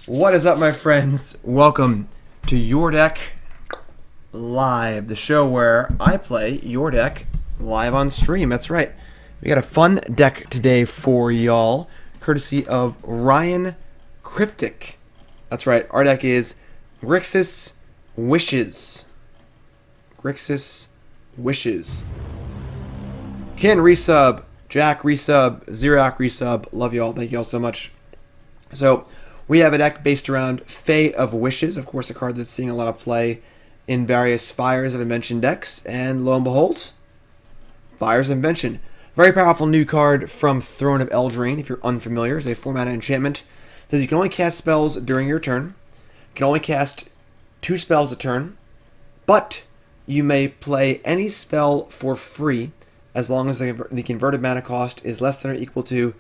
What is up, my friends? Welcome to Your Deck Live, the show where I play your deck live on stream. That's right. We got a fun deck today for y'all, courtesy of RyanCryptic. That's right. Our deck is Grixis Wishes. Grixis Wishes. Ken resub, Jack resub, Xerox resub. Love y'all. Thank y'all so much. So, we have a deck based around Fae of Wishes, of course, a card that's seeing a lot of play in various Fires of Invention decks, and lo and behold, Fires of Invention. Very powerful new card from Throne of Eldraine, if you're unfamiliar. It's a 4-mana enchantment. It says you can only cast spells during your turn. You can only cast 2 spells a turn, but you may play any spell for free as long as the converted mana cost is less than or equal to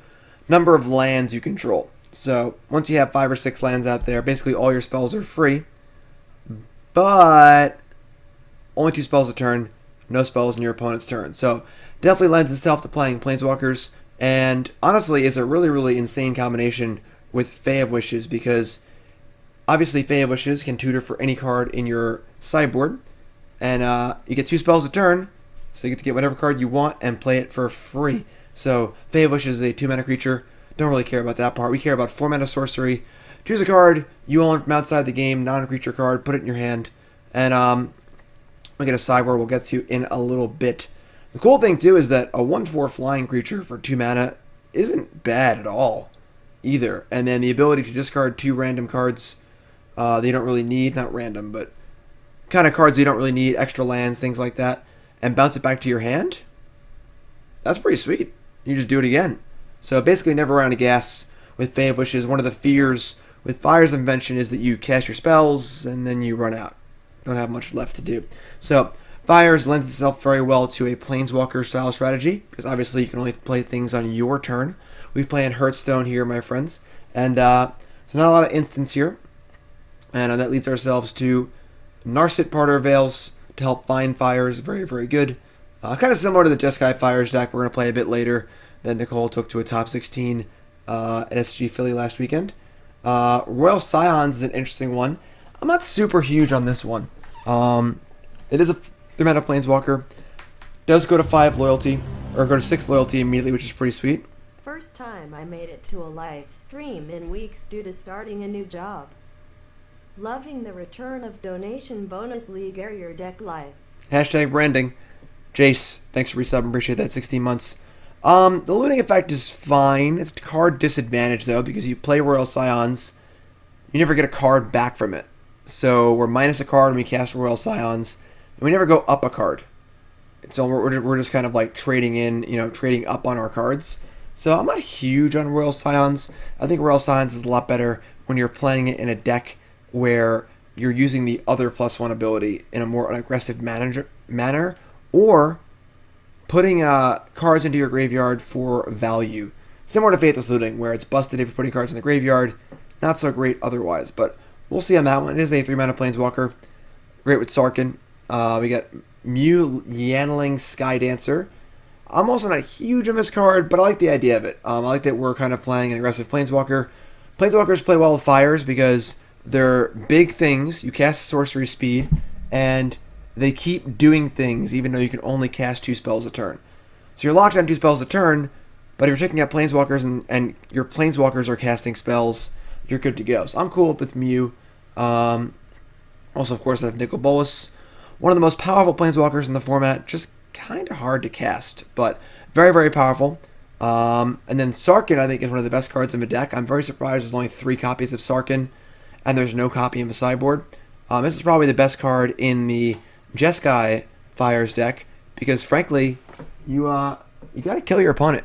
number of lands you control. So, once you have 5 or 6 lands out there, basically all your spells are free, but only 2 spells a turn, no spells in your opponent's turn. So, definitely lends itself to playing Planeswalkers, and honestly is a really, really insane combination with Fae of Wishes, because obviously Fae of Wishes can tutor for any card in your sideboard, and you get 2 spells a turn, so you get to get whatever card you want and play it for free. So, Fae of Wishes is a 2-mana creature. Don't really care about that part. We care about 4-mana sorcery. Choose a card you own from outside the game, non-creature card, put it in your hand, and we get a sideboard we'll get to in a little bit. The cool thing too is that a 1/4 flying creature for 2 mana isn't bad at all either. And then the ability to discard 2 random cards that you don't really need, not random, but kind of cards you don't really need, extra lands, things like that, and bounce it back to your hand. That's pretty sweet. You just do it again. So basically never run out of gas with Fae of Wishes. One of the fears with Fires of Invention is that you cast your spells and then you run out. Don't have much left to do. So Fires lends itself very well to a Planeswalker style strategy, because obviously you can only play things on your turn. We play in Hearthstone here, my friends. And so not a lot of instants here. And that leads ourselves to Narset Parter Veils to help find Fires. Very, very good. Kind of similar to the Jeskai Fires deck we're going to play a bit later, that Nicol took to a top 16 at SG Philly last weekend. Royal Scions is an interesting one. I'm not super huge on this one. It is a 3-mana Planeswalker. Does go to 5 loyalty, or go to 6 loyalty immediately, which is pretty sweet. First time I made it to a live stream in weeks due to starting a new job. Loving the return of donation bonus league air your deck live. Hashtag branding. Jace, thanks for resub. Appreciate that. 16 months. The looting effect is fine. It's card disadvantage though, because you play Royal Scions, you never get a card back from it. So we're minus a card when we cast Royal Scions, and we never go up a card. So we're just kind of like trading in, trading up on our cards. So I'm not huge on Royal Scions. I think Royal Scions is a lot better when you're playing it in a deck where you're using the other +1 ability in a more aggressive manner, or putting cards into your graveyard for value. Similar to Faithless Looting, where it's busted if you're putting cards in the graveyard. Not so great otherwise, but we'll see on that one. It is a 3-mana Planeswalker. Great with Sarkhan. We got Mu Yanling Sky Dancer. I'm also not huge on this card, but I like the idea of it. I like that we're kind of playing an aggressive Planeswalker. Planeswalkers play well with Fires because they're big things. You cast sorcery speed, and they keep doing things even though you can only cast 2 spells a turn. So you're locked on 2 spells a turn, but if you're taking out Planeswalkers and your Planeswalkers are casting spells, you're good to go. So I'm cool with Mew. Also, of course, I have Nicol Bolas. One of the most powerful Planeswalkers in the format. Just kind of hard to cast, but very, very powerful. And then Sarkhan, I think, is one of the best cards in the deck. I'm very surprised there's only 3 copies of Sarkhan, and there's no copy in the sideboard. This is probably the best card in the Jeskai Fires deck, because frankly, you gotta kill your opponent.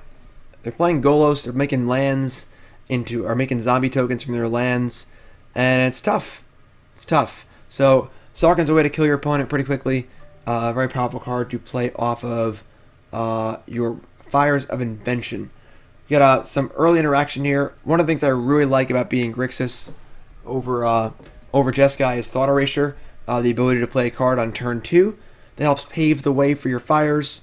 They're playing Golos, they're making lands are making zombie tokens from their lands, and it's tough. It's tough. So Sarkhan's a way to kill your opponent pretty quickly. Very powerful card to play off of your Fires of Invention. You got some early interaction here. One of the things I really like about being Grixis over Jeskai is Thought Erasure. The ability to play a card on turn 2 that helps pave the way for your Fires,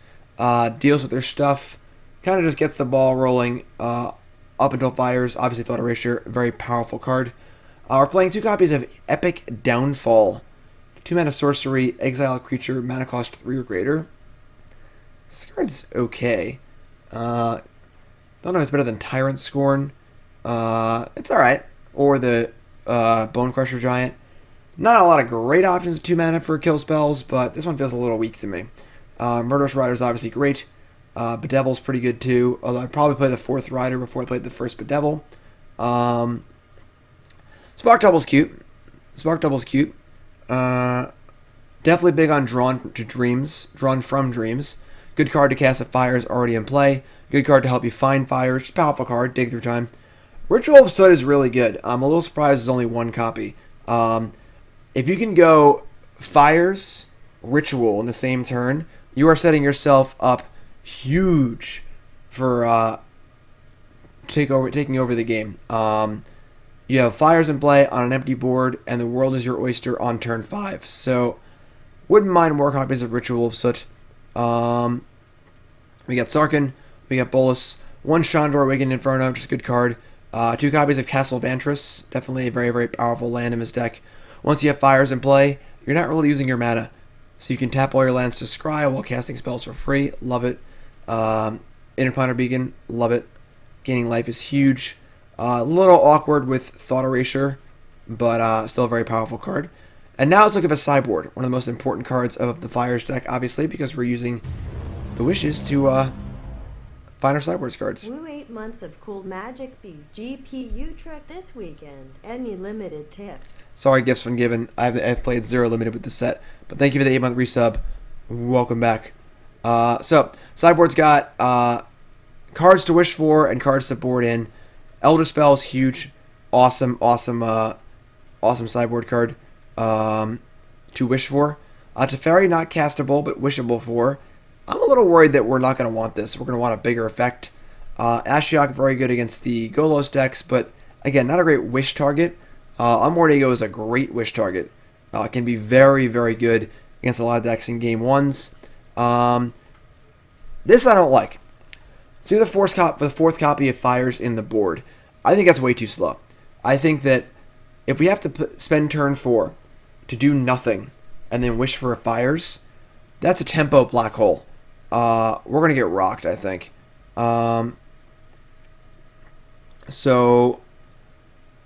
deals with their stuff, kind of just gets the ball rolling up until Fires. Obviously, Thought Erasure, very powerful card. We're playing 2 copies of Epic Downfall. 2 mana sorcery, exile a creature, mana cost 3 or greater. This card's okay. Don't know if it's better than Tyrant Scorn. It's alright. Or the Bone Crusher Giant. Not a lot of great options of 2 mana for kill spells, but this one feels a little weak to me. Murderous Rider is obviously great. Bedevil's pretty good too, although I'd probably play the 4th Rider before I played the first Bedevil. Spark Double's cute. Definitely big on Drawn from Dreams. Good card to cast if fires already in play. Good card to help you find fires. Just powerful card, dig through time. Ritual of Soot is really good. I'm a little surprised there's only 1 copy. If you can go fires, ritual in the same turn, you are setting yourself up huge for taking over the game. You have fires in play on an empty board, and the world is your oyster on turn 5. So, wouldn't mind more copies of Ritual of Soot. We got Sarkhan, we got Bolas, 1 Chandra, Awakened Inferno, just a good card. 2 copies of Castle Vantress, definitely a very, very powerful land in his deck. Once you have fires in play, you're not really using your mana. So you can tap all your lands to scry while casting spells for free. Love it. Interplanar Beacon, love it. Gaining life is huge. A little awkward with Thought Erasure, but still a very powerful card. And now let's look at a sideboard, one of the most important cards of the Fires deck, obviously, because we're using the Wishes to find our sideboard cards. Woo 8 months of cool magic be GPU truck this weekend. Any limited tips? Sorry, gifts been given. I've played 0 limited with the set, but thank you for the 8-month resub. Welcome back. So sideboard's got cards to wish for and cards to board in. Elderspell is huge, awesome sideboard card to wish for. Teferi not castable but wishable for. I'm a little worried that we're not going to want this. We're going to want a bigger effect. Ashiok very good against the Golos decks, but again, not a great wish target. Unmoored Ego is a great wish target. It can be very, very good against a lot of decks in game 1s. This I don't like. So the 4th copy of Fires in the board. I think that's way too slow. I think that if we have to spend turn 4 to do nothing and then wish for a Fires, that's a tempo black hole. We're going to get rocked, I think. So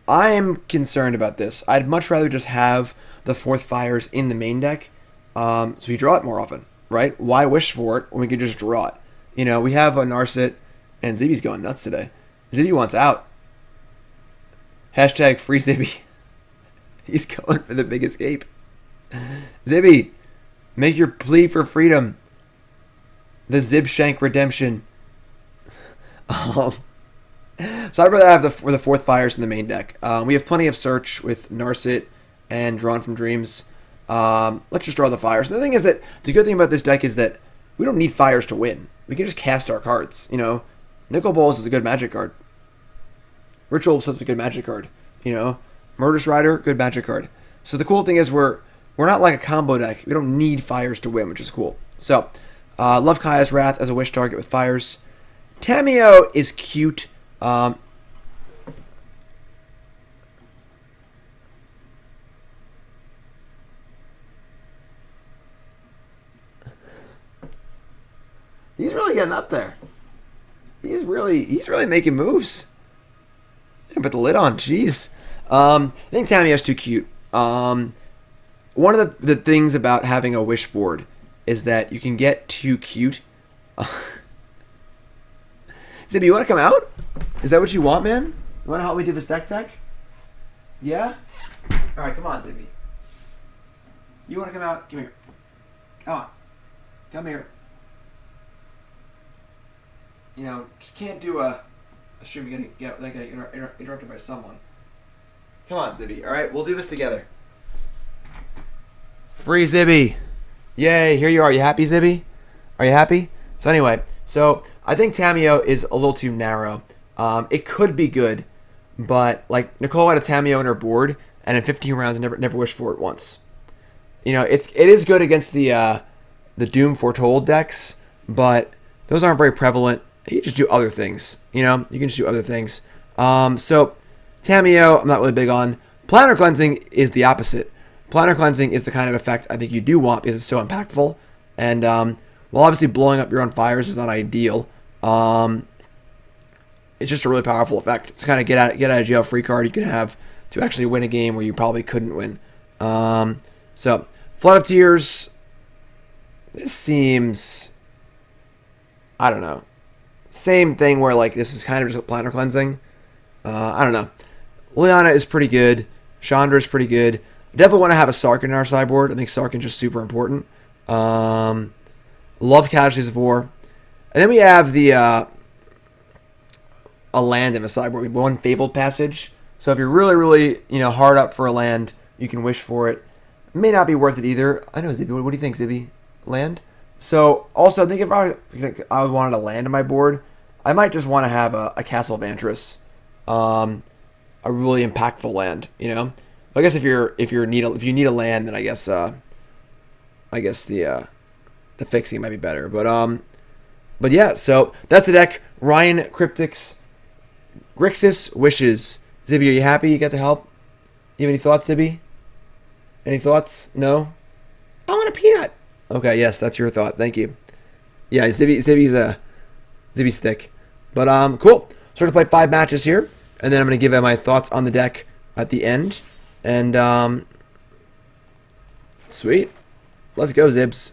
I'm concerned about this. I'd much rather just have the 4th Fires in the main deck, so we draw it more often, right? Why wish for it when we can just draw it? You know, we have a Narset, and Zibby's going nuts today. Zibby wants out. Hashtag free Zibby. He's going for the big escape. Zibby, make your plea for freedom. The Zibshank redemption. So I'd rather have the 4th Fires in the main deck. We have plenty of search with Narset and Drawn from Dreams. Let's just draw the Fires. And the thing is that the good thing about this deck is that we don't need Fires to win. We can just cast our cards. You know, Nicol Bolas is a good magic card. Ritual of Soot is a good magic card. You know, Murderous Rider, good magic card. So the cool thing is we're not like a combo deck. We don't need Fires to win, which is cool. So, love Kaya's Wrath as a wish target with Fires. Tamiyo is cute. He's really getting up there. He's really making moves. Put the lid on, jeez. I think Tamiyo's too cute. One of the things about having a wish board is that you can get too cute. Zibby, you want to come out? Is that what you want, man? You want to help me do this deck tech? Yeah? Alright, come on, Zibby. You want to come out? Come here. Come on. Come here. You know, just can't do a stream getting interrupted by someone. Come on, Zibby. Alright, we'll do this together. Free Zibby. Yay, here you are. You happy, Zibby? Are you happy? So anyway, I think Tamiyo is a little too narrow. It could be good, but like Nicole had a Tamiyo in her board, and in 15 rounds never wished for it once. You know, it is good against the Doom Foretold decks, but those aren't very prevalent. You just do other things. You know, you can just do other things. So Tamiyo, I'm not really big on. Planar Cleansing is the opposite. Planar Cleansing is the kind of effect I think you do want because it's so impactful. And while obviously blowing up your own fires is not ideal, it's just a really powerful effect. It's kind of get out of jail free card you can have to actually win a game where you probably couldn't win. So Flood of Tears. This seems, I don't know, same thing where like this is kind of just Planar Cleansing. I don't know. Liliana is pretty good. Chandra is pretty good. I definitely want to have a Sarkhan in our sideboard. I think Sarkhan's just super important. Love Casualties of War. And then we have the a land in the sideboard. We have one Fabled Passage. So if you're really, really, hard up for a land, you can wish for it. It may not be worth it either. I know, Zibby. What do you think, Zibby? Land? So also, I think if I wanted a land on my board, I might just want to have a Castle Vantress. A really impactful land, I guess if you need a land, then I guess the fixing might be better. But yeah, so that's the deck. RyanCryptic's Grixis Wishes. Zibby, are you happy you got to help? You have any thoughts, Zibby? Any thoughts? No? I want a peanut. Okay, yes, that's your thought. Thank you. Yeah, Zibby's thick. But cool. So we're gonna play 5 matches here. And then I'm going to give my thoughts on the deck at the end. And, sweet. Let's go, Zibs.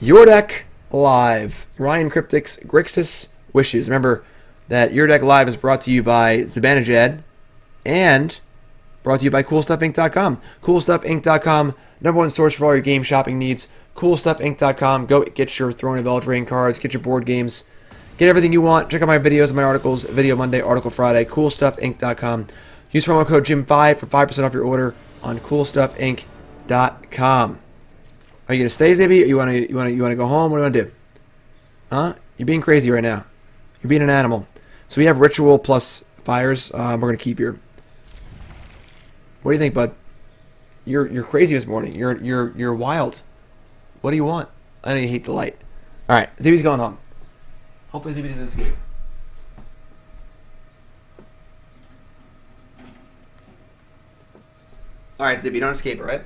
Your Deck Live. RyanCryptic's Grixis Wishes. Remember that Your Deck Live is brought to you by Zibanejad and brought to you by CoolStuffInc.com. CoolStuffInc.com, #1 source for all your game shopping needs. CoolStuffInc.com. Go get your Throne of Eldraine cards, get your board games. Get everything you want. Check out my videos and my articles. Video Monday, Article Friday. CoolStuffInc.com. Use promo code Jim5 for 5% off your order on CoolStuffInc.com. Are you gonna stay, Zibby? Or you wanna go home? What do you wanna do? Huh? You're being crazy right now. You're being an animal. So we have Ritual plus Fires. We're gonna keep your. What do you think, bud? You're crazy this morning. You're wild. What do you want? I know you hate the light. All right, Zibby's going home. Hopefully Zibby doesn't escape. Alright, Zibby, don't escape, alright?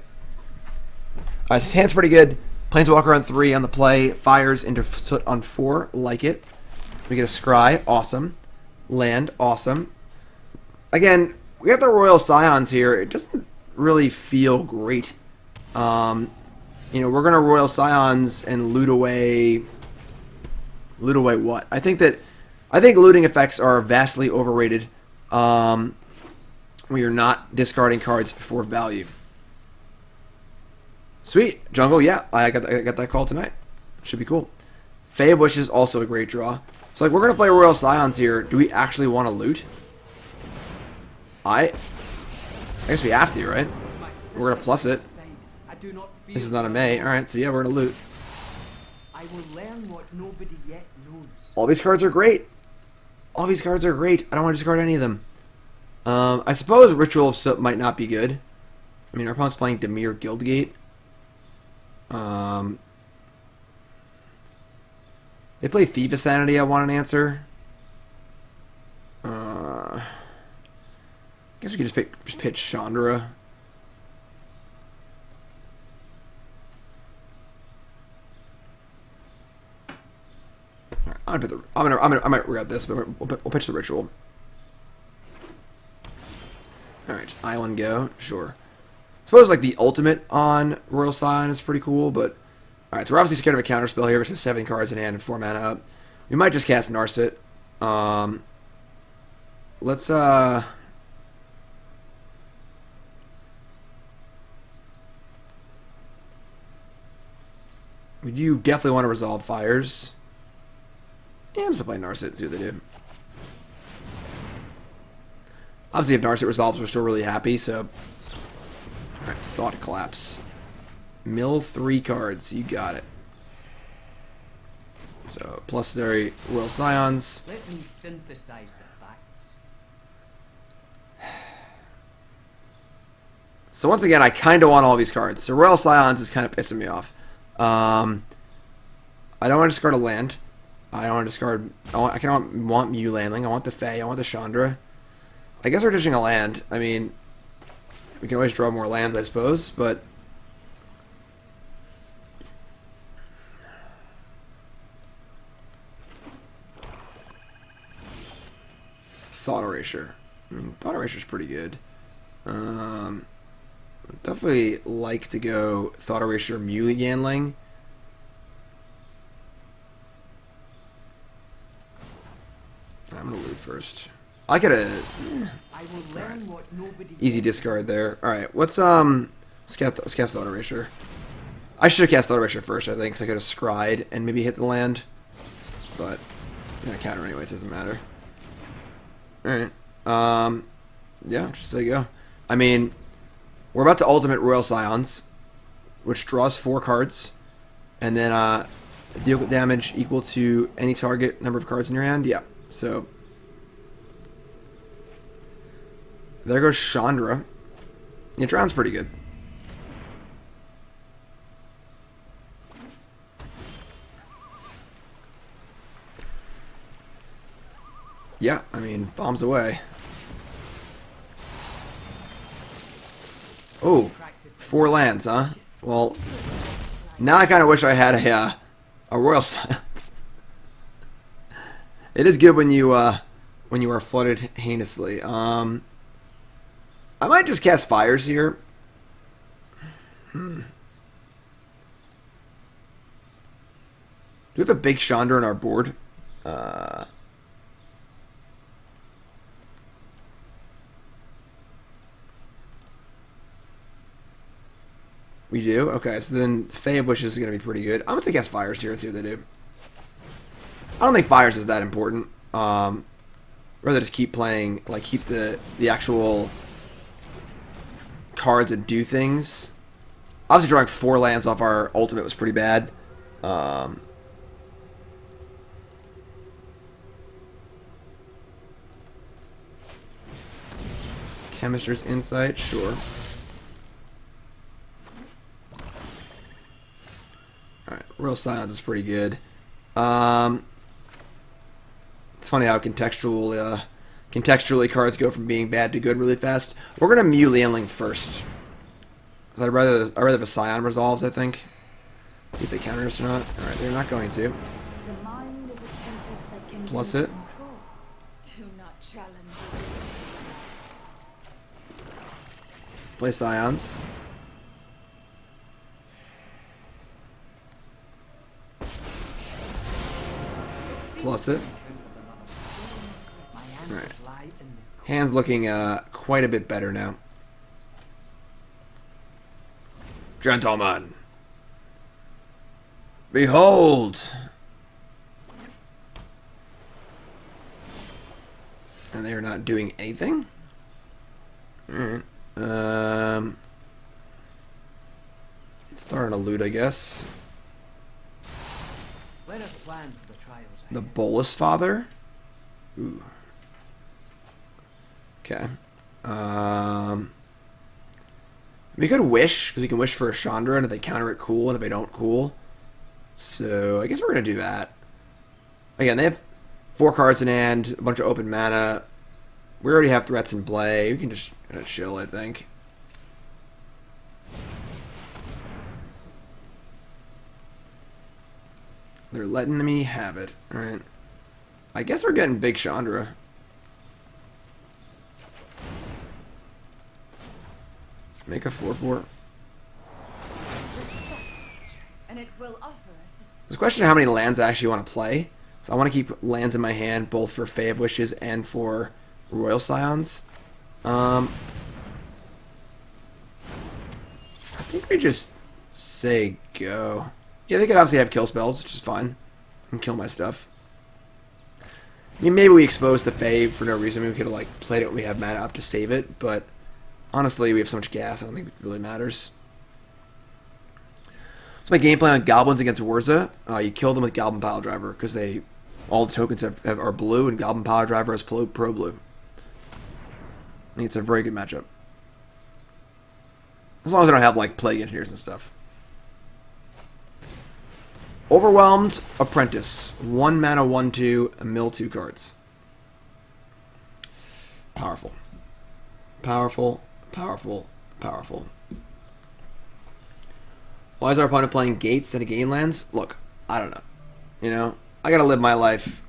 Alright, so his hand's pretty good. Planeswalker on 3 on the play. Fires into Soot on 4. Like it. We get a Scry. Awesome. Land. Awesome. Again, we got the Royal Scions here. It doesn't really feel great. We're going to Royal Scions and loot away what? I think looting effects are vastly overrated. We are not discarding cards for value. Sweet. Jungle, yeah. I got that call tonight. Should be cool. Fae of Wishes, also a great draw. So we're going to play Royal Scions here. Do we actually want to loot? I guess we have to, right? We're going to plus it. This is not a May. Alright, so yeah, we're going to loot. I will learn what nobody yet knows. All these cards are great. I don't want to discard any of them. I suppose Ritual of Soot might not be good. I mean, our opponent's playing Dimir Guildgate. They play Thief of Sanity. I want an answer. I guess we could just pitch Chandra. I might regret this, but we'll pitch the Ritual. Alright, Island go. Sure. I suppose like the ultimate on Royal Scion is pretty cool, but alright, so we're obviously scared of a counterspell here versus 7 cards in hand and 4 mana up. We might just cast Narset. Let's would you definitely want to resolve Fires? Yeah, I'm just gonna play Narset and see what they do. Obviously, if Narset resolves, we're still really happy, so... Alright, Thought Collapse. Mill 3 cards, you got it. So, plus their Royal Scions. Let me synthesize the facts. So once again, I kind of want all these cards. So Royal Scions is kind of pissing me off. I don't want to discard a land. I don't want to discard... I kind of want Mu Yanling. I want the Fae. I want the Chandra. I guess we're dishing a land. I mean, we can always draw more lands, I suppose, but... Thought Erasure. I mean, Thought Erasure is pretty good. Definitely like to go Thought Erasure Mu Yanling. I'm gonna loot first. I could have easy discard there. All right, let's cast Thought Erasure. I should have cast Thought Erasure first, I think, because I could have scryed and maybe hit the land, but yeah, counter anyways, doesn't matter. All right, yeah, just there you go. I mean, we're about to ultimate Royal Scions, which draws 4 cards, and then deal damage equal to any target number of cards in your hand. Yeah, so. There goes Chandra. Yeah, Drown's pretty good. Yeah, I mean, bombs away. Oh, 4 lands, huh? Well, now I kind of wish I had a Royal Scions. It is good when you are flooded heinously. I might just cast Fires here. Do we have a big Chandra on our board? We do? Okay, so then Fae of Wishes is going to be pretty good. I'm going to cast Fires here and see what they do. I don't think Fires is that important. Rather just keep playing, like keep the actual cards that do things. Obviously drawing 4 lands off our ultimate was pretty bad. Chemister's Insight, sure. Alright, Royal Scions is pretty good. It's funny how contextually cards go from being bad to good really fast. We're gonna Mu Yanling first. I'd rather have a Scion resolves, I think. See if they counter us or not. Alright, they're not going to. Plus it. Play Scions. Plus it. Alright. Hand's looking quite a bit better now. Gentlemen, behold! And they are not doing anything? Alright. Starting to loot, I guess. Let us plan for the trials. The Bolas Father? Ooh. Okay. We could wish, because we can wish for a Chandra, and if they counter it, cool, and if they don't, cool. So, I guess we're going to do that. Again, they have 4 cards in hand, a bunch of open mana. We already have threats in play. We can just kind of chill, I think. They're letting me have it. Alright. I guess we're getting big Chandra. Make a 4/4. There's a question of how many lands I actually want to play. So I want to keep lands in my hand, both for Fae of Wishes and for Royal Scions. I think we just say go. Yeah, they could obviously have kill spells, which is fine. And kill my stuff. I mean, maybe we expose the Fae for no reason. Maybe we could have like played it when we have mana up to save it, but honestly, we have so much gas, I don't think it really matters. So my game plan on Goblins against Urza, you kill them with Goblin Pile Driver, because all the tokens are blue, and Goblin Pile Driver is pro blue. I think it's a very good matchup. As long as I don't have like Plague Engineers and stuff. Overwhelmed Apprentice. 1 mana, 1/2, mill 2 cards. Powerful. Powerful, powerful, powerful. Why is our opponent playing Gates instead of Gain lands? Look, I don't know. You know, I gotta live my life.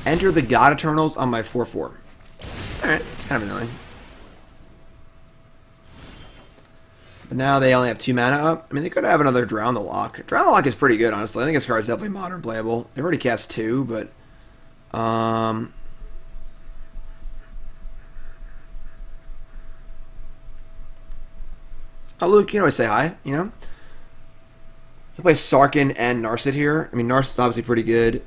Enter the God Eternals on my 4/4. Alright, it's kind of annoying. But now they only have 2 mana up. I mean, they could have another Drown the Lock. Drown the Lock is pretty good, honestly. I think this card's definitely modern playable. They've already cast 2, but... Oh, Luke, you know I say hi, you know? You play Sarkhan and Narset here. I mean, Narset's obviously pretty good.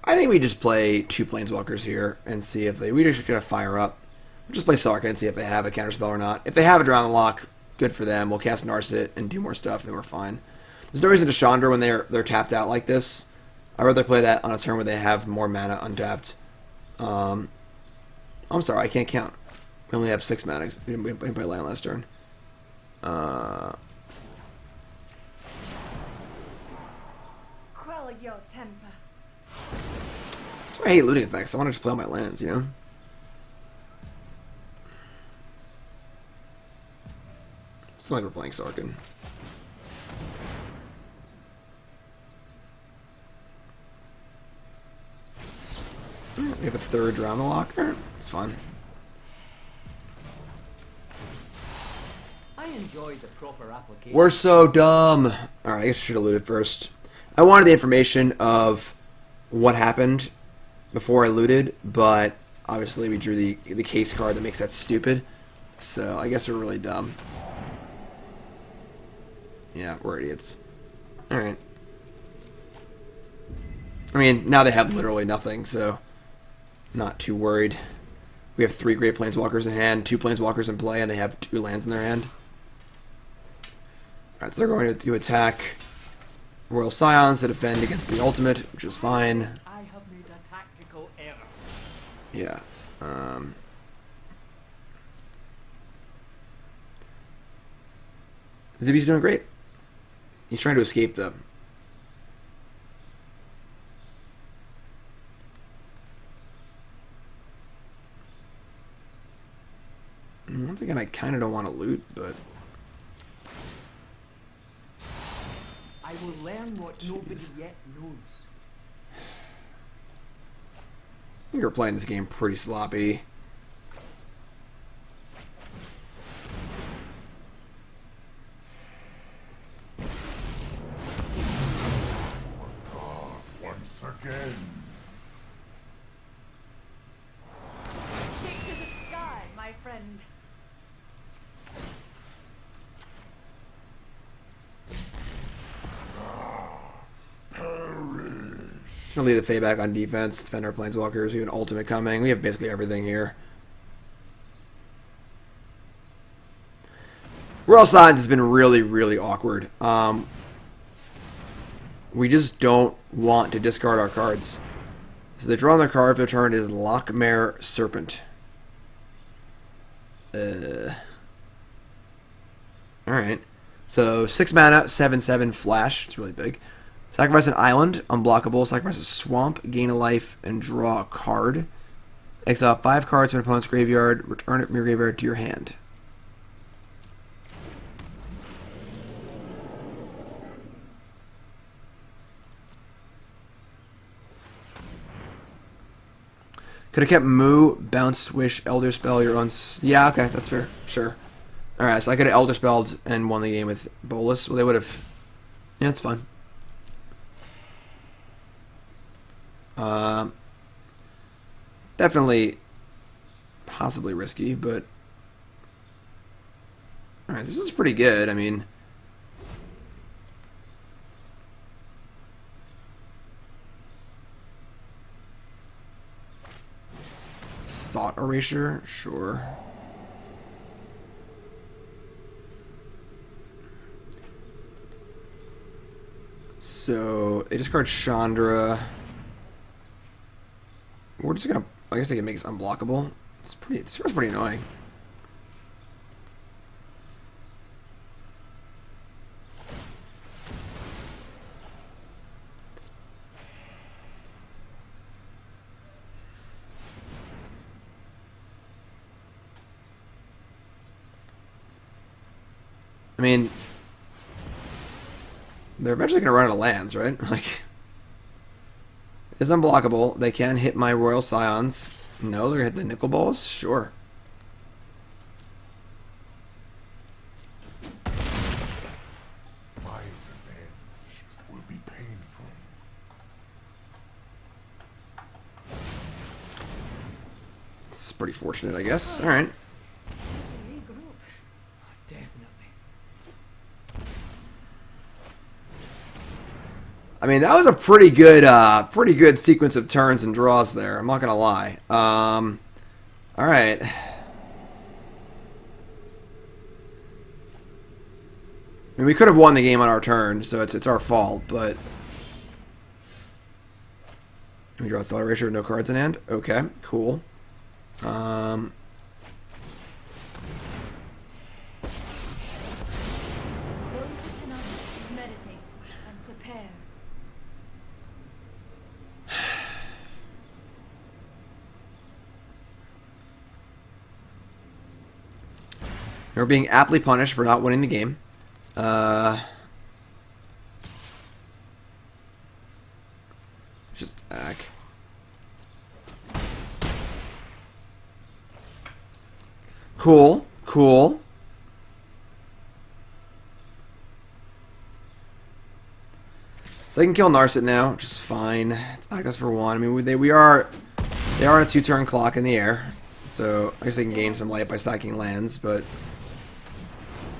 I think we just play 2 Planeswalkers here and see if they... We're just going to fire up. We'll just play Sarkhan and see if they have a counterspell or not. If they have a Drown the Lock, good for them. We'll cast Narset and do more stuff, and we're fine. There's no reason to Chandra when they're tapped out like this. I'd rather play that on a turn where they have more mana untapped. I'm sorry, I can't count. We only have 6 mana. We didn't play land last turn. Quell your temper. That's why I hate looting effects. I want to just play all my lands, you know? It's not like we're playing Sarkhan. We have a 3rd Drown the Lock. It's fine. I enjoy the proper application. We're so dumb. Alright, I guess I should have looted first. I wanted the information of what happened before I looted, but obviously we drew the case card that makes that stupid. So I guess we're really dumb. Yeah, we're idiots. Alright. I mean, now they have literally nothing, so not too worried. We have 3 Great Planeswalkers in hand, 2 Planeswalkers in play, and they have 2 lands in their hand. Alright, so they're going to attack Royal Scions to defend against the ultimate, which is fine. I have made a tactical error. Yeah. Zibby's doing great. He's trying to escape them. Once again, I kind of don't want to loot, but... I will learn what nobody yet knows. I think we're playing this game pretty sloppy. Once again. Take to the sky, my friend. Just gonna leave the Fae back on defense, defend our Planeswalkers. We have an ultimate coming. We have basically everything here. Royal Scions has been really, really awkward. We just don't want to discard our cards. So they draw on their card for the turn is Lockmare Serpent. Alright. So 6 mana, 7/7 flash. It's really big. Sacrifice an island, unblockable. Sacrifice a swamp, gain a life, and draw a card. Exile 5 cards from an opponent's graveyard. Return it from your graveyard to your hand. Could have kept Mu, Bounce, Swish, Elderspell, your own... Yeah, okay, that's fair. Sure. Alright, so I could have Elderspelled and won the game with Bolas. Well, they would have... Yeah, it's fine. Definitely possibly risky, but... Alright, this is pretty good. I mean... Thought Erasure? Sure. So, they discard Chandra. We're just gonna... I guess they can make us unblockable. It's pretty annoying. I mean, they're eventually going to run out of lands, right? Like, it's unblockable. They can hit my Royal Scions. No, they're going to hit the Nicol balls? Sure. My revenge will be painful. It's pretty fortunate, I guess. All right. Regroup. Definitely. I mean, that was a pretty good sequence of turns and draws there. I'm not gonna lie. All right. I mean, we could have won the game on our turn, so it's our fault. But we draw Thought Erasure, no cards in hand. Okay, cool. Those who cannot meditate and prepare. We're being aptly punished for not winning the game. Just attack. Cool, cool. So they can kill Narset now, which is fine. Attack us for 1. I mean, they are on a 2-turn clock in the air, so I guess they can gain some light by stacking lands. But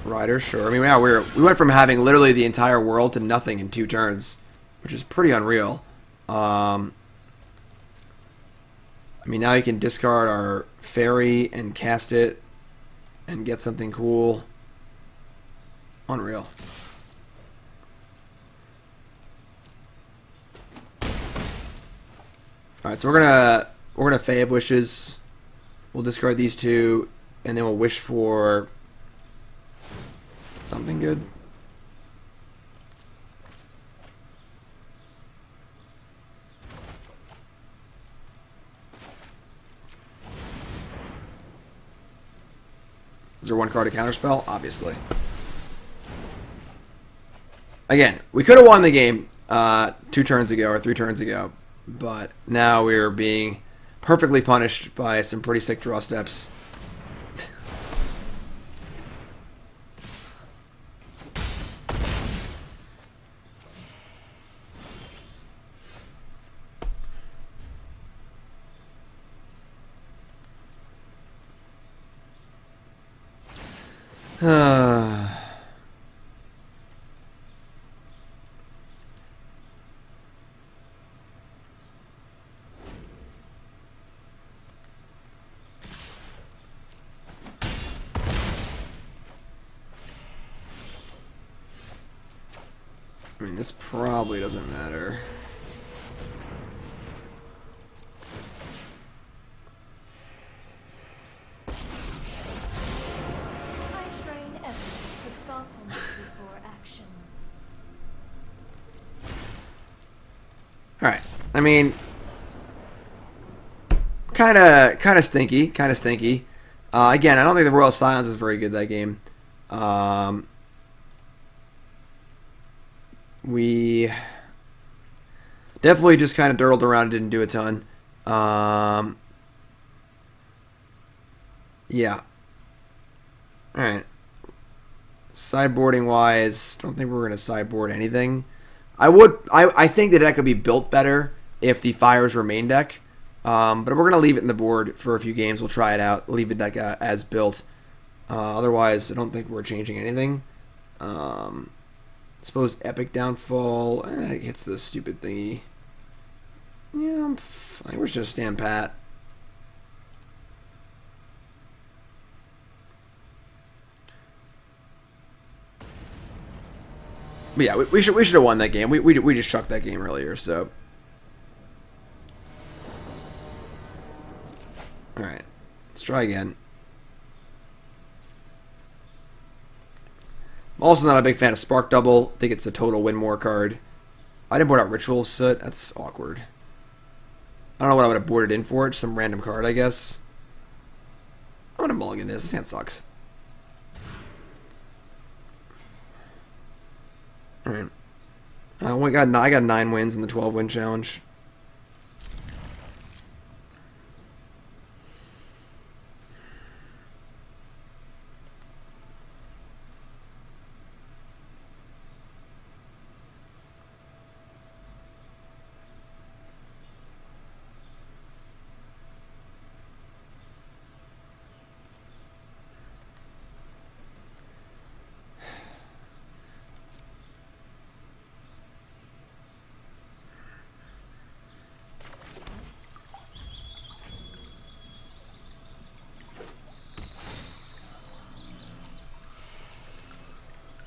Rider, sure. I mean, yeah, we went from having literally the entire world to nothing in 2 turns, which is pretty unreal. I mean, now you can discard our fairy and cast it and get something cool. Unreal. Alright, so we're gonna Fae of Wishes. We'll discard these 2, and then we'll wish for something good. Is there 1 card to counterspell? Obviously. Again, we could have won the game 2 turns ago or 3 turns ago, but now we're being perfectly punished by some pretty sick draw steps. I mean, this probably doesn't matter. I train everyone with thoughtfulness before action. All right. I mean, kind of stinky. Again, I don't think the Royal Scions is very good that game. We definitely just kind of dirtled around and didn't do a ton. Yeah. Alright. Sideboarding wise, don't think we're going to sideboard anything. I think the deck could be built better if the Fires were main deck. But we're going to leave it in the board for a few games. We'll try it out. Leave the deck as built. Otherwise, I don't think we're changing anything. Suppose Epic Downfall it hits the stupid thingy. Yeah, I think we're just gonna stand pat. But yeah, we should have won that game. We just chucked that game earlier, so. All right, let's try again. I'm also not a big fan of Spark Double. I think it's a total win more card. I didn't board out Ritual of Soot. That's awkward. I don't know what I would have boarded in for it. Just some random card, I guess. I'm going to mulligan this. This hand sucks. I got 9 wins in the 12-win challenge.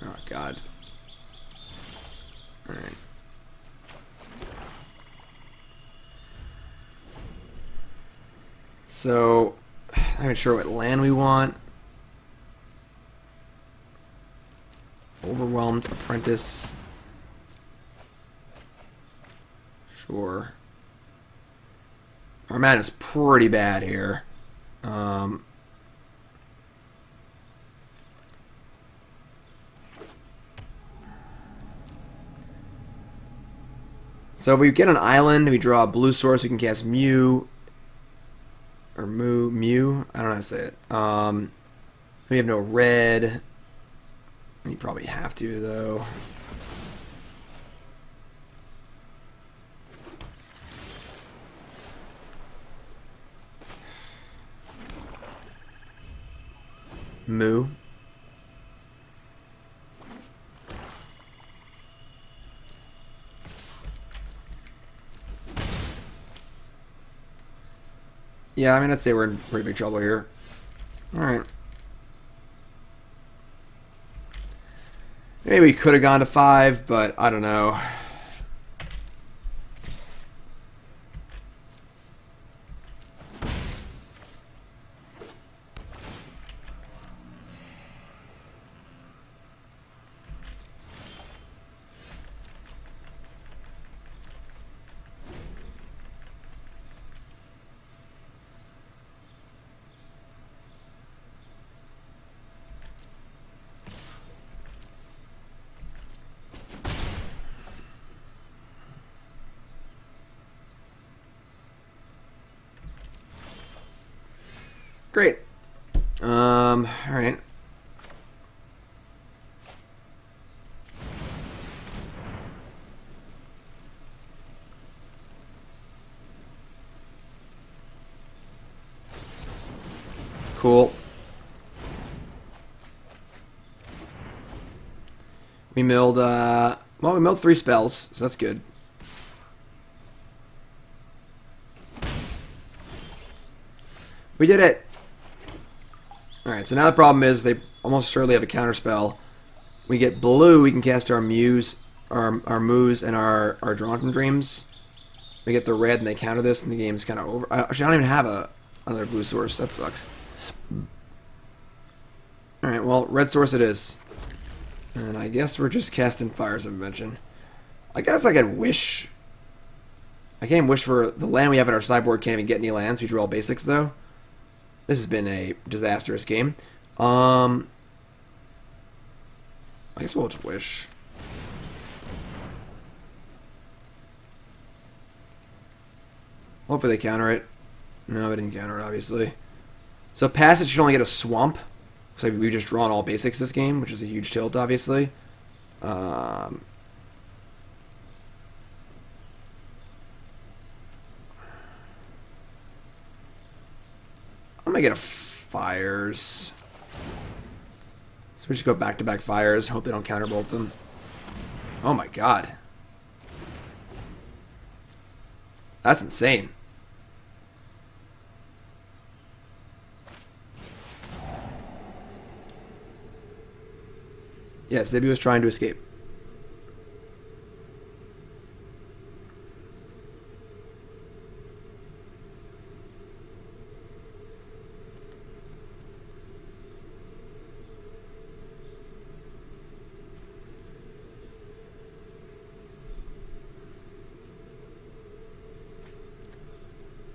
Oh, God. Alright. So, I'm not even sure what land we want. Overwhelmed Apprentice. Sure. Our man is pretty bad here. So if we get an island, we draw a blue source, we can cast Mu. Or Mu. I don't know how to say it. We have no red. You probably have to, though. Mu. Yeah, I mean, I'd say we're in pretty big trouble here. Alright. Maybe we could have gone to 5, but I don't know. Great. Alright. Cool. We milled, well, we milled 3 spells, so that's good. We did it! Alright, so now the problem is they almost surely have a counter spell. We get blue, we can cast our Muse, our Moos, and our Drawn from Dreams. We get the red, and they counter this, and the game's kind of over. Actually, I don't even have another blue source. That sucks. Alright, well, red source it is. And I guess we're just casting Fires of Invention. I guess I could wish. I can't wish for the land we have in our sideboard. Can't even get any lands. We draw basics, though. This has been a disastrous game. I guess we'll just wish. Hopefully they counter it. No, they didn't counter it, obviously. So Passage should only get a Swamp. Looks like we've just drawn all basics this game, which is a huge tilt, obviously. I'm gonna get a Fires. So we just go back-to-back Fires. Hope they don't counter both of them. Oh my god. That's insane. Yes, Zibby was trying to escape.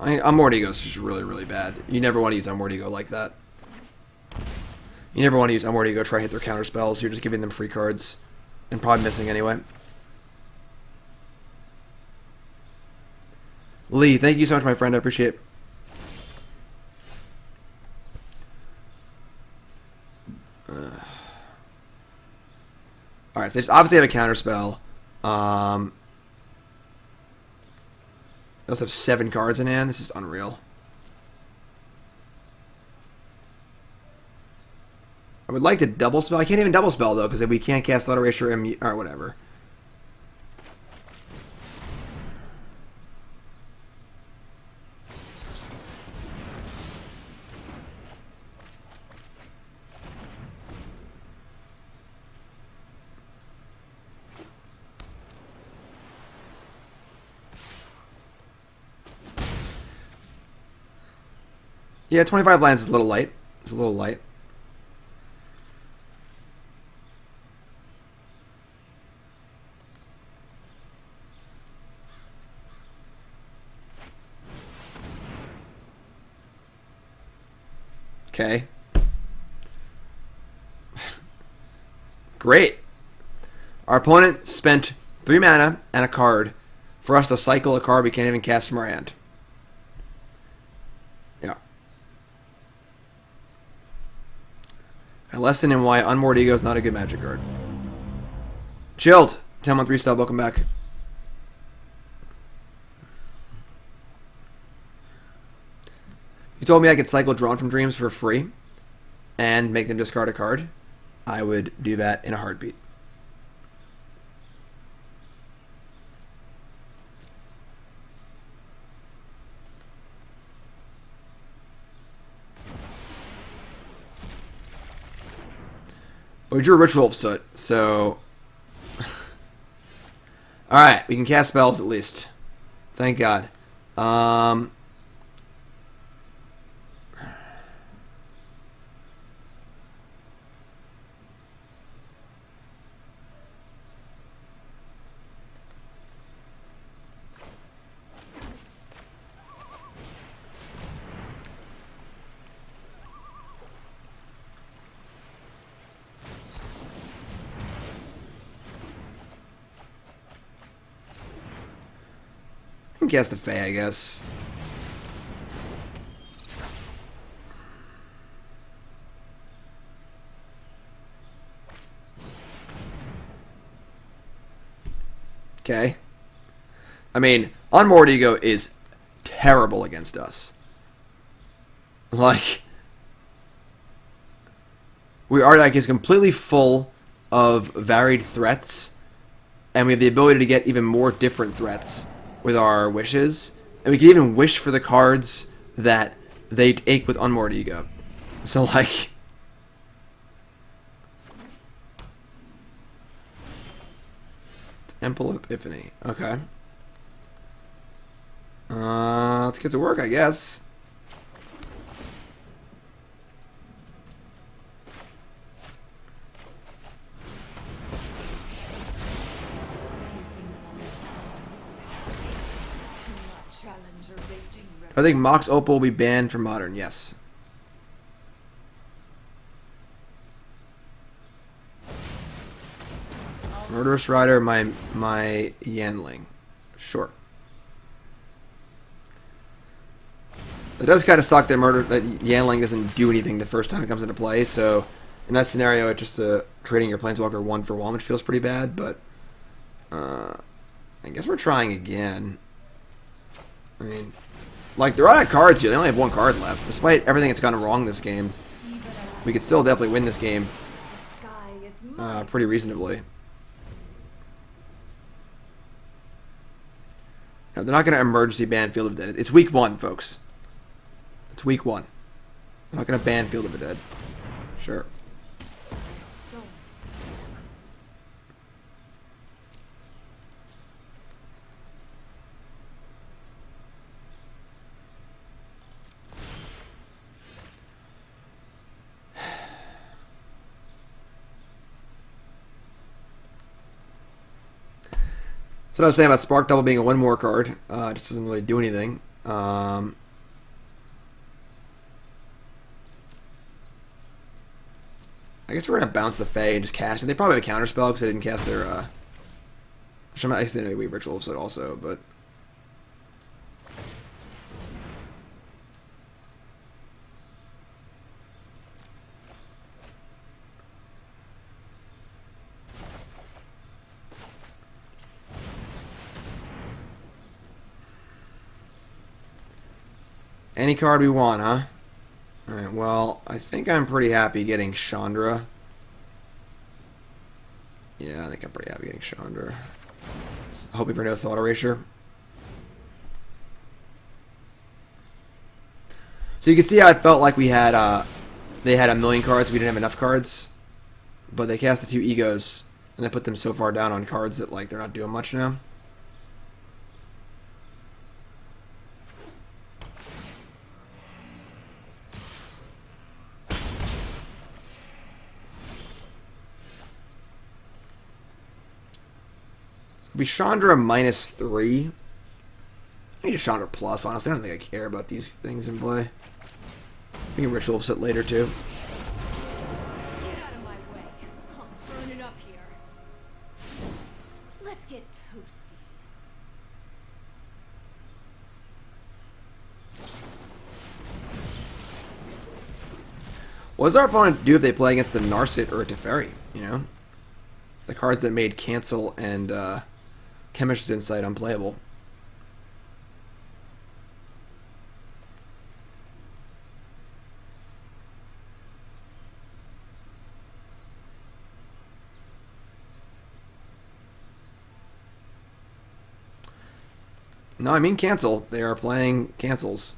Unmoored Ego is just really, really bad. You never want to use Unmoored Ego like that. You never want to use Unmoored Ego, try to hit their counter spells. You're just giving them free cards. And probably missing anyway. Lee, thank you so much, my friend. I appreciate it. Alright, so they just obviously have a counterspell. They also have 7 cards in hand. This is unreal. I would like to double spell. I can't even double spell though, because we can't cast Thought Erasure or whatever. Yeah, 25 lands is a little light. It's a little light. Okay. Great. Our opponent spent 3 mana and a card for us to cycle a card we can't even cast from our hand. Yeah. A lesson in why Unmoored Ego is not a good Magic card. Chilled. 10-month resub. Welcome back. You told me I could cycle Drawn from Dreams for free and make them discard a card. I would do that in a heartbeat. But we drew a Ritual of Soot, so... Alright, we can cast spells at least. Thank God. Cast the Fae, I guess. Okay. I mean, Unmoored Ego is terrible against us. Like, our deck is completely full of varied threats, and we have the ability to get even more different threats with our wishes, and we can even wish for the cards that they take with Unmoored Ego. So, like, Temple of Epiphany. Okay. Let's get to work, I guess. I think Mox Opal will be banned from Modern, yes. Murderous Rider, my Yanling. Sure. It does kind of suck that Yanling doesn't do anything the first time it comes into play, so in that scenario, it's just trading your Planeswalker 1 for 1, which feels pretty bad, but I guess we're trying again. I mean... Like, they're out of cards here. They only have 1 card left. Despite everything that's gone wrong this game, we could still definitely win this game pretty reasonably. No, they're not going to emergency ban Field of Dead. It's week 1, folks. It's week 1. They're not going to ban Field of the Dead. Sure. So what I was saying about Spark Double being a 1 more card, it just doesn't really do anything. I guess we're going to bounce the Fae and just cast it. They probably have a counterspell because they didn't cast their... I guess they have a Ritual of Soot also, but... Any card we want, huh? Alright, well, I think I'm pretty happy getting Chandra. Yeah, I think I'm pretty happy getting Chandra. Hoping for no Thought Erasure. So you can see how I felt like we had, they had a million cards, we didn't have enough cards. But they cast the 2 egos, and I put them so far down on cards that, like, they're not doing much now. It'll be Chandra -3. I need a Chandra plus, honestly. I don't think I care about these things in play. We can Ritual of Soot later, too. Get out of my way. I'll burn it up here. Let's get toasty. What does our opponent do if they play against the Narset or a Teferi, you know? The cards that made Cancel and Chemist's Insight unplayable. No, I mean Cancel. They are playing Cancels.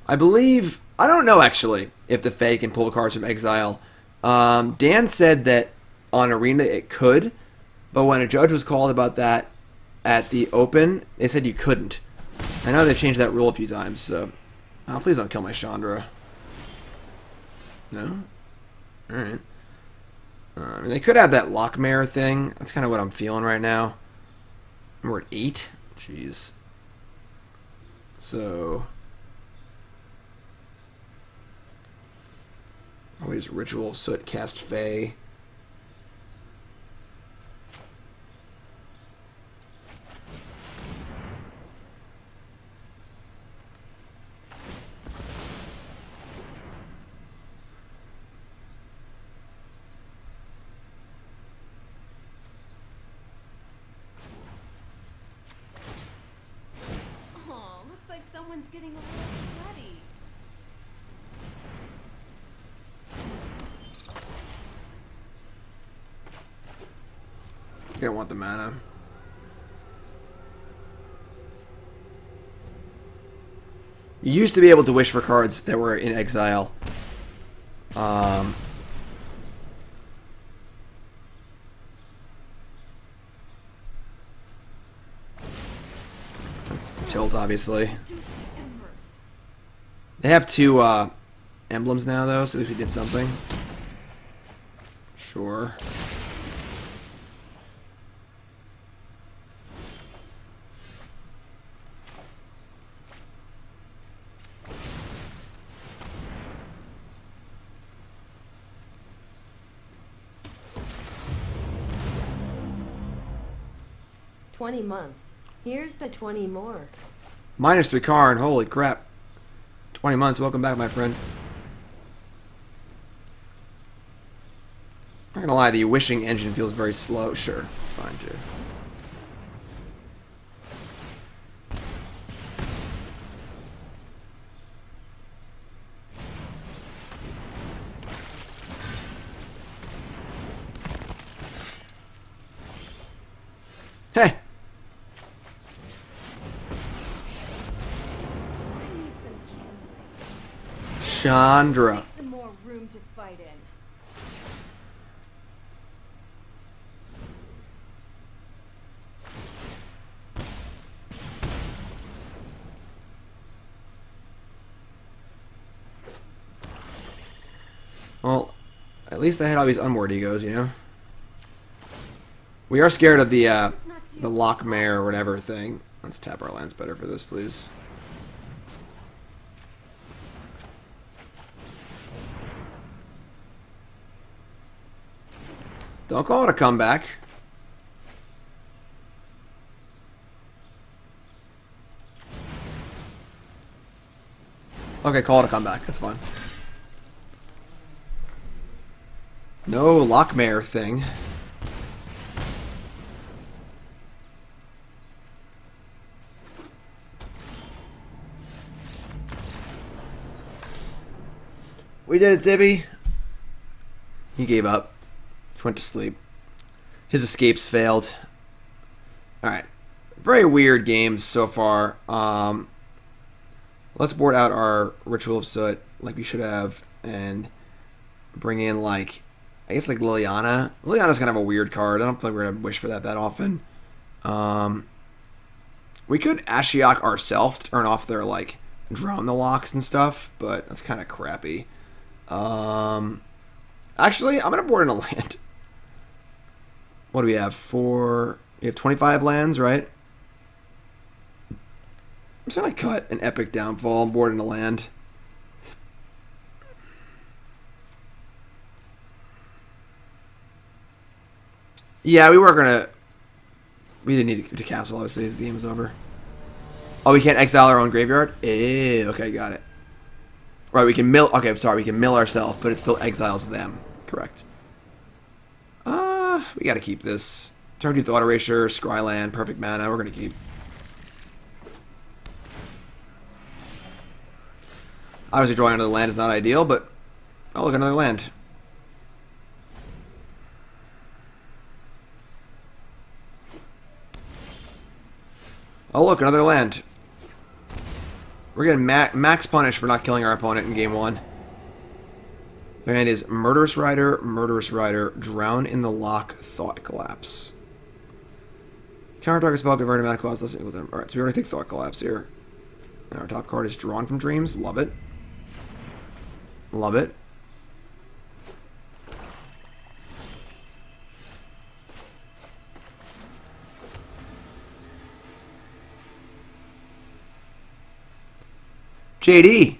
I believe... I don't know, actually, if the Fae can pull cards from exile. Dan said that on Arena it could, but when a judge was called about that at the Open, they said you couldn't. I know they changed that rule a few times, so... Oh, please don't kill my Chandra. No? Alright. I mean, they could have that Lockmare thing. That's kind of what I'm feeling right now. We're at 8? Jeez. So... Always Ritual of Soot, cast Fae. Aw, looks like someone's getting a little sweaty. I don't want the mana. You used to be able to wish for cards that were in exile. That's Tilt, obviously. They have 2 emblems now, though, so if we did something. Sure. $20 months. Here's the 20 more. -3 Karn, holy crap. 20 months, welcome back, my friend. I'm not gonna lie, the wishing engine feels very slow. Sure, it's fine too. Hey! Chandra. Make some more room to fight in. Well, at least I had all these unmoored egos, you know? We are scared of the Lockmare or whatever thing. Let's tap our lands better for this, please. Don't call it a comeback. Okay, call it a comeback. That's fine. No Lockmare thing. We did it, Zibby. He gave up. Just went to sleep. His escapes failed. Alright. Very weird games so far. Let's board out our Ritual of Soot like we should have. And bring in, like, I guess, like, Liliana. Liliana's kind of a weird card. I don't think we're going to wish for that often. We could Ashiok ourselves to turn off their, like, drown the locks and stuff. But that's kind of crappy. Actually, I'm going to board in a land. What do we have? We have 25 lands, right? I'm just going to cut an Epic Downfall and board in a land. Yeah, we were going to... We didn't need to castle, obviously, as the game is over. Oh, we can't exile our own graveyard? Okay, got it. Right, we can mill... Okay, I'm sorry, we can mill ourselves, but it still exiles them. Correct. We gotta keep this. Turn 2 Thought Erasure, Scryland, perfect mana, we're gonna keep. Obviously drawing another land is not ideal, but... Oh, look, another land. Oh, look, another land. We're getting max punish for not killing our opponent in game 1. Their hand is Murderous Rider, Drown in the Lock, Thought Collapse. Counter target spell, converted mana cost less equal to them. Alright, so we already take Thought Collapse here. And our top card is Drawn from Dreams. Love it. Love it. JD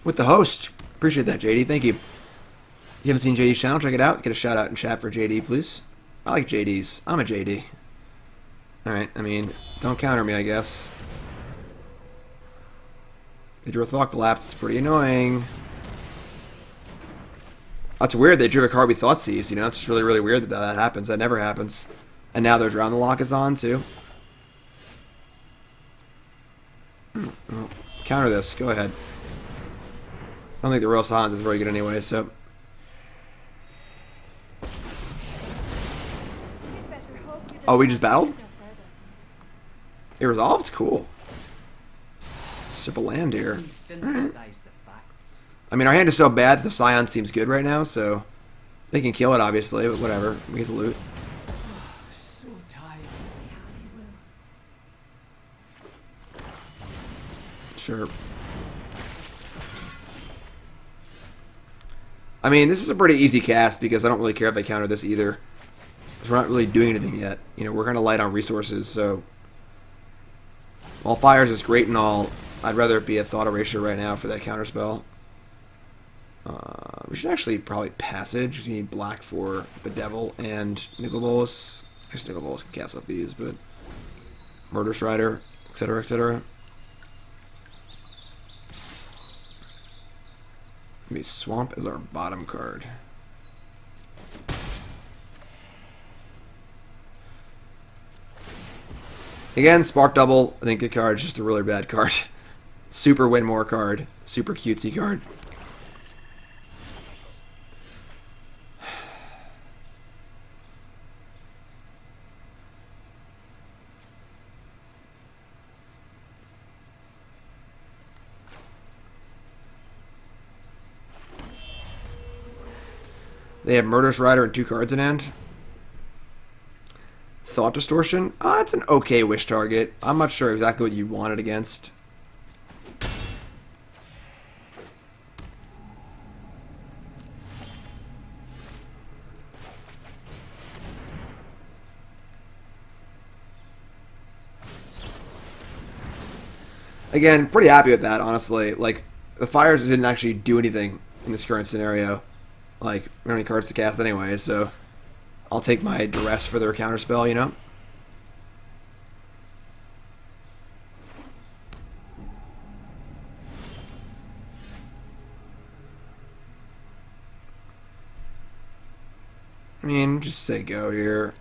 with the host. Appreciate that, JD. Thank you. If you haven't seen JD's channel, check it out. Get a shout out in chat for JD, please. I like JD's. I'm a JD. Alright, I mean, don't counter me, I guess. They drew a Thought Collapse. It's pretty annoying. That's weird. They drew a card we thought seized. You know, it's just really, really weird that happens. That never happens. And now their Drown the Lock is on, too. Well, counter this. Go ahead. I don't think the Royal Scions is very good anyway, so... Oh, we just battled? It resolved? Cool. Sip a land here. Right. I mean, our hand is so bad that the Scion seems good right now, so... They can kill it, obviously, but whatever. We get the loot. So tired. Sure. I mean, this is a pretty easy cast because I don't really care if they counter this either. Because we're not really doing anything yet. You know, we're kind of light on resources, so... While Fires is great and all, I'd rather it be a Thought Erasure right now for that counterspell. We should actually probably Passage. You need black for Bedevil and Nicol Bolas. I guess Nicol Bolas can cast off these, but... Murderous Rider, etc., etc. Maybe Swamp is our bottom card. Again, Spark Double. I think good card. It's just a really bad card. Super win more card. Super cutesy card. They have Murderous Rider and 2 cards in hand. Thought Distortion. It's an okay wish target. I'm not sure exactly what you want it against. Again, pretty happy with that, honestly. Like, the Fires didn't actually do anything in this current scenario. Like, we don't have any cards to cast anyway, so I'll take my Duress for their counterspell, you know? I mean, just say go here.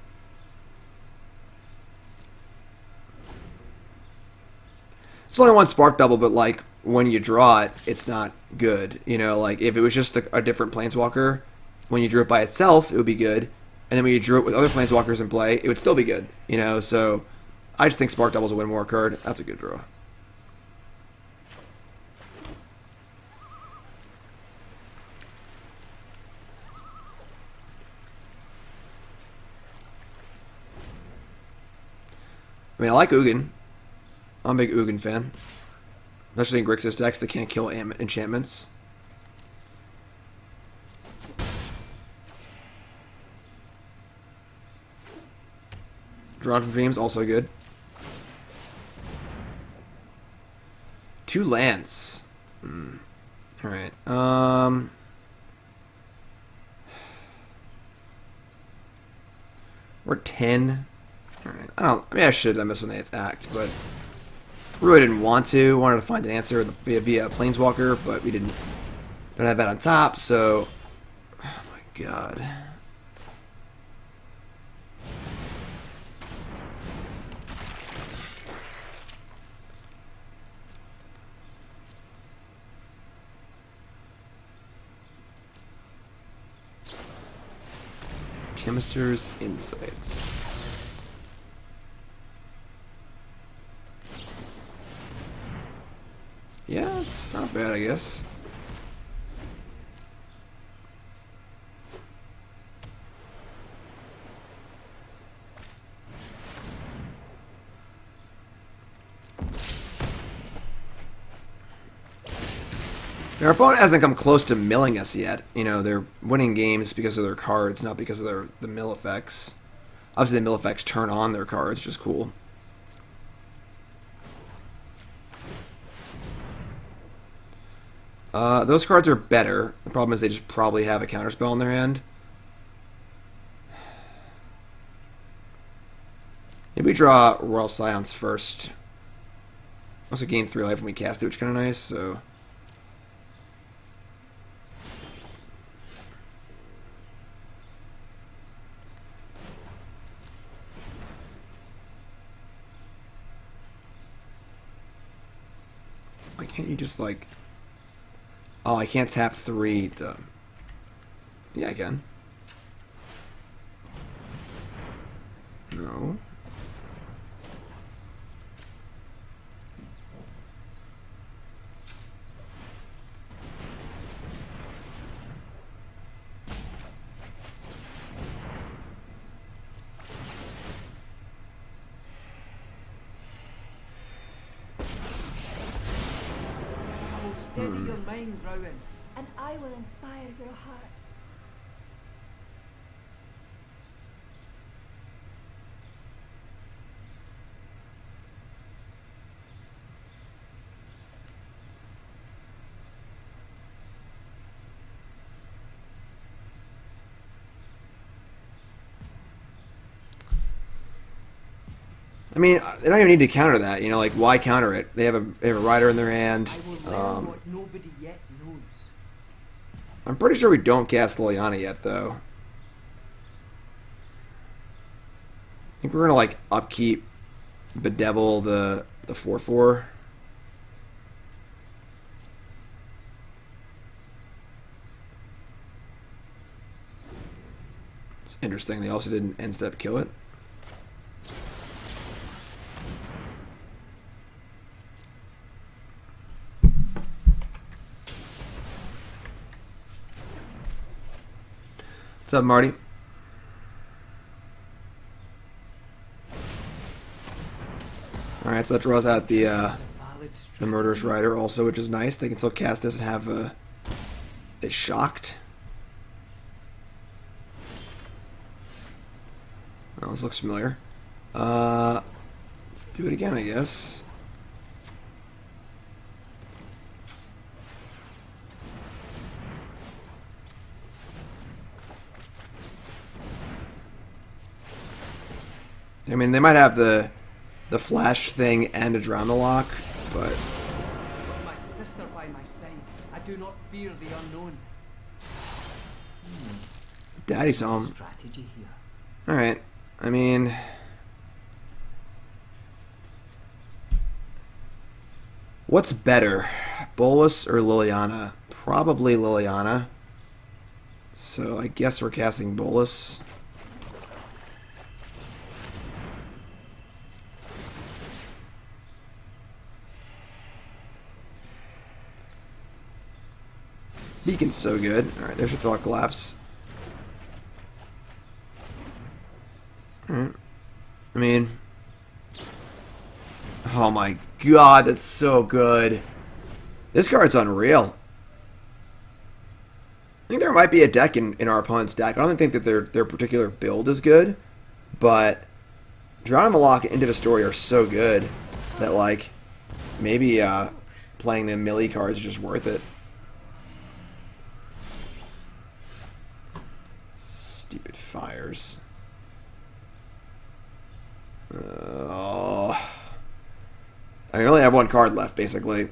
It's only one Spark Double, but, like, when you draw it, it's not good. You know, like if it was just a different Planeswalker, when you drew it by itself, it would be good. And then when you drew it with other Planeswalkers in play, it would still be good. You know, so I just think Spark Double's a win more card. That's a good draw. I mean, I like Ugin. I'm a big Ugin fan. Especially in Grixis decks that can't kill enchantments. Drawn from Dreams, also good. 2 lands. Alright. We're 10. Alright. I mean, I should have missed when they attacked, but really didn't want to. Wanted to find an answer via Planeswalker, but we don't have that on top, so. Oh my god. Chemist's Insights. Yeah, it's not bad, I guess. Their opponent hasn't come close to milling us yet. You know, they're winning games because of their cards, not because of the mill effects. Obviously, the mill effects turn on their cards, which is cool. Those cards are better. The problem is they just probably have a counterspell in their hand. Maybe we draw Royal Scions first. Also gain 3 life when we cast it, which is kind of nice, so. Why can't you just, like... Oh, I can't tap 3 to... Yeah, I can. No. Steady your mind, Rowan. And I will inspire your heart. I mean, they don't even need to counter that. You know, like, why counter it? They have a rider in their hand. I will learn what nobody yet knows. I'm pretty sure we don't cast Liliana yet, though. I think we're gonna, like, upkeep Bedevil the 4/4. It's interesting. They also didn't end step kill it. What's up, Marty? Alright, so that draws out the Murderous Rider also, which is nice. They can still cast this and have it shocked. Oh, this looks familiar. Let's do it again, I guess. I mean, they might have the flash thing and a Drown the Lock, but... With my sister by my side, I do not fear the unknown. Daddy saw him. Strategy here. Alright, I mean... What's better, Bolas or Liliana? Probably Liliana. So I guess we're casting Bolas. Beacon's so good. Alright, there's your Thought Collapse. Alright. I mean... Oh my god, that's so good. This card's unreal. I think there might be a deck in our opponent's deck. I don't think that their particular build is good, but Drown and Malak and Into the Story are so good that, like, maybe playing the melee cards is just worth it. Stupid fires. I only have one card left, basically.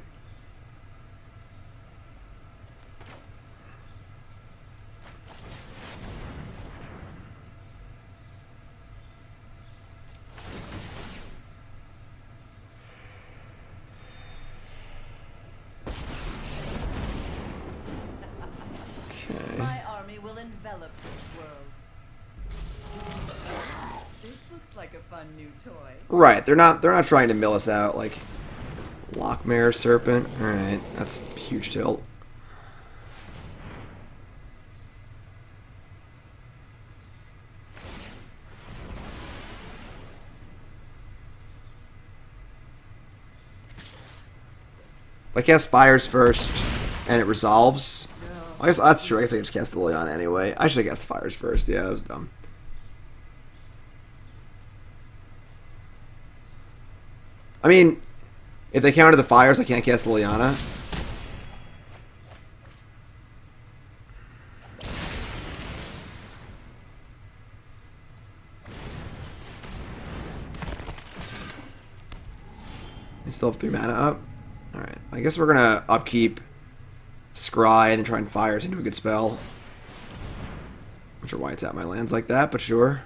Okay. My army will envelop this world. This looks like a fun new toy. Right, they're not trying to mill us out like Lockmare Serpent. Alright, that's huge tilt. If I cast Fires first and it resolves, I guess that's true. I guess I can just cast the Liliana anyway. I should have cast Fires first. Yeah, that was dumb. I mean, if they counter the Fires, I can't cast Liliana. I still have 3 mana up. Alright, I guess we're gonna upkeep Scry and then try and Fires into a good spell. Not sure why it's at my lands like that, but sure.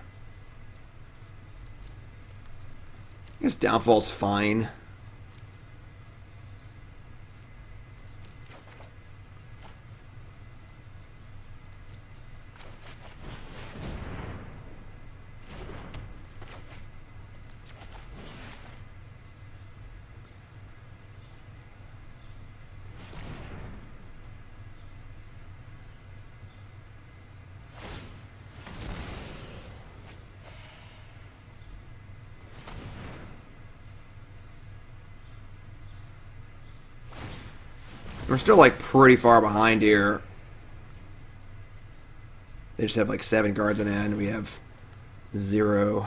I guess Downfall's fine. We're still, like, pretty far behind here. They just have, like, 7 cards in hand. We have 0.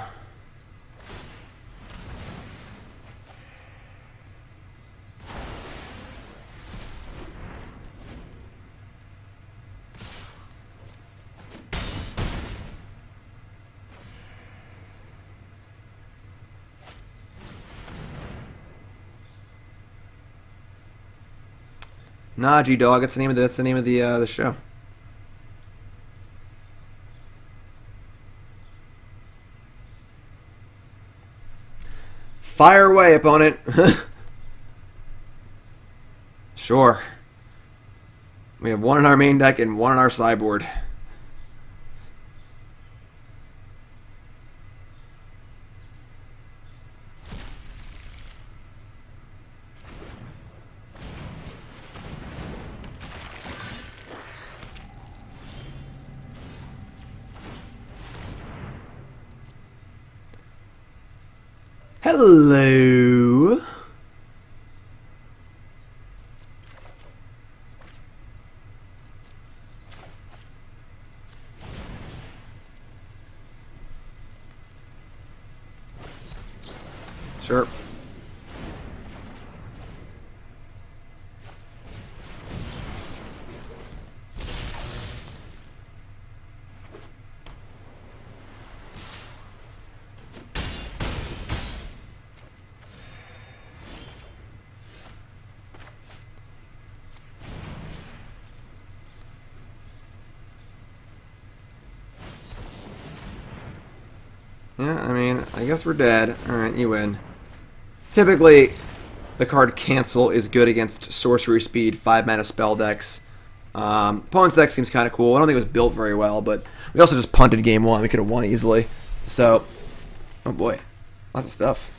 Nah, G-Dog, that's the name of the show. Fire away, opponent. Sure. We have 1 in our main deck and 1 in our sideboard. Hello. Sure. Yeah, I mean, I guess we're dead. Alright, you win. Typically, the card Cancel is good against sorcery speed, 5-mana spell decks. Opponent's deck seems kind of cool. I don't think it was built very well, but we also just punted game 1. We could have won easily. So, oh boy, lots of stuff.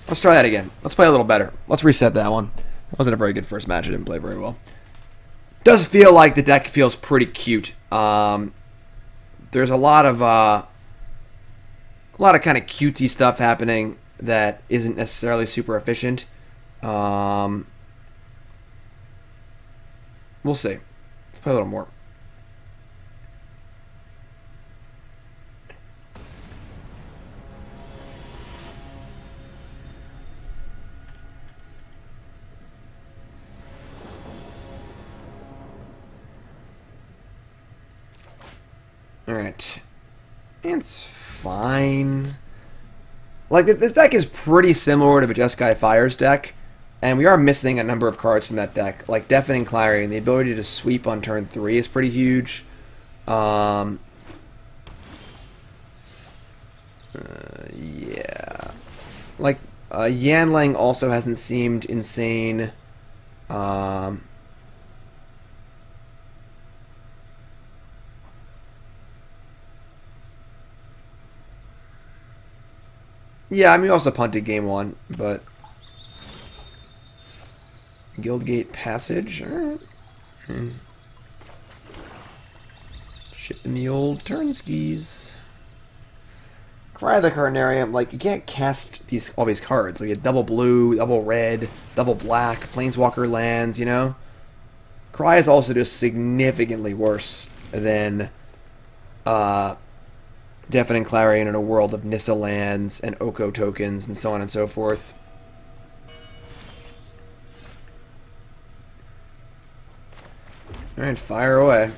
Let's try that again. Let's play a little better. Let's reset that one. It wasn't a very good first match. It didn't play very well. Does feel like the deck feels pretty cute. There's a lot of kind of cutesy stuff happening that isn't necessarily super efficient. We'll see. Let's play a little more. Alright. It's fine. Like, this deck is pretty similar to the Jeskai Fire's deck, and we are missing a number of cards from that deck. Like, Deafening Clarion, the ability to sweep on turn 3 is pretty huge. Yeah. Like, Yanling also hasn't seemed insane. Yeah, I mean, we also punted game 1, but... Guildgate Passage, alright. Shipping the old Turnskis. Cry the Carnarium, like, you can't cast all these cards. Like, you have double blue, double red, double black, Planeswalker lands, you know? Cry is also just significantly worse than, Deafening Clarion in a world of Nissa lands and Oko tokens and so on and so forth. Alright, fire away.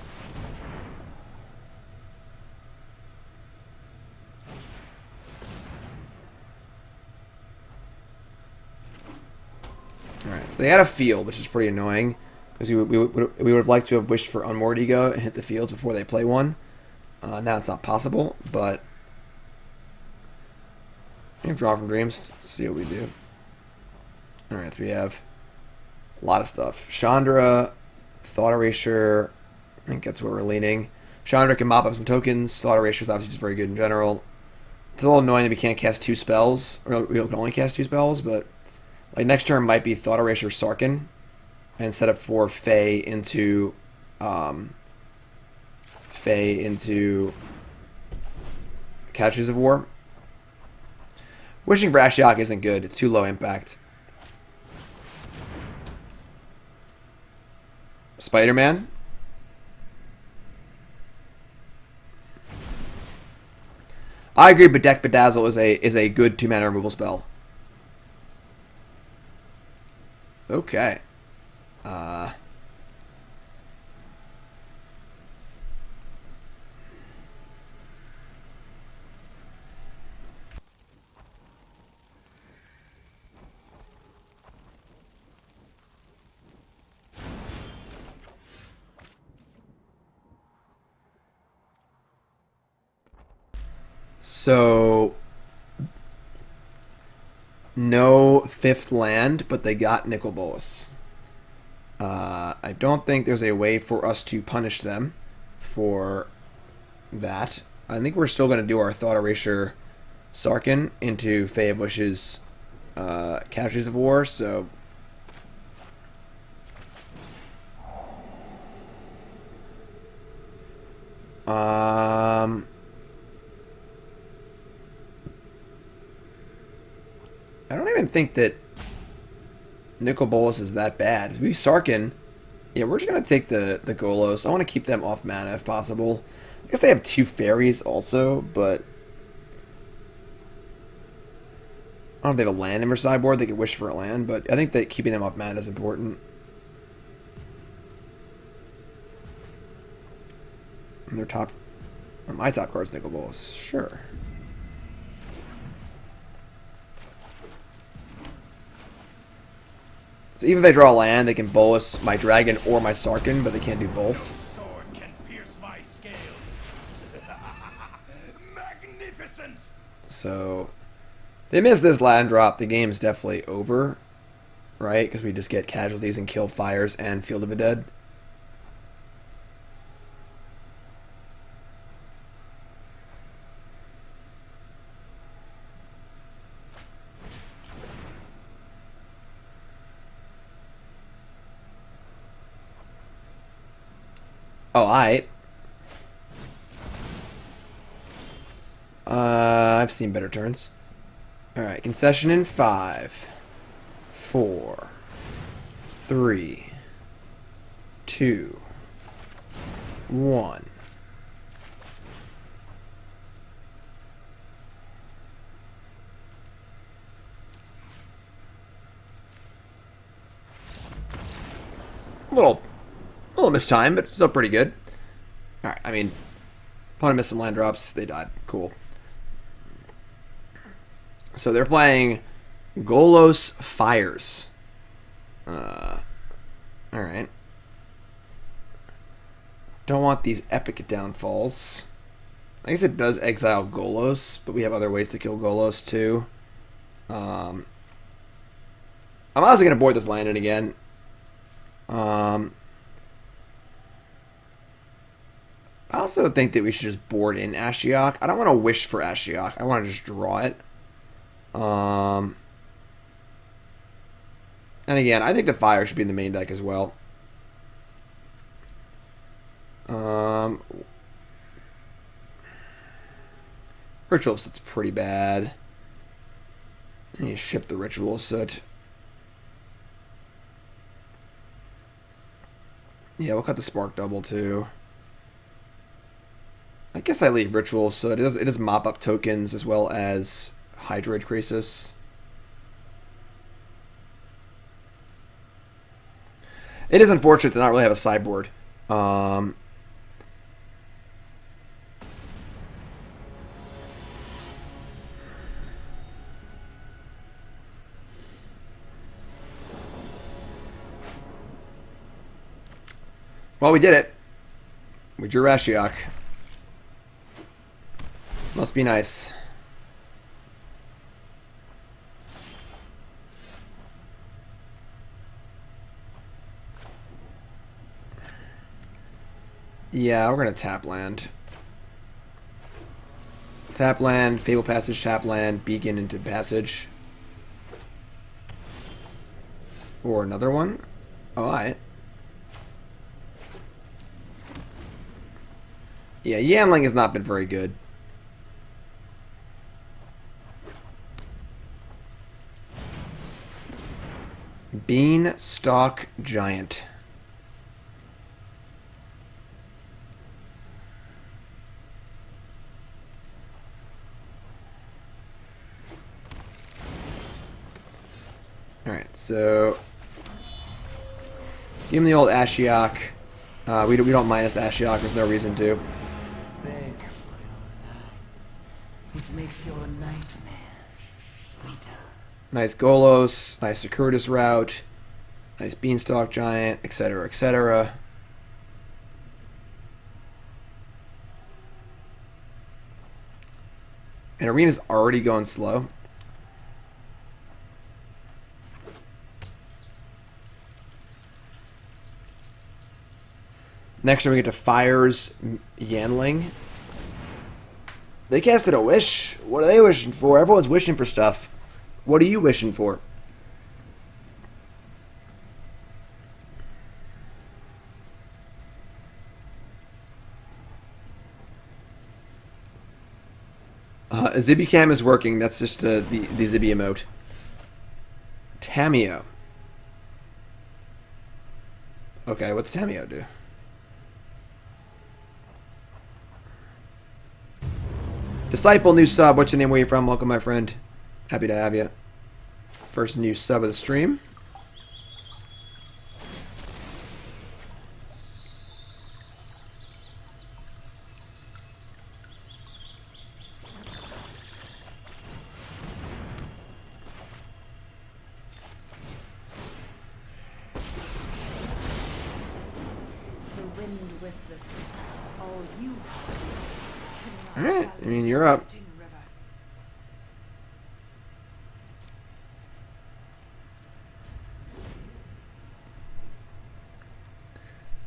Alright, so they had a field, which is pretty annoying. Because we would have liked to have wished for Unmoored Ego and hit the fields before they play one. Now it's not possible, but we can draw from dreams. See what we do. Alright, so we have a lot of stuff. Chandra, Thought Erasure, I think that's where we're leaning. Chandra can mop up some tokens. Thought Erasure is obviously just very good in general. It's a little annoying that we can't cast 2 spells, or we can only cast 2 spells, but like next turn might be Thought Erasure Sarkhan, and set up for Fae into Casualties of War. Wishing for Ashiok isn't good. It's too low impact. Spider-Man. I agree, but Deck Bedazzle is a good 2-mana removal spell. Okay. So, no 5th land, but they got Nicol Bolas. I don't think there's a way for us to punish them for that. I think we're still going to do our Thought Erasure Sarkhan into Fae of Wishes Casualties of War, so... I don't even think that Nicol Bolas is that bad. If we Sarkhan, yeah, we're just going to take the Golos. I want to keep them off mana if possible. I guess they have 2 fairies also, but... I don't know if they have a land in their sideboard. They could wish for a land, but I think that keeping them off mana is important. And their top... Or my top card's Nicol Bolas. Sure. So even if they draw a land, they can Bolas my dragon or my Sarkhan, but they can't do both. No sword can pierce my scales. Magnificent. So they miss this land drop. The game's definitely over. right? Because we just get casualties and kill fires and Field of the Dead. Oh, I've seen better turns. Alright, concession in 5, 4, 3, 2, 1. A little mistime, but still pretty good. Alright, I mean, opponent missed some land drops, they died. Cool. So they're playing Golos Fires. Alright. Don't want these epic downfalls. I guess it does exile Golos, but we have other ways to kill Golos too. I'm honestly going to board this landing again. I also think that we should just board in Ashiok. I don't want to wish for Ashiok. I want to just draw it. And again, I think the fire should be in the main deck as well. Ritual of Soot's pretty bad. And you ship the Ritual of Soot. Yeah, we'll cut the Spark Double too. I guess I leave Ritual of Soot. It does mop up tokens as well as Hydroid Grixis. It is unfortunate to not really have a sideboard. Well, we did it. We drew Ashiok. Must be nice. Yeah, we're gonna tap land. Tap land, Fabled Passage, tap land, Beacon into Passage. Or another one? Oh, alright. Yeah, Yanling has not been very good. Beanstalk Giant. Alright, so give him the old Ashiok. We don't minus Ashiok, there's no reason to. Beg for your life, which makes your nightmares sweeter. Nice Golos, nice Circuitous Route, nice Beanstalk Giant, etc., etc. And Arena's already going slow. Next turn we get to Fires Yanling. They casted a wish. What are they wishing for? Everyone's wishing for stuff. What are you wishing for? Zibby Cam is working. That's just the Zibby emote. Tamiyo. Okay, what's Tamiyo do? Disciple, new sub. What's your name? Where you from? Welcome, my friend. Happy to have you. First new sub of the stream. The wind whispers secrets, all you Alright, I mean, you're up.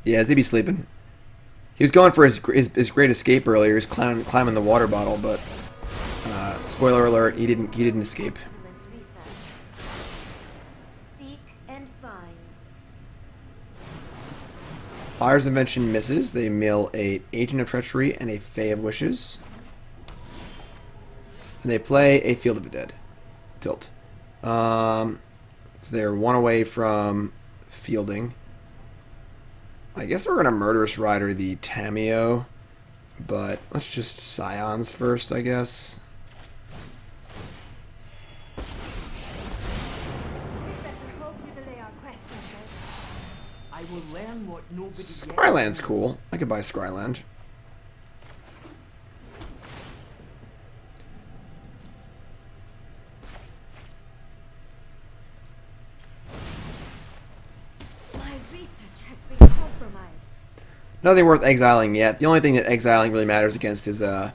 Yeah, he'd be sleeping. He was going for his great escape earlier. He was climbing the water bottle, but spoiler alert, he didn't escape. Excellent research. Seek and find. Fires of Invention misses. They mill a Agent of Treachery and a Fae of Wishes. And they play a Field of the Dead. Tilt. So they're one away from fielding. I guess we're going to Murderous Rider the Tamiyo. But let's just Scions first, I guess. We'd better hope you delay our quest, my I will learn what nobody yet Scryland's cool. I could buy Scryland. My research has been compromised. Nothing worth exiling yet. The only thing that exiling really matters against is the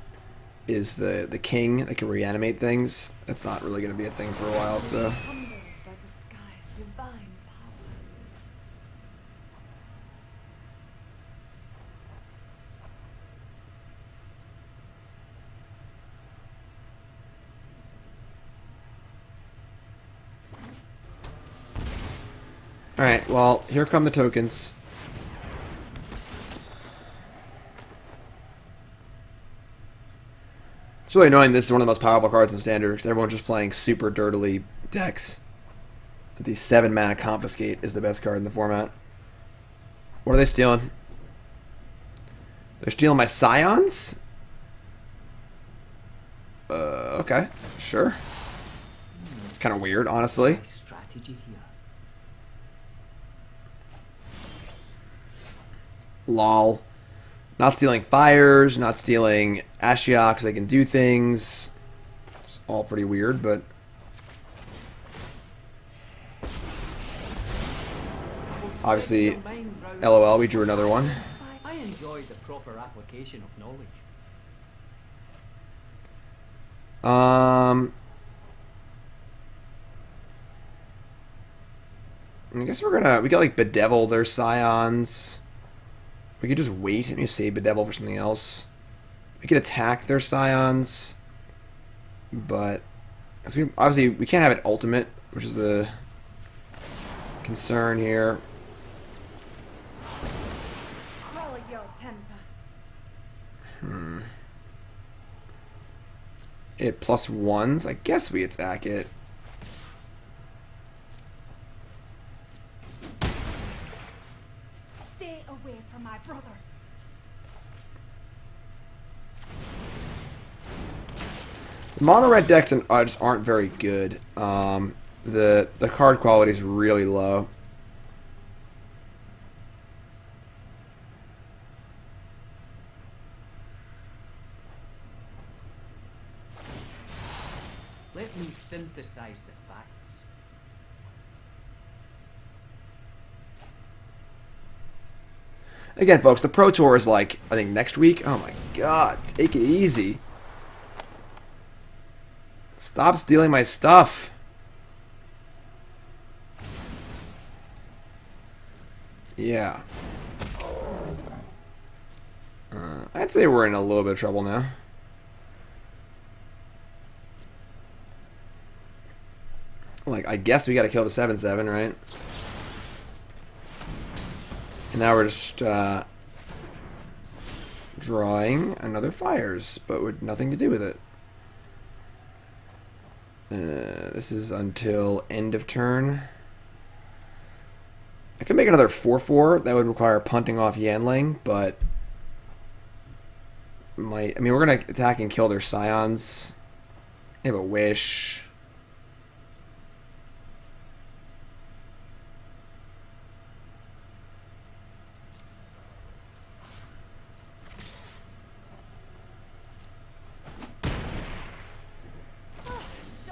king that can reanimate things. That's not really going to be a thing for a while, so... humbled by the sky's divine power. Alright, well, here come the tokens. It's really annoying. This is one of the most powerful cards in Standard because everyone's just playing super dirtily decks. The 7 mana Confiscate is the best card in the format. What are they stealing? They're stealing my Scions? Okay. Sure. It's kind of weird, honestly. my strategy here. Lol. Not stealing fires, not stealing Ashiok so they can do things. It's all pretty weird, but... Obviously, LOL, we drew another one. I enjoy the proper application of knowledge. I guess we got like Bedevil their Scions. We could just wait and just save Bedevil for something else. We could attack their Scions, but obviously we can't have it ultimate, which is the concern here. Follow your temper. It +1s. I guess we attack it. Stay away from my brother. The mono red decks just aren't very good. The card quality is really low. Let me synthesize the facts. Again, folks, the Pro Tour is like, I think, next week. Oh my god, take it easy. Stop stealing my stuff. Yeah. I'd say we're in a little bit of trouble now. Like, I guess we gotta kill the 7/7, right? And now we're just drawing another Fires, but with nothing to do with it. This is until end of turn. I could make another 4/4. That would require punting off Yanling, but we're gonna attack and kill their Scions. They have a Wish.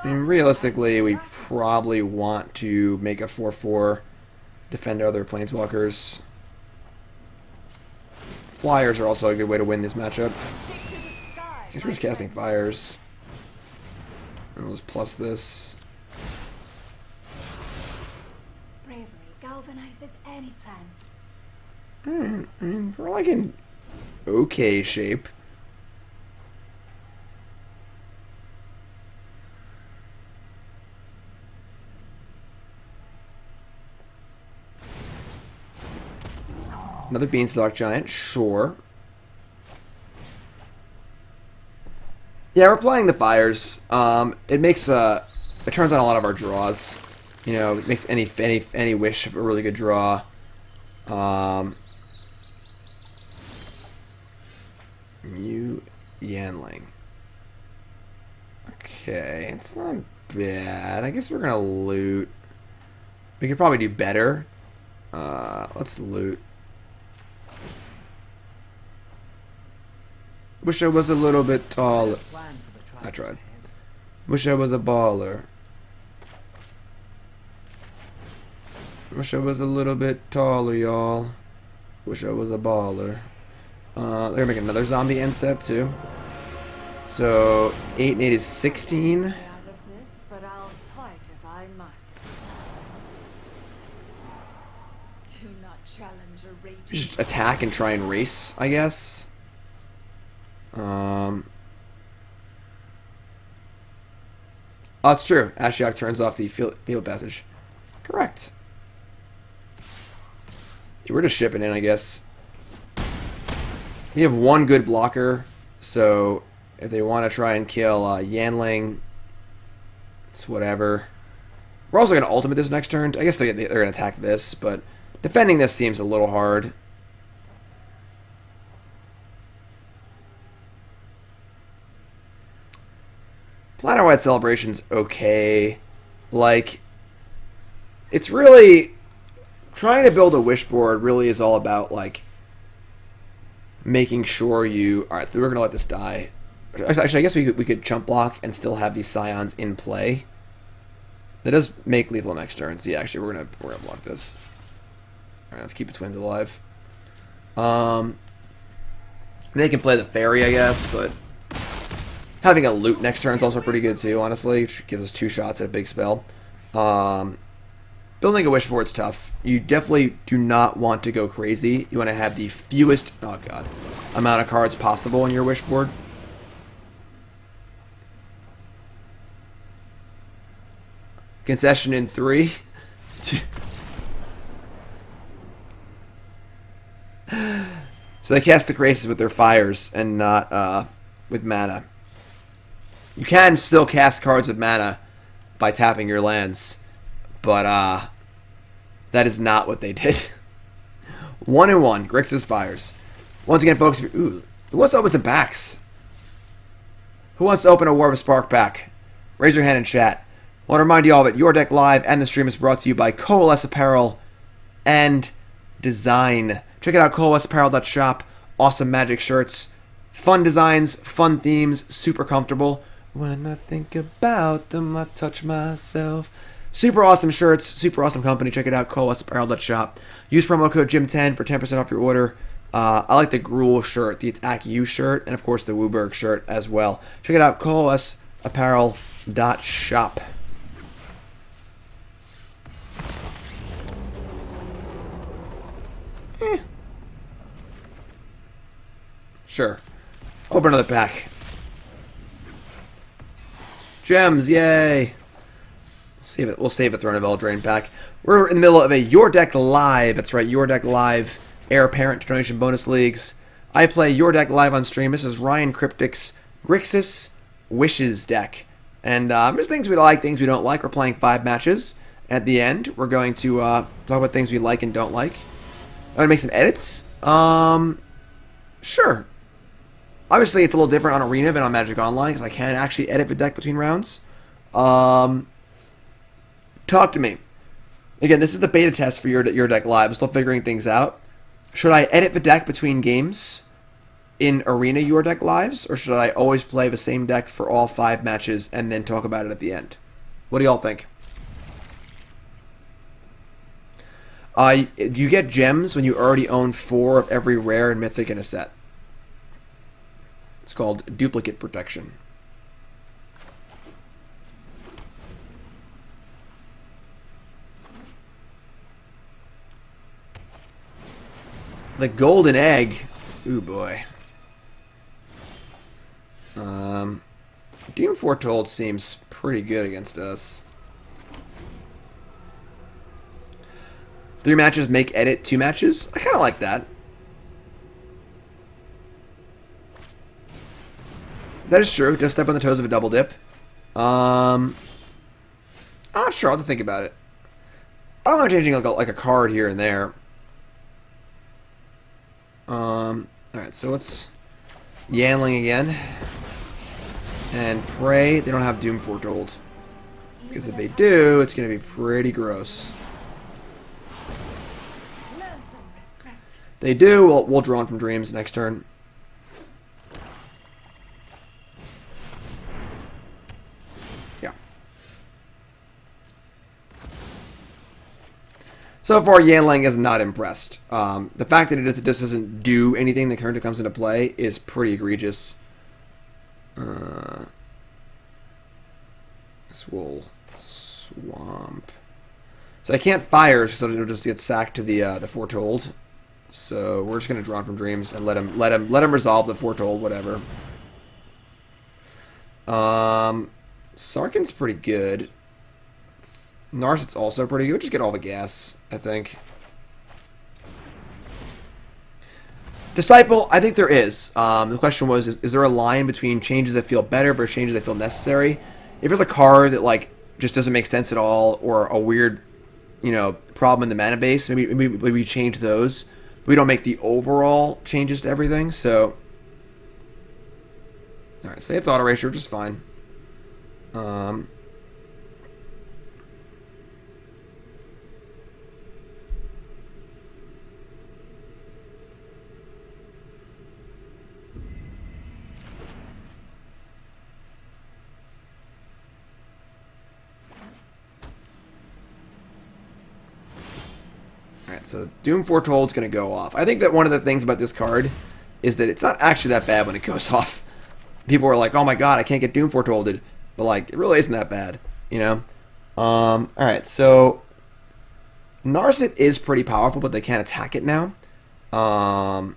I mean, realistically, we probably want to make a 4/4, defend other Planeswalkers. Flyers are also a good way to win this matchup. I guess we're just casting Fires. And we'll just plus this. Bravery galvanizes any plan. I mean, we're like in okay shape. Another Beanstalk Giant, sure. Yeah, we're playing the Fires. It makes it turns on a lot of our draws. You know, it makes any wish a really good draw. Mu Yanling. Okay, it's not bad. I guess we're gonna loot. We could probably do better. Let's loot. Wish I was a little bit taller. I tried. Wish I was a baller. Wish I was a little bit taller, y'all. Wish I was a baller. They're gonna make another zombie end step too. So 8 and 8 is 16. Out of this, but I'll fight if I must. Do not challenge a raging. Just attack and try and race, I guess. Oh, it's true. Ashiok turns off the Fabled Passage. Correct. We're just shipping in, I guess. We have one good blocker, so if they want to try and kill Yanling, it's whatever. We're also going to ultimate this next turn. I guess they're going to attack this, but defending this seems a little hard. Planar-wide Celebration's okay. Like, it's really... Trying to build a wish board really is all about, like, making sure you... Alright, so we're going to let this die. Actually, I guess we could chump block and still have these Scions in play. That does make lethal next turn. So yeah, actually, we're gonna block this. Alright, let's keep the twins alive. They can play the Teferi, I guess, but... Having a loot next turn is also pretty good too, honestly. It gives us 2 shots at a big spell. Building a wish board's tough. You definitely do not want to go crazy. You want to have the fewest, oh god, amount of cards possible in your wish board. Concession in 3. 2. So they cast the Grixis with their Fires and not with mana. You can still cast cards with mana by tapping your lands, but that is not what they did. 1-1, Grixis Fires. Once again, folks, ooh, who wants to open some packs? Who wants to open a War of a Spark pack? Raise your hand in chat. I want to remind you all that Your Deck Live and the stream is brought to you by Coalesce Apparel and Design. Check it out, coalesceapparel.shop. Awesome Magic shirts. Fun designs, fun themes, super comfortable. When I think about them, I touch myself. Super awesome shirts, super awesome company. Check it out, coalesceapparel.shop. Use promo code JIM10 for 10% off your order. I like the Gruul shirt, the Attack You shirt, and of course the Wooburg shirt as well. Check it out, coalesceapparel.shop. Sure. Open another pack. Gems, yay! Save it. We'll save a Throne of Eldraine pack. We're in the middle of a Your Deck Live. That's right, Your Deck Live Heir Apparent Donation Bonus Leagues. I play Your Deck Live on stream. This is RyanCryptic's Grixis Wishes deck. And there's things we like, things we don't like. We're playing 5 matches. At the end, we're going to talk about things we like and don't like. I'm going to make some edits. Sure. Obviously, it's a little different on Arena than on Magic Online, because I can actually edit the deck between rounds. Talk to me. Again, this is the beta test for Your Deck Live. I'm still figuring things out. Should I edit the deck between games in Arena Your Deck Lives, or should I always play the same deck for all 5 matches and then talk about it at the end? What do y'all think? Do you get gems when you already own 4 of every rare and mythic in a set? It's called duplicate protection. The golden egg. Ooh boy. Doom Foretold seems pretty good against us. 3 matches make edit 2 matches. I kind of like that. That is true. Just step on the toes of a double dip. I'm not sure. I'll have to think about it. I don't mind changing like a card here and there. Alright, so let's Yanling again. And pray they don't have Doom Foretold. Because if they do, it's going to be pretty gross. They do, we'll draw on from Dreams next turn. Yeah. So far, Yanling is not impressed. The fact that it just doesn't do anything the turn that comes into play is pretty egregious. This will swamp. So I can't fire, so it'll just get sacked to the Foretold. So we're just gonna draw from Dreams and let him resolve the Foretold, whatever. Sarkhan's pretty good. Narset's also pretty good. Just get all the gas, I think. Disciple, I think there is. The question was, is there a line between changes that feel better versus changes that feel necessary? If there's a card that like just doesn't make sense at all, or a weird, problem in the mana base, maybe we change those. We don't make the overall changes to everything. So, all right, so they have Thought Erasure, which is fine. Alright, so Doom Foretold is going to go off. I think that one of the things about this card is that it's not actually that bad when it goes off. People are like, oh my god, I can't get Doom Foretolded. But, like, it really isn't that bad, Alright, so Narset is pretty powerful, but they can't attack it now. I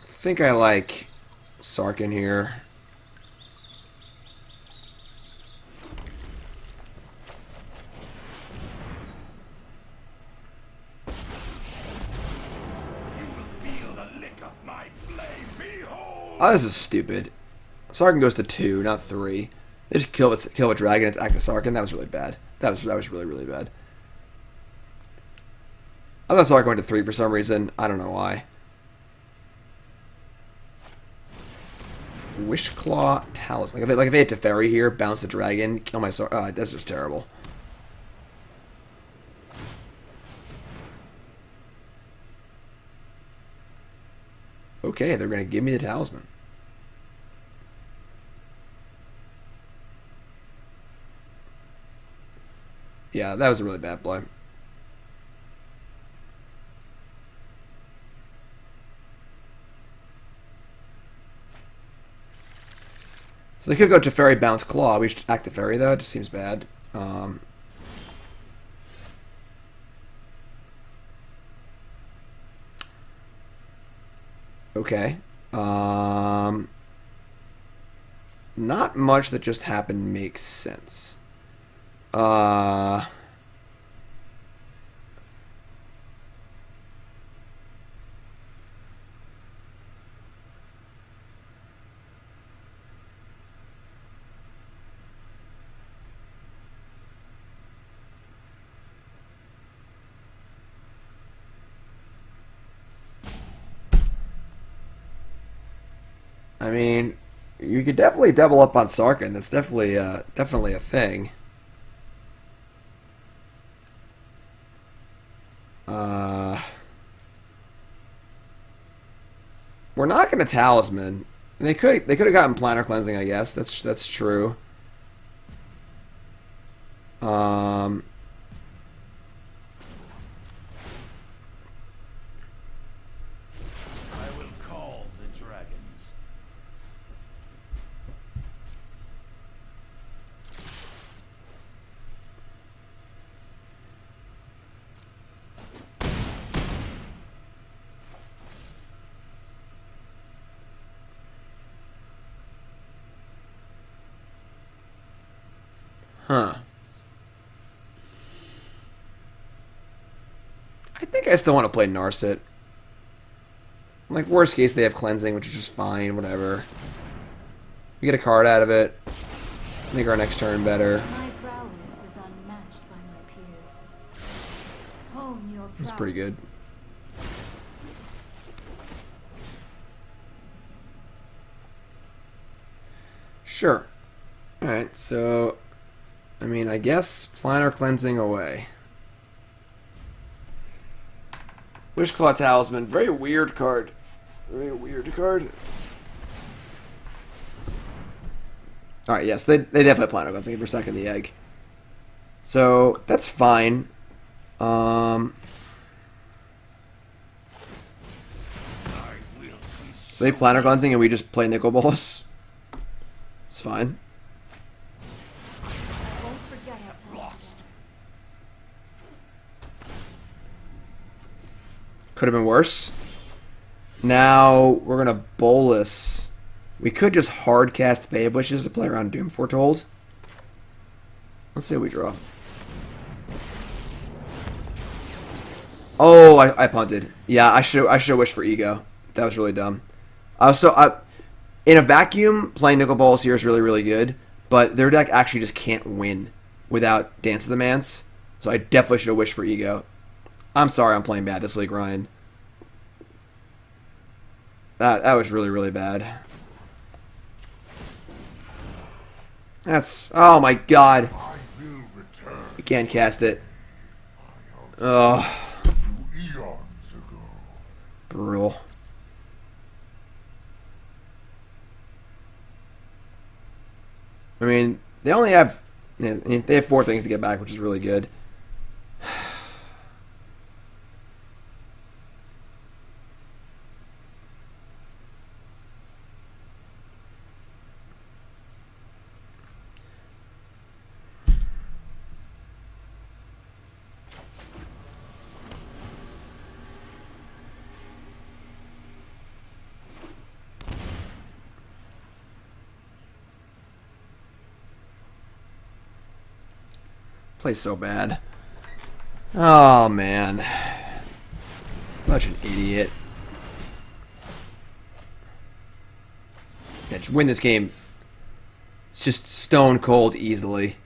think I like Sarkhan here. Oh, this is stupid. Sarkhan goes to 2, not 3. They just kill a dragon and attack the Sarkhan. That was really bad. That was really, really bad. I thought Sarkhan went to 3 for some reason. I don't know why. Wishclaw Talisman. Like if they had Teferi here, bounce the dragon, kill my Sarkhan. That's just terrible. Okay, they're going to give me the talisman. Yeah, that was a really bad play. So they could go Teferi, bounce Claw. We should act Teferi though. It just seems bad. Okay. Not much that just happened makes sense. I mean, you could definitely double up on Sarkhan. That's definitely a thing. We're not going to Talisman. They could have gotten Planar Cleansing, I guess. That's true. I will call the dragons. Huh. I think I still want to play Narset. Like, worst case, they have Cleansing, which is just fine, whatever. We get a card out of it. Make our next turn better. My prowess is unmatched by my peers. Hone your prowess. It's pretty good. Sure. Alright, so... I mean, I guess Planar Cleansing away. Wishclaw Talisman. Very weird card. Very weird card. Alright, yes, they definitely Planar Cleansing for second the egg. So, that's fine. So they Planar Cleansing and we just play Nicol Bolas. It's fine. Won't forget it. Lost. Could have been worse. Now we're gonna Bolas. We could just hard cast Fae of Wishes to play around Doom Foretold. Let's see what we draw. Oh, I punted. Yeah, I should have wished for ego. That was really dumb. In a vacuum, playing Nicol Bolas here is really, really good, but their deck actually just can't win without Dance of the Mance, so I definitely should have wished for ego. I'm sorry I'm playing bad this league, Ryan. That was really, really bad. That's... Oh my god. You can't cast it. Ugh. Brutal. I mean, they only have... They have 4 things to get back, which is really good. Plays so bad. Oh, man. Such an idiot. Yeah, just win this game. It's just stone cold easily.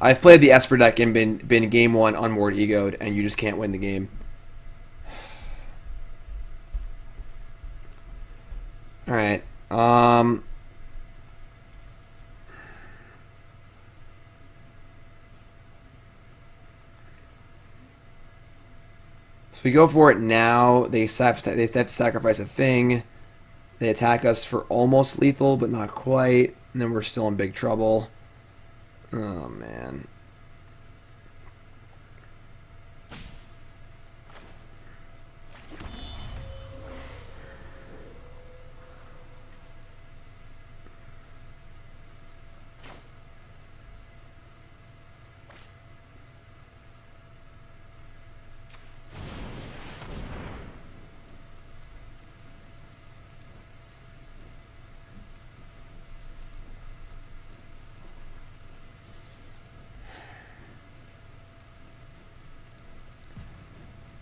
I've played the Esper deck and been game 1 unmoored egoed, and you just can't win the game. Alright. So we go for it now. They have to sacrifice a thing. They attack us for almost lethal, but not quite. And then we're still in big trouble. Oh, man.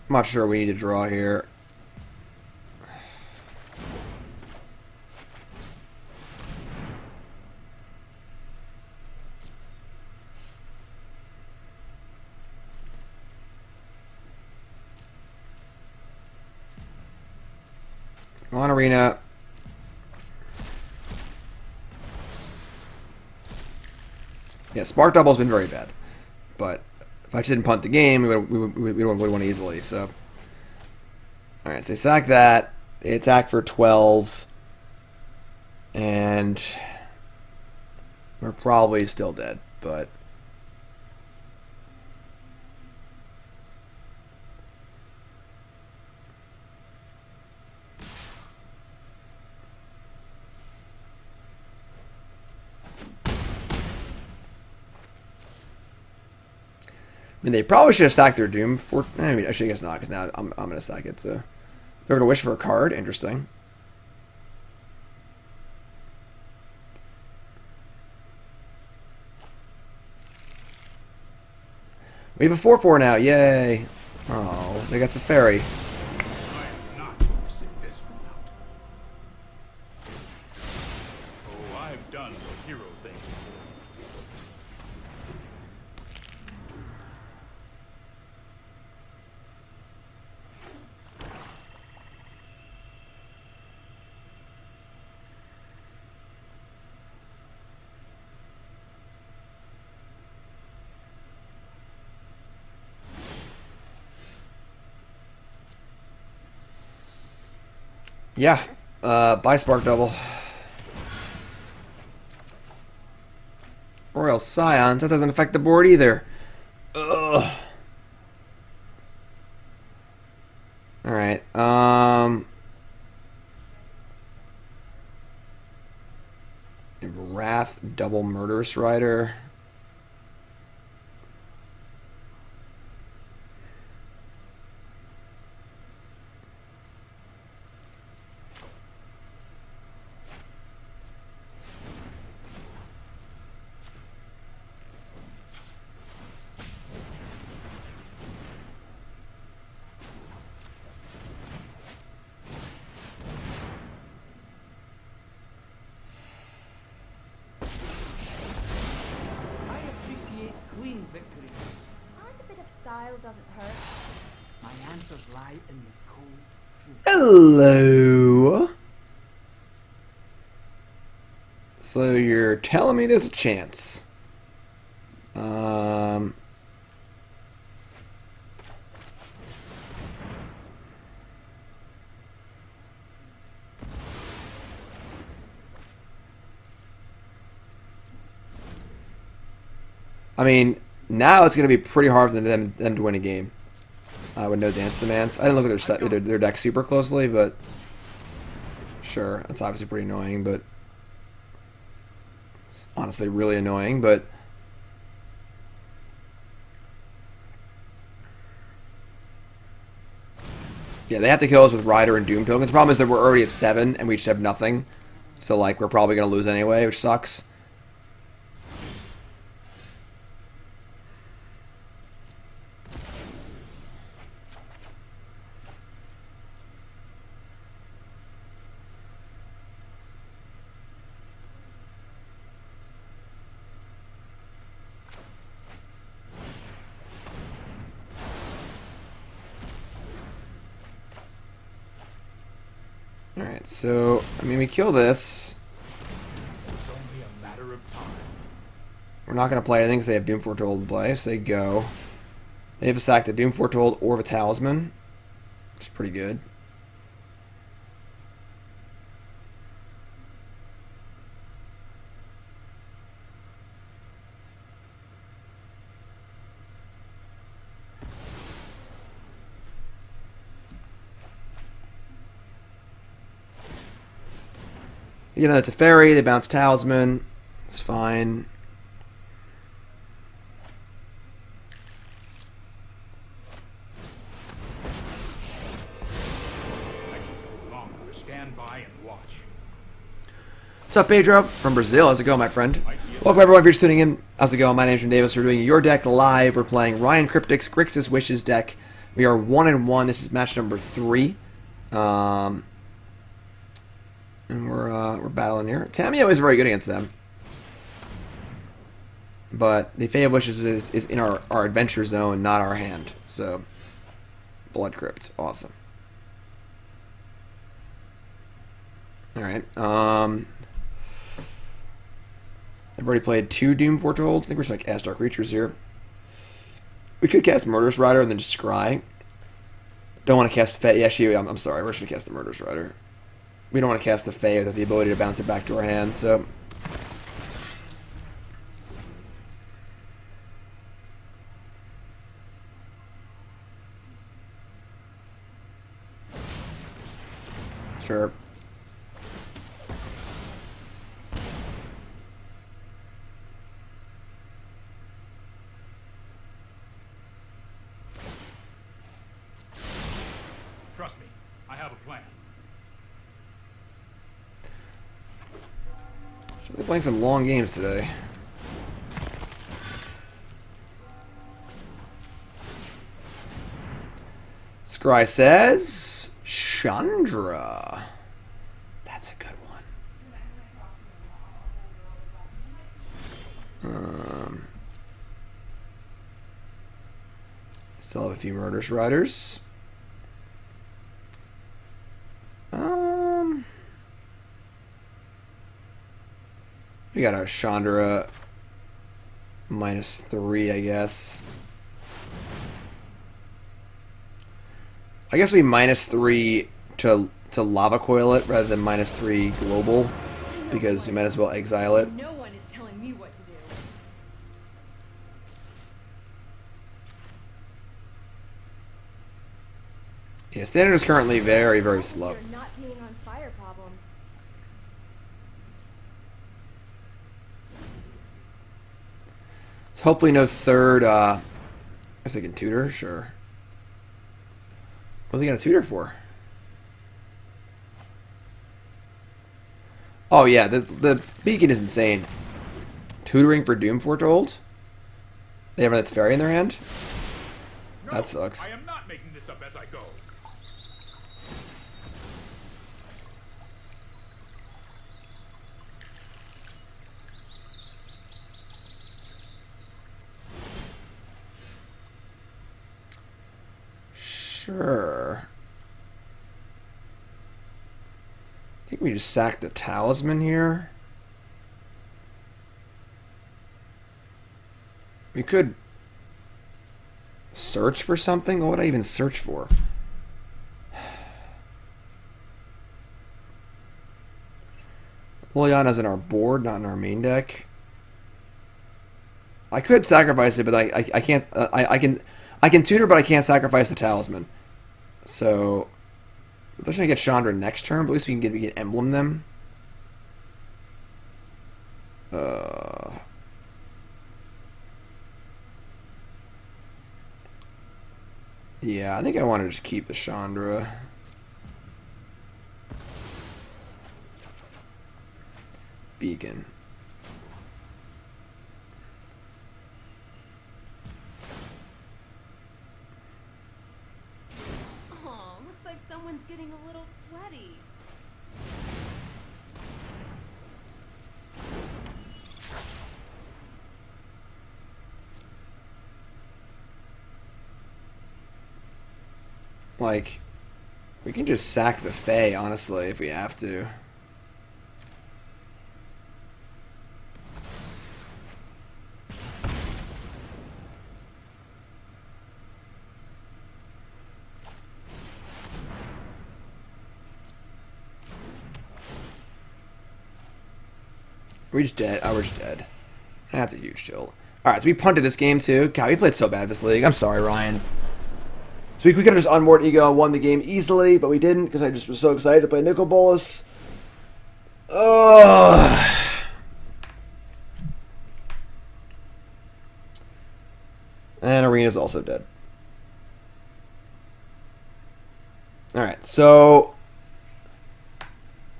I'm not sure we need to draw here. On arena. Yeah, Spark Double's been very bad, but if I just didn't punt the game, we would have won easily. So, all right, so they sack that. They attack for 12, and we're probably still dead. But I mean, they probably should have stacked their Doom for... I mean, I guess not, because now I'm going to stack it, so... They're going to wish for a card. Interesting. We have a 4/4 now. Yay! Oh, they got Teferi. I am not going to sit this one out. Oh, I've done the hero thing. Yeah. Buy Spark Double. Royal Scions. That doesn't affect the board either. Ugh. Alright. Wrath double Murderous Rider. I appreciate clean victories. And a bit of style doesn't hurt. My answers lie in the cold truth. Hello. So you're telling me there's a chance. I mean, now it's going to be pretty hard for them to win a game with no dance demands. I didn't look at their deck super closely, but sure, it's obviously pretty annoying. But it's honestly really annoying. But yeah, they have to kill us with Rider and Doom tokens. The problem is that we're already at 7 and we just have nothing, so like we're probably going to lose anyway, which sucks. Alright, so, I mean, we kill this. It's only a matter of time. We're not going to play anything because they have Doom Foretold in play, so they go. They have a sack the Doom Foretold or a Talisman, which is pretty good. You know, it's a Teferi, they bounce Talisman. It's fine. I can no longer stand by and watch. What's up, Pedro? From Brazil. How's it going, my friend? Welcome, everyone. If you're just tuning in, how's it going? My name's Jim Davis. We're doing your deck live. We're playing RyanCryptic's Grixis Wishes deck. We are 1-1. This is match number 3. And we're battling here. Tamiyo is very good against them. But the Fae of Wishes is in our adventure zone, not our hand. So, Blood Crypt. Awesome. Alright. I've already played 2 Doom Foretold. I think we're just like Ashiok creatures here. We could cast Murderous Rider and then just scry. Don't want to cast Fae. Actually, I'm sorry. We're just going to cast the Murderous Rider. We don't want to cast the Fae with the ability to bounce it back to our hand, so... Sure. Trust me, I have a plan. So we're playing some long games today. Scry says Chandra. That's a good one. Still have a few Murderous Riders. We got our Chandra -3, I guess. I guess we -3 to lava coil it rather than -3 global, because we might as well exile it. No one is telling me what to do. Yeah, standard is currently very, very slow. You're not being on fire problem. So hopefully no third, I was thinking tutor, sure. What are they going to tutor for? Oh yeah, the beacon is insane. Tutoring for Doom Foretold? They have a Teferi in their hand? No, That sucks. I am not making this up as I go. Sure. I think we just sacked the talisman here. We could search for something. What would I even search for? Liliana's in our board, not in our main deck. I could sacrifice it, but I can't. I can tutor, but I can't sacrifice the talisman. So we're just gonna get Chandra next turn, but at least we can emblem them. Yeah, I think I want to just keep the Chandra. Beacon. Oh, looks like someone's getting a little sweaty. Like, we can just sack the Fae, honestly, if we have to. We're just dead. Oh, we're just dead. That's a huge chill. Alright, so we punted this game too. God, we played so bad this league. I'm sorry, Ryan. So we could have just unmoored Ego and won the game easily, but we didn't because I just was so excited to play Nicol Bolas. Ugh. And Arena's also dead. Alright, so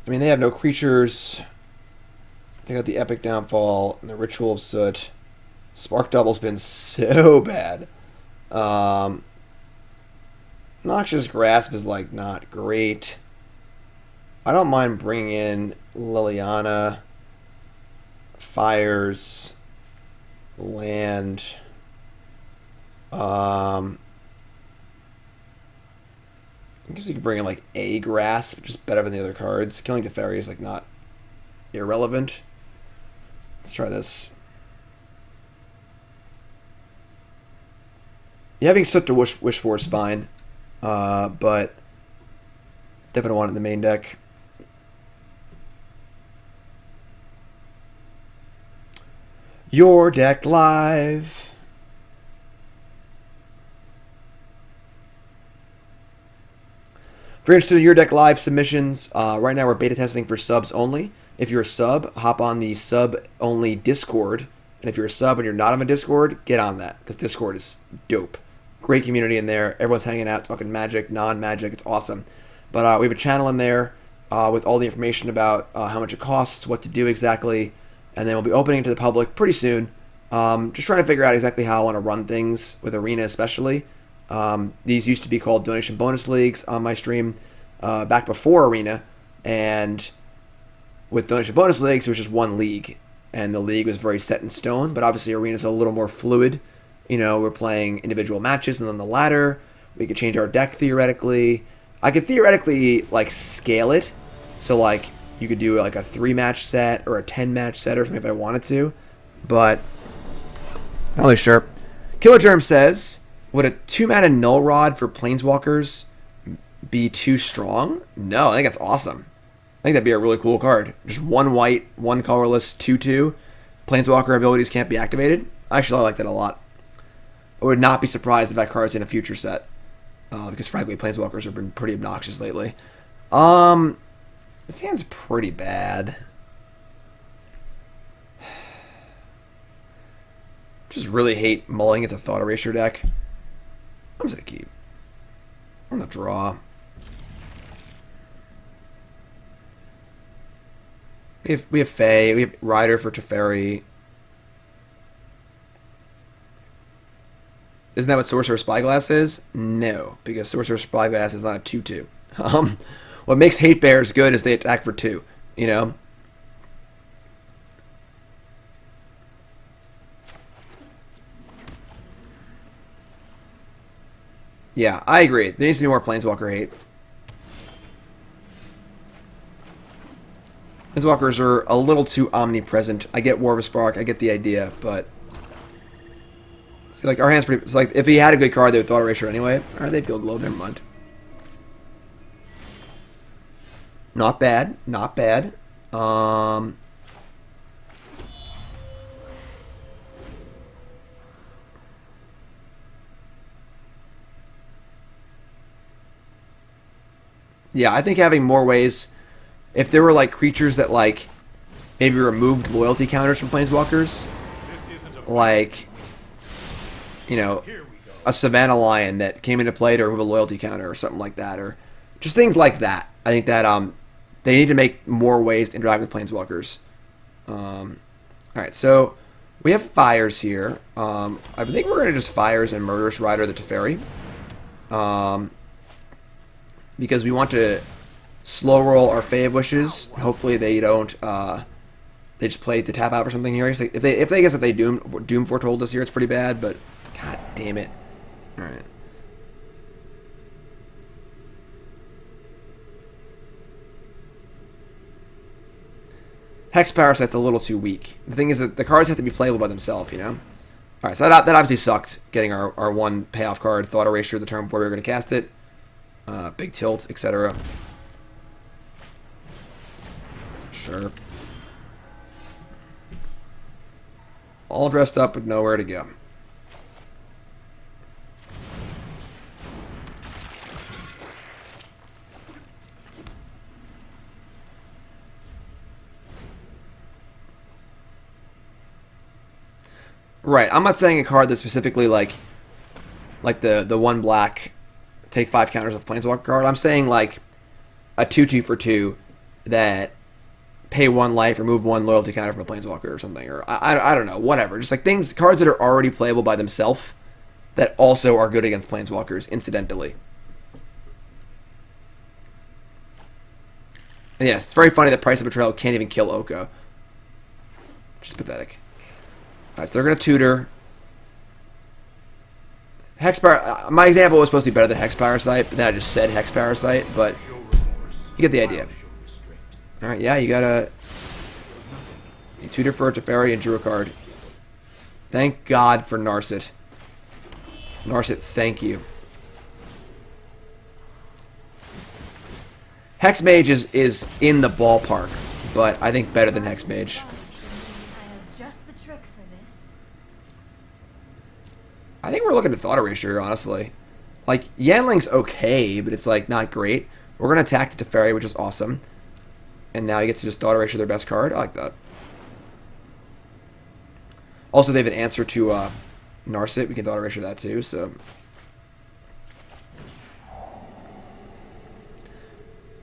I mean, they have no creatures. They got the Epic Downfall and the Ritual of Soot. Spark Double's been so bad. Noxious Grasp is, like, not great. I don't mind bringing in Liliana, Fires, Land. I guess you could bring in, like, a Grasp, just better than the other cards. Killing Teferi is, like, not irrelevant. Let's try this. Yeah, having Soot to wish for is fine. But definitely want it in the main deck. Your deck live. If you're interested in your deck live submissions, right now we're beta testing for subs only. If you're a sub, hop on the sub only Discord. And if you're a sub and you're not on the Discord, get on that, because Discord is dope. Great community in there. Everyone's hanging out, talking magic, non-magic. It's awesome. But we have a channel in there with all the information about how much it costs, what to do exactly, and then we'll be opening it to the public pretty soon. Just trying to figure out exactly how I want to run things with Arena especially. These used to be called donation bonus leagues on my stream back before Arena, and with donation bonus leagues, it was just one league, and the league was very set in stone. But obviously, Arena's a little more fluid. You know, we're playing individual matches, and on the ladder, we could change our deck theoretically. I could theoretically like scale it, so like you could do like a 3-match set or a 10-match set or something if I wanted to, but not really sure. Kilogerm says, would a 2-mana Null Rod for Planeswalkers be too strong? No, I think that's awesome. I think that'd be a really cool card. Just 1 white, 1 colorless, 2/2. Planeswalker abilities can't be activated. Actually, I like that a lot. I would not be surprised if that card's in a future set. Because frankly, Planeswalkers have been pretty obnoxious lately. This hand's pretty bad. Just really hate mulling into Thought Erasure deck. I'm just gonna keep. I'm gonna draw. We have Fae, we have Rider for Teferi. Isn't that what Sorcerer Spyglass is? No, because Sorcerer Spyglass is not a 2/2. What makes Hate Bears good is they attack for 2, you know? Yeah, I agree. There needs to be more Planeswalker hate. Planeswalkers are a little too omnipresent. I get War of a Spark, I get the idea, but... See, like, our hand's pretty... It's like, if he had a good card, they would Thought Erasure anyway. Alright, they'd go Globe, never mind. Not bad, not bad. Yeah, I think having more ways... If there were, like, creatures that, like, maybe removed loyalty counters from Planeswalkers, like, you know, a Savannah Lion that came into play to remove a loyalty counter or something like that, or just things like that. I think that they need to make more ways to interact with Planeswalkers. Alright, so we have Fires here. I think we're going to just Fires and Murderous Rider the Teferi. Because we want to slow roll our Fae of Wishes. Hopefully they don't, they just play to tap out or something here. I guess if they Doom Foretold us here, it's pretty bad, but god damn it. Alright. Hex Parasite's a little too weak. The thing is that the cards have to be playable by themselves, you know? Alright, so that obviously sucked, getting our one payoff card, Thought Erasure the turn before we were going to cast it. Big Tilt, etc. Sure. All dressed up with nowhere to go. Right, I'm not saying a card that's specifically like the one black take 5 counters with Planeswalker card. I'm saying like a 2/2 for 2 that pay 1 life, remove 1 loyalty counter from a Planeswalker or something, or I don't know, whatever. Just like cards that are already playable by themselves that also are good against Planeswalkers, incidentally. And yes, it's very funny that Price of Betrayal can't even kill Oko. Just pathetic. Alright, so they're going to tutor. My example was supposed to be better than Hex Parasite, but then I just said Hex Parasite, but you get the idea. Alright, yeah, you tutor for a Teferi and drew a card. Thank God for Narset. Narset, thank you. Hex Mage is in the ballpark, but I think better than Hex Mage. I think we're looking at Thought Erasure, honestly. Like, Yanling's okay, but it's, like, not great. We're going to attack the Teferi, which is awesome. And now you get to just Thought Erasure their best card. I like that. Also, they have an answer to Narset. We can Thought Erasure that, too, so...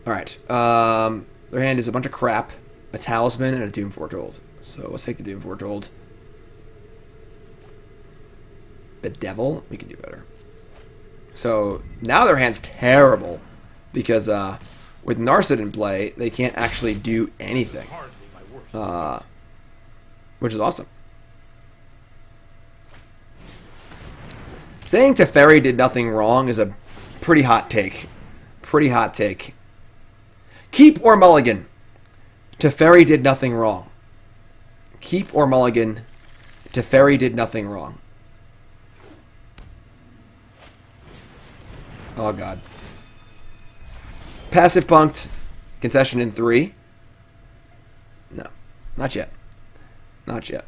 Alright. Their hand is a bunch of crap, a Talisman, and a Doom Foretold. So, let's take the Doom Foretold. Bedevil, we can do better. So now their hand's terrible because with Narset in play, they can't actually do anything, which is awesome. Saying Teferi did nothing wrong is a pretty hot take. Pretty hot take. Keep or mulligan. Teferi did nothing wrong. Keep or mulligan. Teferi did nothing wrong. Oh, God. Passive punked. Concession in 3. No. Not yet. Not yet.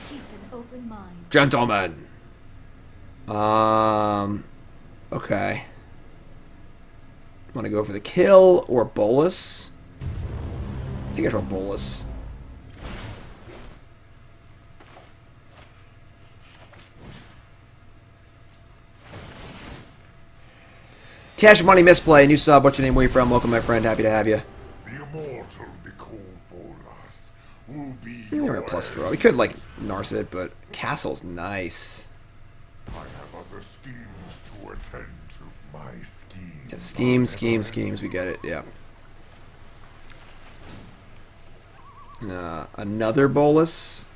Keep an open mind. Gentlemen. Okay. Want to go for the kill or Bolas? I think I draw Bolas. Cash Money Misplay, new sub, what's your name, where you from? Welcome, my friend, happy to have you. The immortal Nicol Bolas will be We're a plus draw. We could, like, Narset, but Castle's nice. I have other schemes to attend to. My schemes. Yeah, schemes, we get it, yeah. Another Bolas?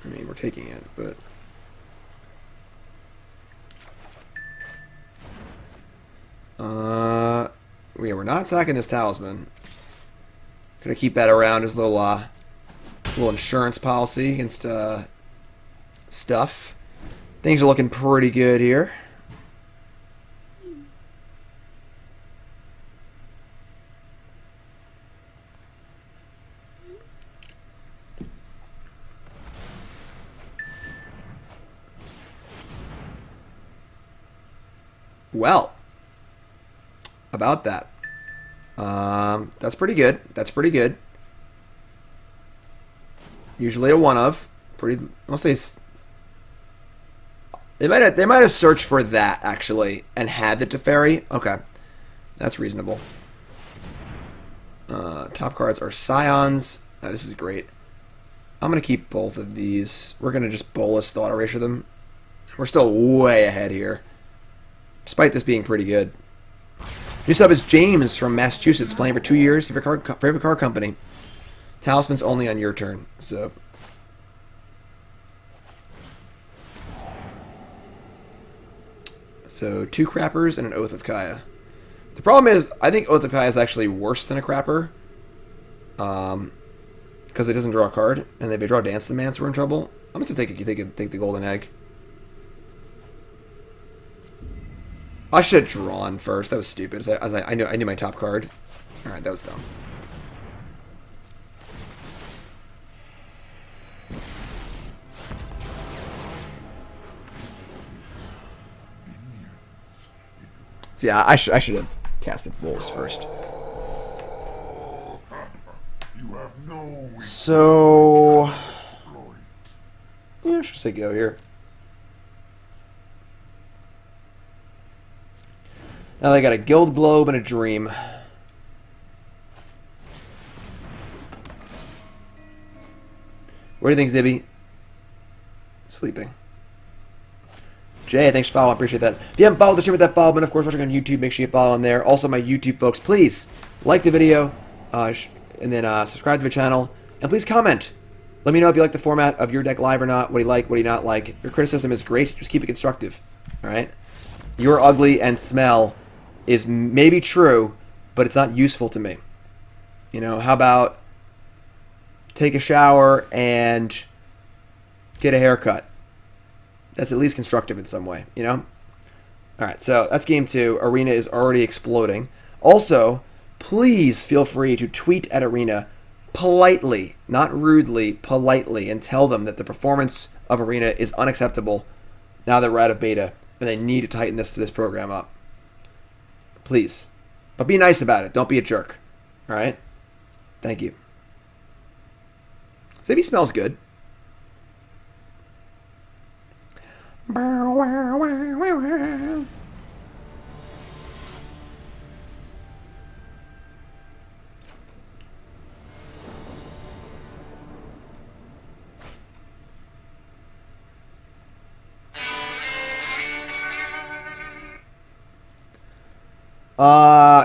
I mean, we're taking it, but... we're not sacking this talisman. Gonna keep that around as a little insurance policy against stuff. Things are looking pretty good here. Well, about that. That's pretty good. That's pretty good. Usually a one of. Pretty. I'll say they might have searched for that actually and had the Teferi. Okay, that's reasonable. Top cards are Scions. This is great. I'm gonna keep both of these. We're gonna just Bolas Thought Erasure them. We're still way ahead here, despite this being pretty good. New sub is James from Massachusetts, playing for 2 years. Favorite car company. Talisman's only on your turn. So 2 crappers and an Oath of Kaya. The problem is, I think Oath of Kaya is actually worse than a crapper. Because it doesn't draw a card, and if they draw Dance the Mance, we're in trouble. I'm just gonna take the golden egg. I should have drawn first. That was stupid. I knew my top card. All right, that was dumb. So yeah, I should have casted Bolas first. You have no So yeah, I should say go here. Now they got a Guild Globe and a Dream. What do you think, Zibby? Sleeping. Jay, thanks for following. I appreciate that. If you haven't followed the stream with that follow button, of course, watching on YouTube, make sure you follow on there. Also, my YouTube folks, please like the video and then subscribe to the channel. And please comment. Let me know if you like the format of your deck live or not. What do you like? What do you not like? Your criticism is great. Just keep it constructive. All right? You're ugly and smell is maybe true, but it's not useful to me. You know, how about take a shower and get a haircut? That's at least constructive in some way, you know? Alright, so that's game 2. Arena is already exploding. Also, please feel free to tweet at Arena politely, not rudely, politely, and tell them that the performance of Arena is unacceptable now that we're out of beta, and they need to tighten this program up. Please. But be nice about it. Don't be a jerk. Alright? Thank you. Maybe smells good.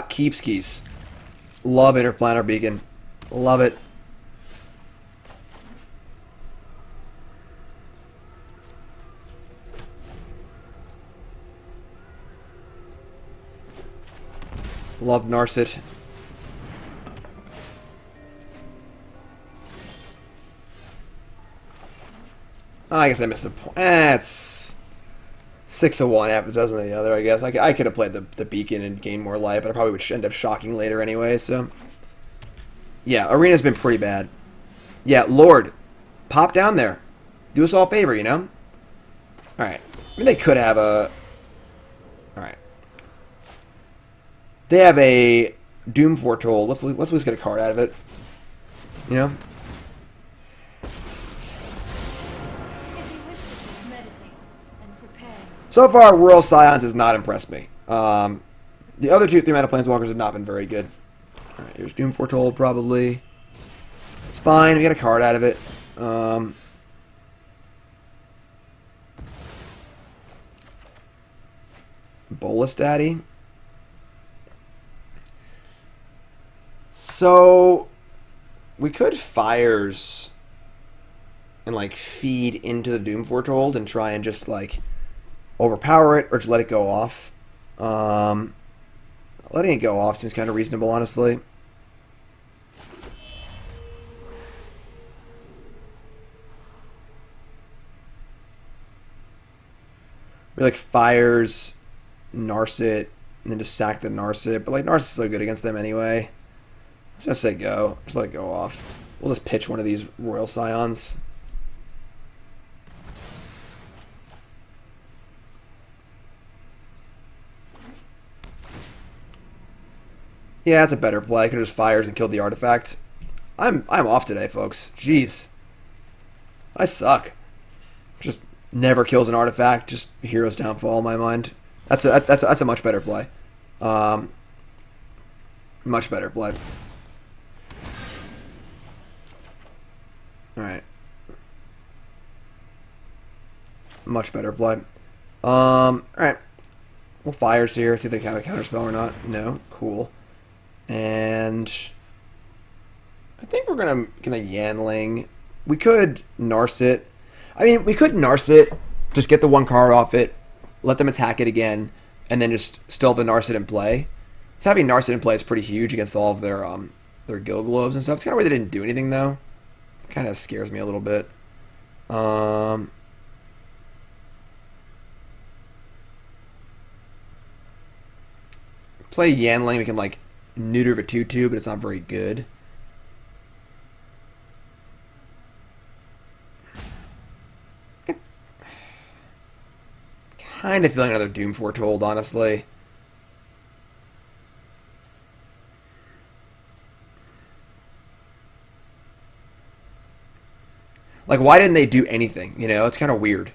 Keeps keys. Love Interplanar Beacon. Love it. Love Narset. Oh, I guess I missed the point. It's 6 of one, half a dozen of the other, I guess. I could have played the Beacon and gained more life, but I probably would end up shocking later anyway, so. Yeah, Arena's been pretty bad. Yeah, Lord, pop down there. Do us all a favor, you know? Alright. I mean, they could have a... Alright. They have a Doom Foretold. Let's at least get a card out of it. You know? So far, Royal Scions has not impressed me. The other 2 3-mana Planeswalkers have not been very good. Alright, here's Doom Foretold, probably. It's fine, we got a card out of it. Bolas Daddy. So, we could Fires and, like, feed into the Doom Foretold and try and just, like, overpower it or just let it go off. Letting it go off seems kind of reasonable, honestly. We like Fires, Narset, and then just sack the Narset. But like Narset's so good against them anyway. Let's just say go. Just let it go off. We'll just pitch one of these Royal Scions. Yeah, that's a better play. I could have just Fires and killed the artifact. I'm off today, folks. Jeez. I suck. Just never kills an artifact. Just Hero's Downfall in my mind. That's a much better play. Much better play. Alright. Much better play. Alright. We'll Fires here. See if they have a counterspell or not. No. Cool. And I think we're gonna Yanling. We could Narset. I mean, we could Narset, just get the 1 card off it, let them attack it again, and then just still have the Narset in play. So having Narset in play is pretty huge against all of their Guild Globes and stuff. It's kind of weird they didn't do anything though. It kind of scares me a little bit. Play Yanling. We can like neuter of a 2/2, but it's not very good. Kind of feeling another Doom Foretold, honestly. Like, why didn't they do anything? You know, it's kind of weird.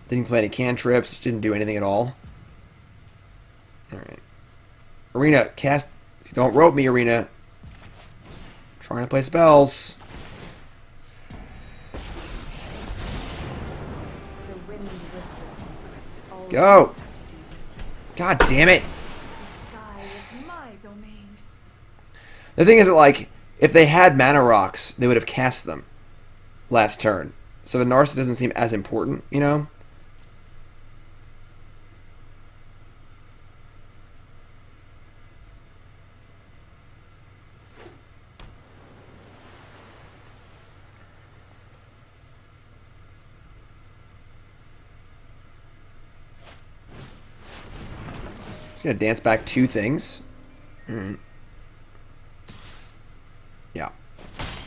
Didn't play any cantrips, just didn't do anything at all. Alright. Arena, cast. Don't rope me, Arena. Trying to play spells. Go! God damn it! The thing is that, like, if they had mana rocks, they would have cast them last turn. So the Narset doesn't seem as important, you know? Just gonna dance back 2 things. Alright. Yeah.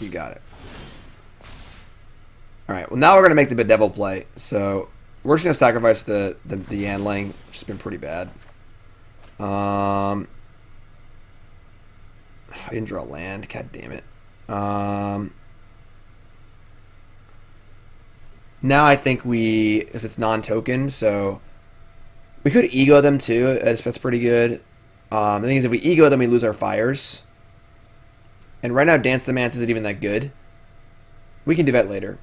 You got it. Alright, well now we're gonna make the Bedevil play. So we're just gonna sacrifice the Yanling, which has been pretty bad. I didn't draw land, god damn it. Now I think because it's non-token, so we could ego them too. That's pretty good. The thing is, if we ego them, we lose our Fires. And right now, Dance the Mance isn't even that good. We can do that later.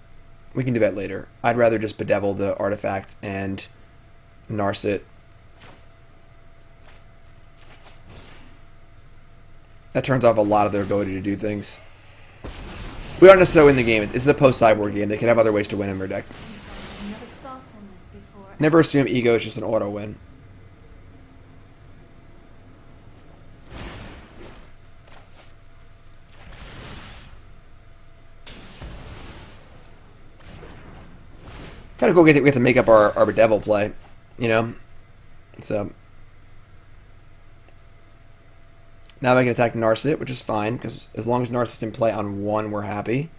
We can do that later. I'd rather just Bedevil the artifact and Narset. That turns off a lot of their ability to do things. We aren't necessarily in the game. This is a post-sideboard game. They can have other ways to win in their deck. Never thoughtfulness before. Never assume ego is just an auto win. Kind of cool. We have to make up our Bedevil play, you know. So now I can attack Narset, which is fine because as long as Narset's in play on 1, we're happy.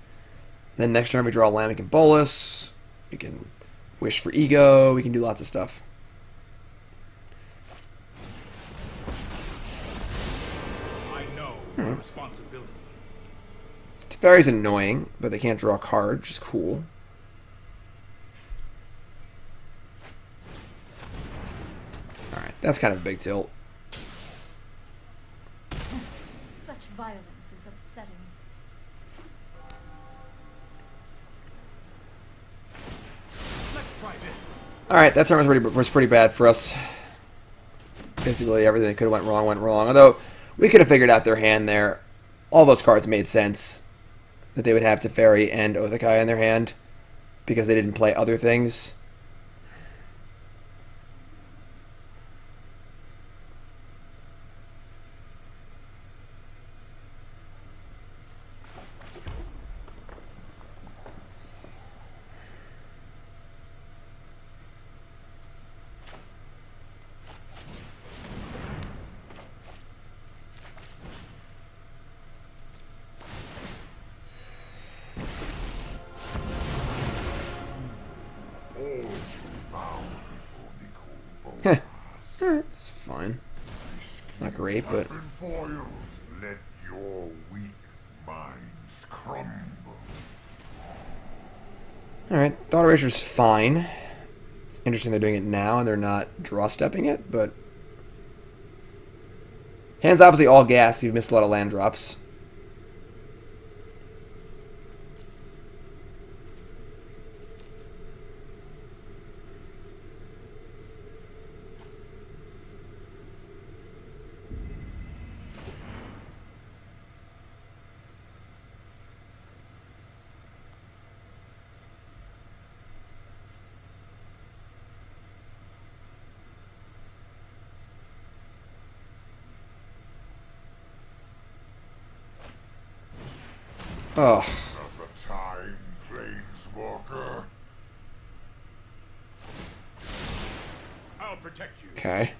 Then next turn we draw Lamech and Bolas. We can wish for ego. We can do lots of stuff. I know your responsibility. Teferi's annoying, but they can't draw a card, which is cool. Alright, that's kind of a big tilt. Such violence is upsetting. Let's try this. Alright, that turn was pretty bad for us. Basically, everything that could have went wrong. Although, we could have figured out their hand there. All those cards made sense. That they would have Teferi and Othakai in their hand. Because they didn't play other things. It's fine. It's not great, but Foiled. Let your weak minds crumble. alright, Thought Erasure's fine. It's interesting they're doing it now and they're not draw stepping it, but hand's obviously all gas, you've missed a lot of land drops. Oh, Of the time, Planeswalker. I'll protect you. okay.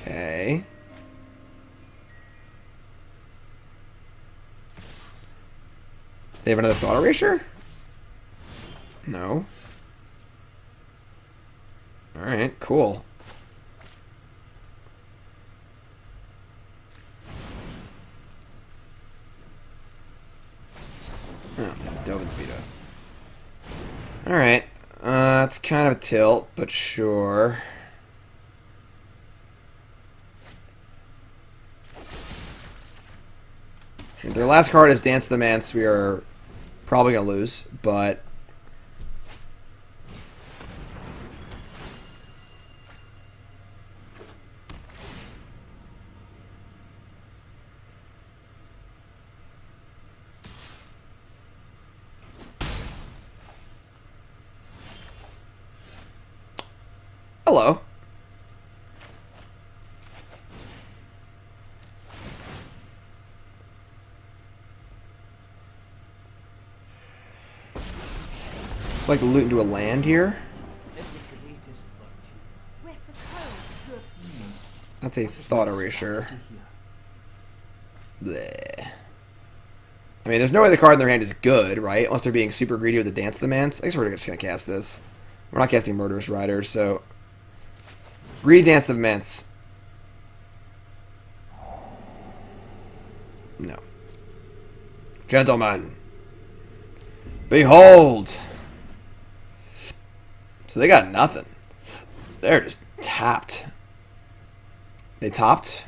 Okay. They have another Thought Erasure? No. Alright, cool. Oh, Dovin's Veto. Alright. It's kind of a tilt, but sure. And their last card is Dance the Manse. We are probably going to lose, but hello. Like loot into a land here. That's a Thought Erasure. Bleh. I mean, there's no way the card in their hand is good, right? Unless they're being super greedy with the Dance of the Manse. I guess we're just going to cast this. We're not casting Murderous Rider, so greedy Dance of the Manse. No. Gentlemen, behold! So they got nothing. They're just tapped. They topped?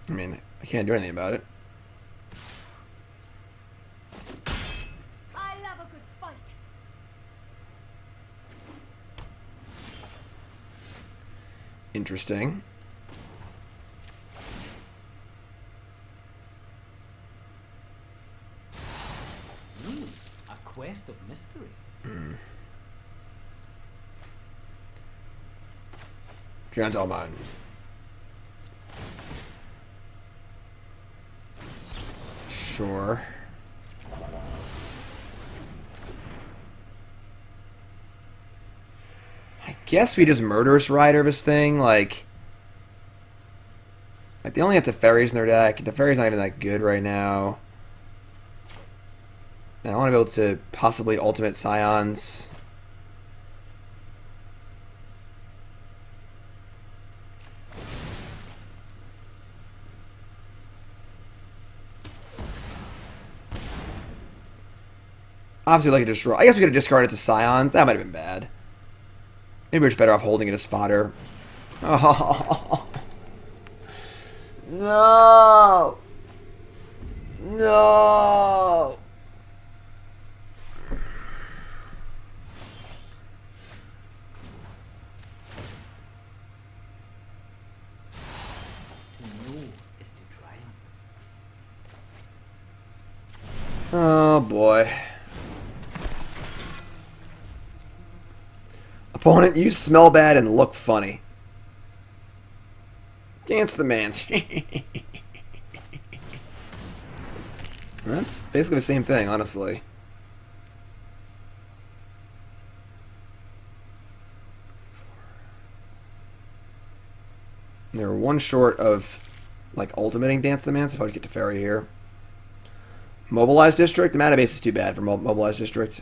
I mean, I can't do anything about it. I love a good fight. Interesting. Gentlemen. Sure. I guess we just Murderous Rider this thing, like they only have Teferis in their deck. Teferi's not even that good right now. And I want to be able to possibly Ultimate Scions. Obviously, like a destroy. I guess we could have discarded it to Scions. That might have been bad. Maybe we're just better off holding it as fodder. Oh. No. No. Oh boy. Opponent, you smell bad and look funny. Dance the mans. That's basically the same thing, honestly. And they're one short of, like, ultimating Dance the Mans if I would get to Teferi here. Mobilized District? The mana base is too bad for Mobilized District.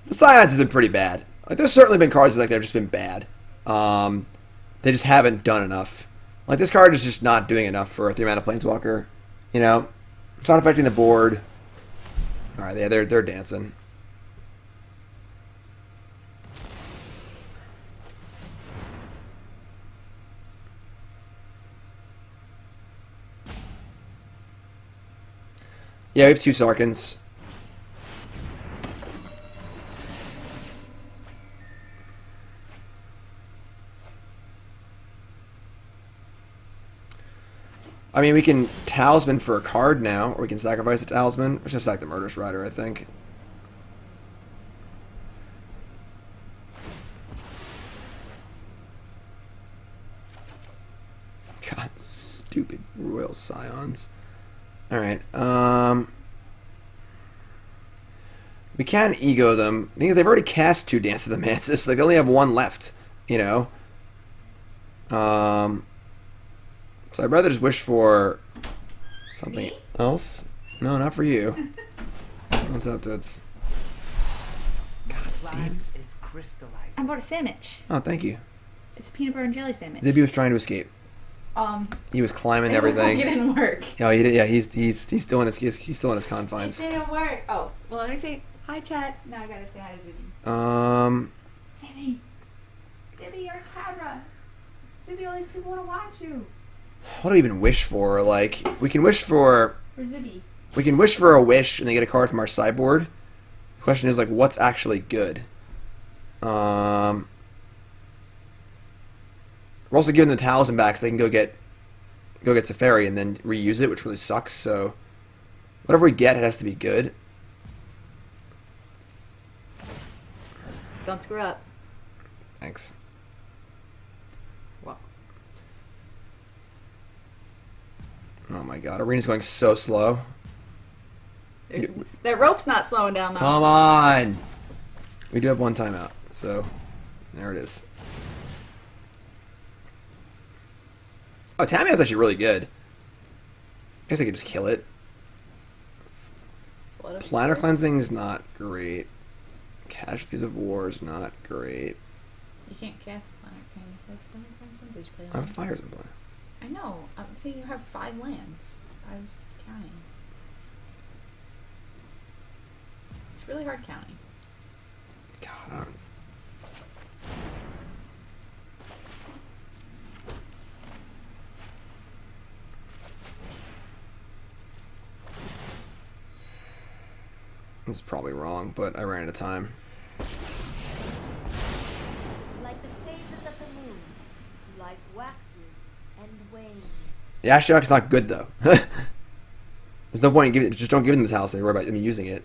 The Scions has been pretty bad. Like, there's certainly been cards like that have just been bad. They just haven't done enough. Like, this card is just not doing enough for a 3-mana Planeswalker. You know? It's not affecting the board. Alright, yeah, they're dancing. Yeah, we have 2 Sarkhans. I mean, we can Talisman for a card now, or we can sacrifice a Talisman. Let's just sack the Murderous Rider, I think. God, stupid Royal Scions. Alright, we can ego them. The thing is, they've already cast 2 Dance of the Mantis. Like, they only have 1 left, you know? So I'd rather just wish for something else. No, not for you. What's up, dudes? God damn. I bought a sandwich. Oh, thank you. It's a peanut butter and jelly sandwich. Zibby was trying to escape. He was climbing everything. It didn't work. Yeah, he did. Yeah, he's still in his confines. It didn't work. Oh, well, let me say hi, chat. Now I gotta say hi to Zibby. Zibby, you're a camera. Zibby, all these people want to watch you. What do we even wish for? Like, we can wish for Zibby. We can wish for a wish and then get a card from our sideboard. The question is, like, what's actually good? We're also giving the Talisman back so they can go get Teferi and then reuse it, which really sucks. So whatever we get, it has to be good. Don't screw up. Thanks. Wow. Oh my god, Arena's going so slow. That rope's not slowing down though. Come on! We do have 1 timeout, so there it is. Oh, Tamiyo's actually really good. I guess I could just kill it. Planar Cleansing is not great. Casualties of War is not great. You can't cast Planar Cleansing. Did you play I have Fires in play. I know. I'm saying you have 5 lands. I was counting. It's really hard counting. God, I don't... This is probably wrong, but I ran out of time. Like the phases of the moon, life waxes and wanes. The Ashiok's not good though. There's no point in giving it. Just don't give them the Talisman. Worry about them using it.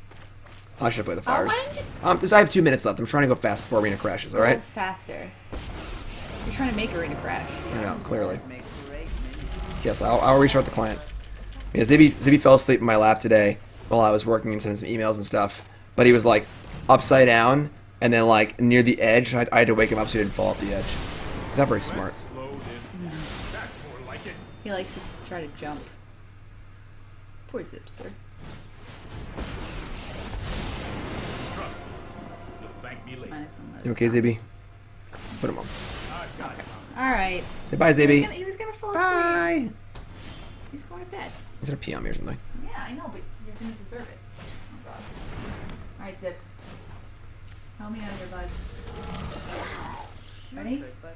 I should play the Oh, fires. why didn't you... I have 2 minutes left. I'm trying to go fast before Arena crashes. All right. Go faster. You're trying to make Arena crash. I know, clearly. Make great Yes, I'll restart the client. Yeah, Zibby fell asleep in my lap today while I was working and sending some emails and stuff. But he was like upside down and then like near the edge. I had to wake him up so he didn't fall off the edge. He's not very smart. Slow this down. That's more like it. He likes to try to jump. Poor Zipster. Trust me. You'll thank me later. Minus some You okay, Zibby? Put him on. I've got it. Alright. Say bye, Zibby. He was gonna fall asleep. Bye. He was going to bed. He's gonna pee on me or something. Yeah, I know, but you're gonna deserve it. Oh god. Alright, Zip. Help me out here, bud. Ready? good, but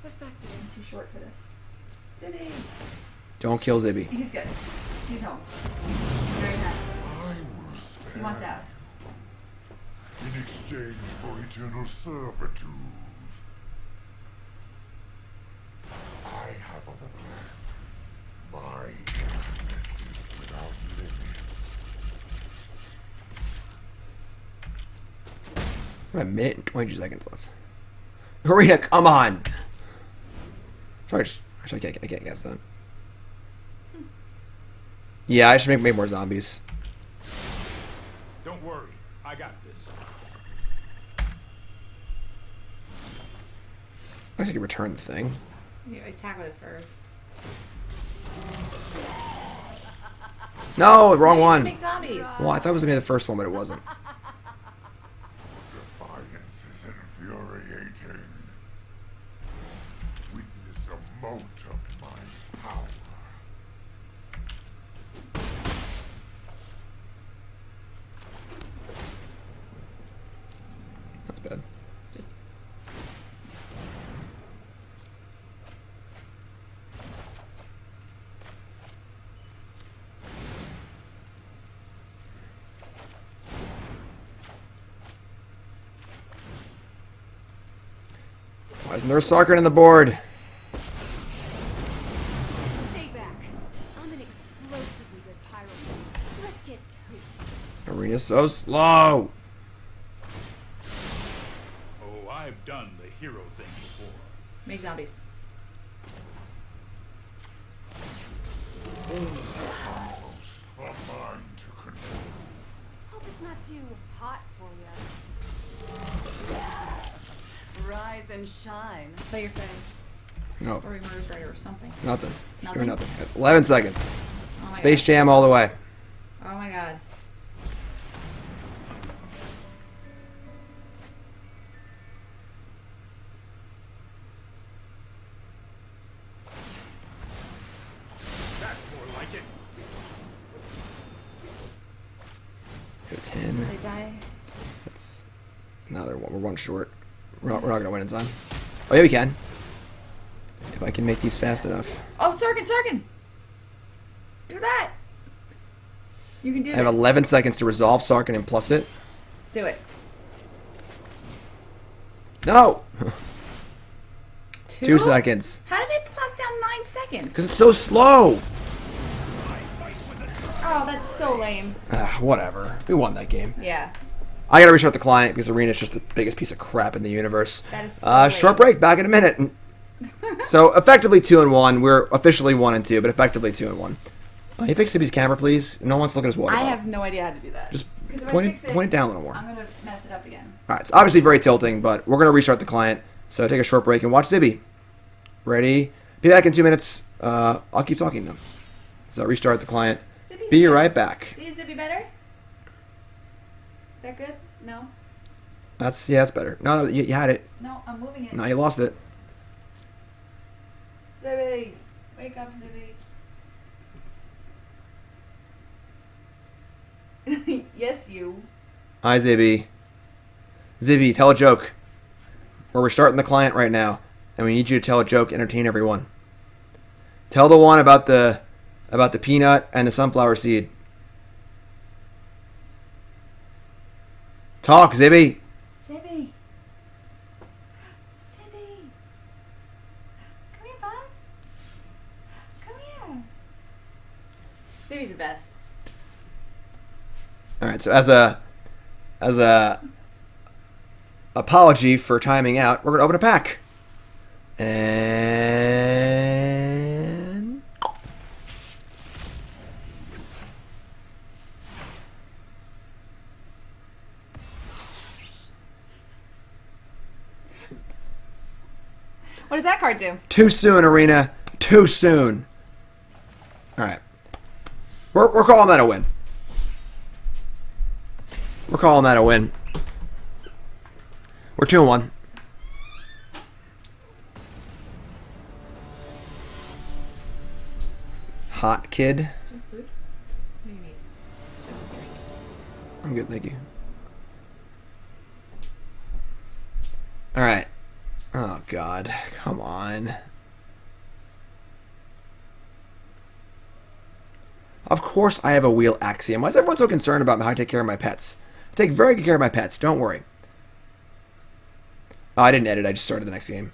Perfect. I'm too short for this. Zippy! Don't kill Zibby. He's good. He's home. He's very happy. I will spare He wants out. in exchange for eternal servitude. A minute and 22 seconds left. Arena, come on! Sorry, actually, I can't guess that. Yeah, I should make more zombies. Don't worry, I got this. I guess I could return the thing. You attack with it first. No, wrong one. Make zombies. Well, I thought it was gonna be the first one, but it wasn't. Defiance is infuriating. Witness a mote of my power. That's bad. Just. Why isn't there a Sarkhan on the board? Stay back. I'm an explosively good pyro. Let's get toasted. Arena's so slow. Oh, I've done the hero thing before. Make zombies. Almost a mind to control. Hope it's not too hot for you. Rise and shine. Play your Fae. No, Or Murderous Rider or something. nothing. Nothing? Nothing. 11 seconds. Oh my Space god. Jam all the way. Oh my god. That's more like it. Go 10. They die. That's another one. We're one short. We're not gonna win in time. Oh yeah, we can. If I can make these fast enough. Oh, Sarkhan! Do that! You can do I have it. 11 seconds to resolve Sarkhan and plus it. Do it. No! Two? 2 seconds. How did it clock down 9 seconds? Because it's so slow! Oh, that's so lame. Whatever. We won that game. Yeah. I gotta restart the client because Arena's just the biggest piece of crap in the universe. That is so short lame. break, back in a minute. So, effectively 2-1. We're officially 1-2, but effectively 2-1. You fix Sibby's camera, please. No one wants to look at his water I bottle. have no idea how to do that. Just 'Cause if I point fix it down a little more. I'm gonna mess it up again. Alright, it's obviously very tilting, but we're going to restart the client. So take a short break and watch Zibby. Ready? Be back in 2 minutes. I'll keep talking though. So restart the client. Zippy's Be good. right back. See, is Zippy better? Is that good? No? That's better. No, you had it. No, I'm moving it. No, you lost it. Zippy! Wake up, Zippy. Yes, you. Hi, Zibby. Zibby, tell a joke. We're restarting the client right now, and we need you to tell a joke, entertain everyone. Tell the one about the peanut and the sunflower seed. Talk, Zibby. Zippy. Zippy. Come here, bud. Come here. Zippy's the best. All right, so as a apology for timing out, we're gonna open a pack. And What does that card do? too soon, Arena. Too soon. All right, we're calling that a win. We're calling that a win. We're 2-1. Hot kid. Food? What do you need? I'm good, thank you. Alright. Oh, God. Come on. Of course I have a wheel axiom. Why is everyone so concerned about how I take care of my pets? I take very good care of my pets. Don't worry. Oh, I didn't edit. I just started the next game.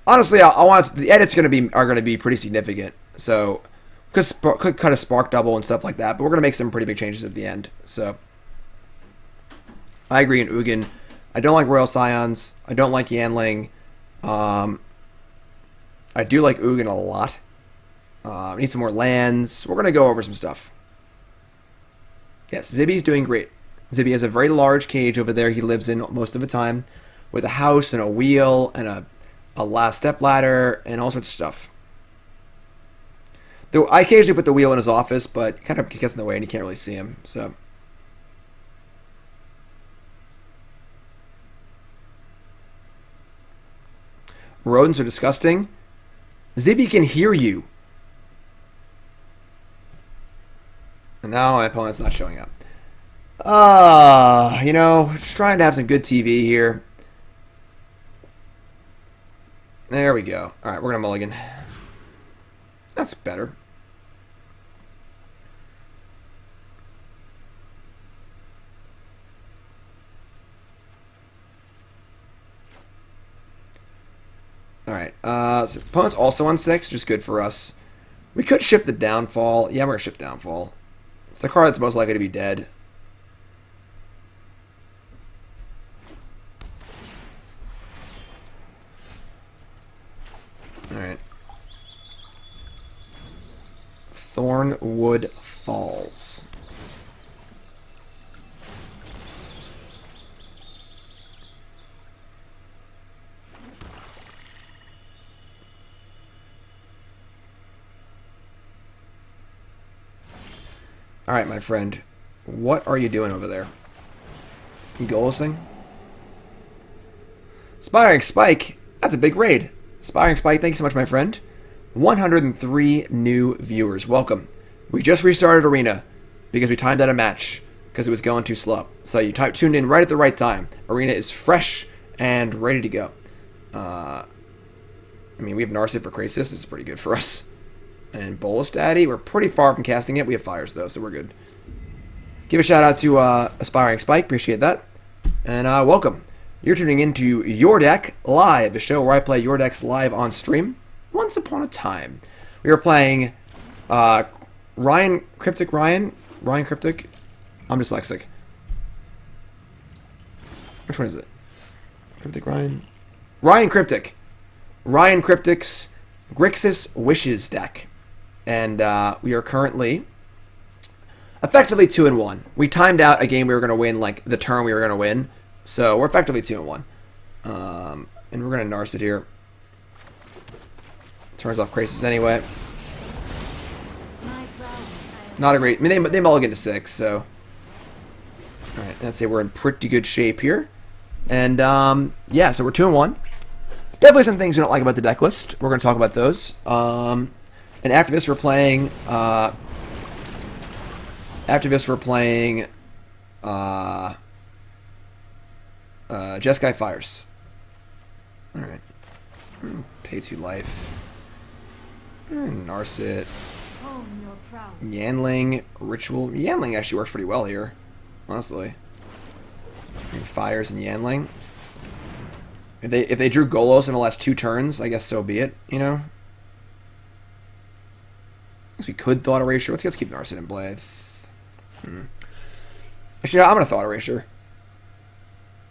Honestly, I want the edits are gonna be pretty significant. So could cut a spark double and stuff like that. But we're gonna make some pretty big changes at the end. So I agree in Ugin. I don't like Royal Scions. I don't like Yanling. I do like Ugin a lot. We need some more lands. We're going to go over some stuff. Yes, Zibby's doing great. Zibby has a very large cage over there he lives in most of the time, with a house and a wheel and a last step ladder and all sorts of stuff. Though I occasionally put the wheel in his office, but kind of gets in the way and you can't really see him. So rodents are disgusting. Zibby can hear you. And now my opponent's not showing up. Just trying to have some good TV here. There we go. Alright, we're going to mulligan. That's better. Alright, so opponent's also on 6, just good for us. We could ship the Downfall. Yeah, we're going to ship Downfall. It's the card that's most likely to be dead. Alright. Thornwood Falls. Alright, my friend. What are you doing over there? You goalsing? Spiring Spike. That's a big raid. Spiring Spike, thank you so much, my friend. 103 new viewers. Welcome. We just restarted Arena because we timed out a match because it was going too slow. So you tuned in right at the right time. Arena is fresh and ready to go. We have Narset for Grixis. This is pretty good for us. And Bolas Daddy, we're pretty far from casting it. We have fires, though, so we're good. Give a shout out to Aspiring Spike. Appreciate that. And welcome. You're tuning into Your Deck Live, the show where I play Your Decks live on stream. Once upon a time, we were playing RyanCryptic. I'm dyslexic. Which one is it? Cryptic Ryan? RyanCryptic. RyanCryptic's Grixis Wishes deck. And we are currently effectively 2-1. We timed out a game we were going to win, like the turn we were going to win. So we're effectively 2-1. And we're going to Narset here. Turns off Grixis anyway. Not a great... they mulligan to 6, so... Alright, let's say we're in pretty good shape here. And, yeah, so we're 2-1. Definitely some things we don't like about the deck list. We're going to talk about those. And after this, we're playing... Jeskai Fires. Alright. Pay 2 life. Narset. Yanling. Ritual. Yanling actually works pretty well here. Honestly. Fires and Yanling. If they drew Golos in the last 2 turns, I guess so be it, you know? I guess we could Thought Erasure. Let's keep Narset in play. Actually, I'm going to Thought Erasure.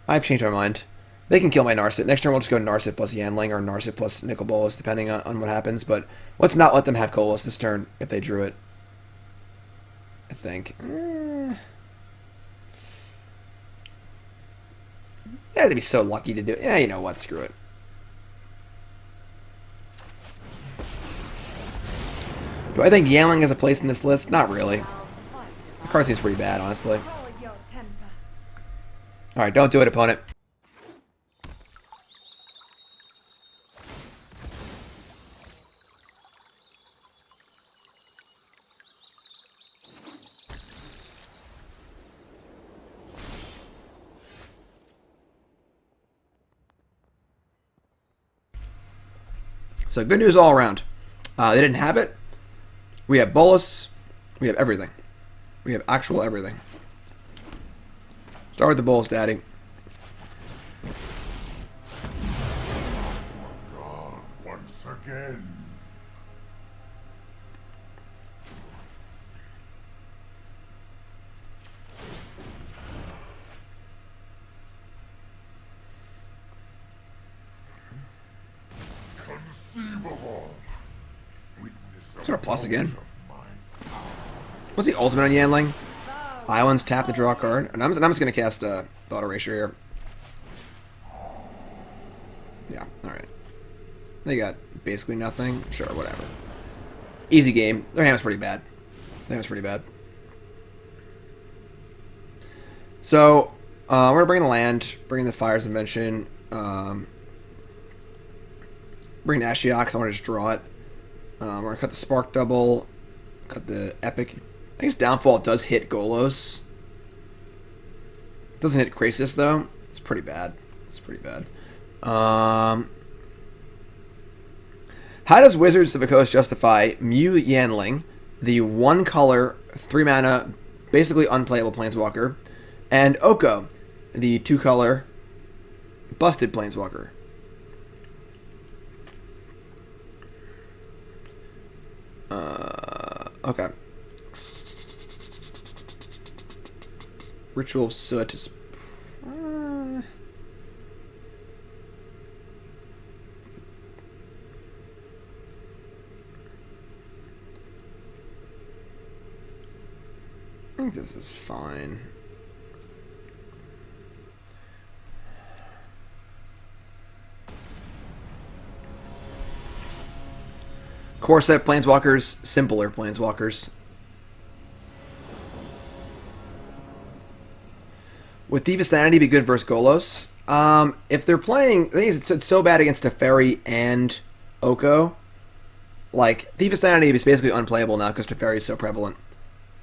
I've changed my mind. They can kill my Narset. Next turn we'll just go Narset plus Yanling or Narset plus Nicol Bolas, depending on what happens. But let's not let them have Golos this turn if they drew it. I think. Yeah, they'd be so lucky to do it. Yeah, you know what? Screw it. Do I think Yanling has a place in this list? Not really. The card seems pretty bad, honestly. Alright, don't do it, opponent. So good news all around. They didn't have it. We have Bolas. We have everything. We have actual everything. Start with the Bolas, Daddy. God, once again. inconceivable. Is there a plus again? What's the ultimate on Yanling? Islands tap to draw a card. And I'm just going to cast Thought Erasure here. Yeah, alright. They got basically nothing. Sure, whatever. Easy game. Their hand was pretty bad. So, we're going to bring the land, bring the Fires of Invention, bring Ashiok, because I want to just draw it. We're going to cut the Spark Double, cut the Epic. I guess Downfall does hit Golos. Doesn't hit Grixis, though. It's pretty bad. How does Wizards of the Coast justify Mu Yanling, the 1-color, 3-mana, basically unplayable Planeswalker, and Oko, the 2-color, busted Planeswalker? Okay. Ritual of Soot is... I think this is fine. Core set Planeswalkers, simpler Planeswalkers. Would Thief of Sanity be good versus Golos? If they're playing... The thing is, it's so bad against Teferi and Oko. Like, Thief of Sanity is basically unplayable now because Teferi is so prevalent.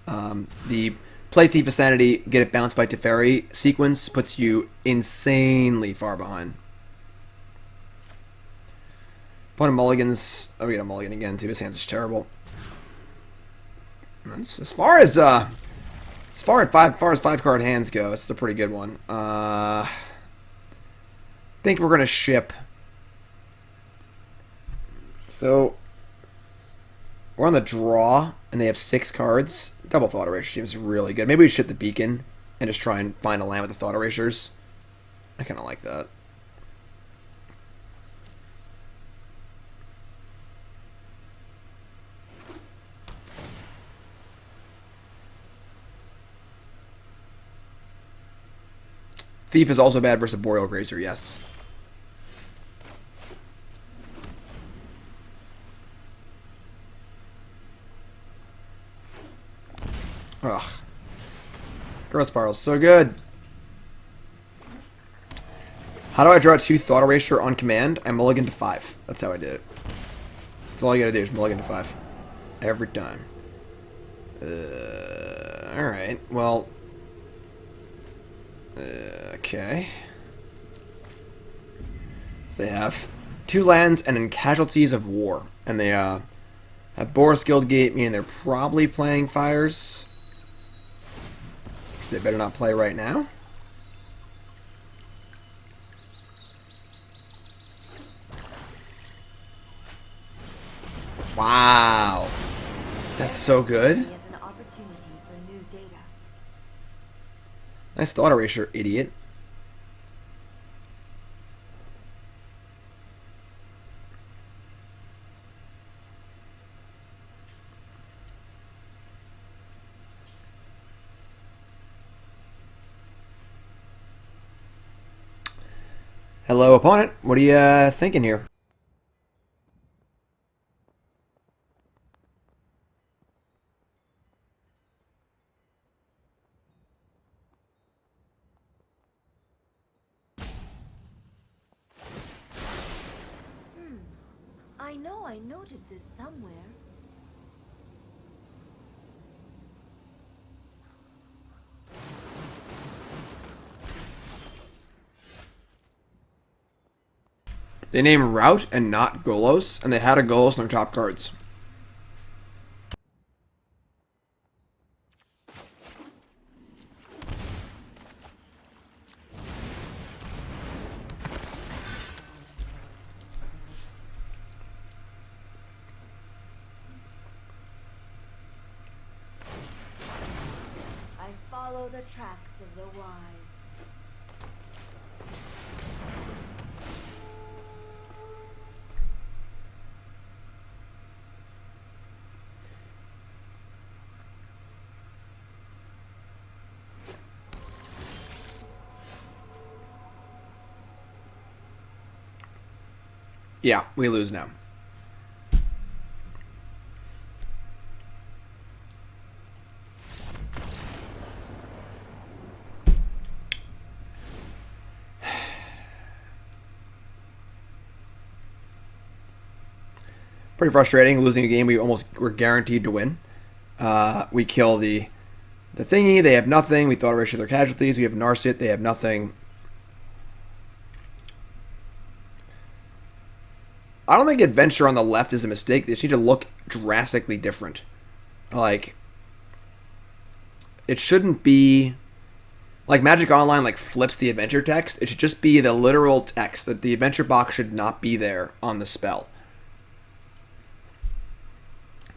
The play Thief of Sanity, get it bounced by Teferi sequence puts you insanely far behind. Opponent mulligans. Oh, we get a mulligan again too. His hands is terrible. That's, as far as 5-card hands go, it's a pretty good one. I think we're gonna ship. So we're on the draw, and they have 6 cards. Double Thought Erasure seems really good. Maybe we ship the Beacon and just try and find a land with the Thought Erasures. I kind of like that. Thief is also bad versus Boreal Grazer, yes. Ugh. Growth Spiral's so good. How do I draw 2 Thought Erasure on command? I mulligan to 5. That's how I did it. That's all you gotta do is mulligan to 5. Every time. Alright, well... okay. So they have 2 lands and then Casualties of War. And they have Boris Guildgate, meaning they're probably playing Fires. They better not play right now. Wow. That's so good. Nice Thought Erasure, idiot. Hello, opponent. What are you thinking here? I know I noted this somewhere. They name Route and not Golos, and they had a Golos on their top cards. I follow the tracks of the wise. Yeah, we lose now. Pretty frustrating losing a game we almost were guaranteed to win. We kill the thingy, they have nothing. We Thought Erasure their casualties. We have Narset, they have nothing. I don't think Adventure on the left is a mistake. They just need to look drastically different. Like, it shouldn't be like Magic Online like flips the adventure text. It should just be the literal text. That the adventure box should not be there on the spell.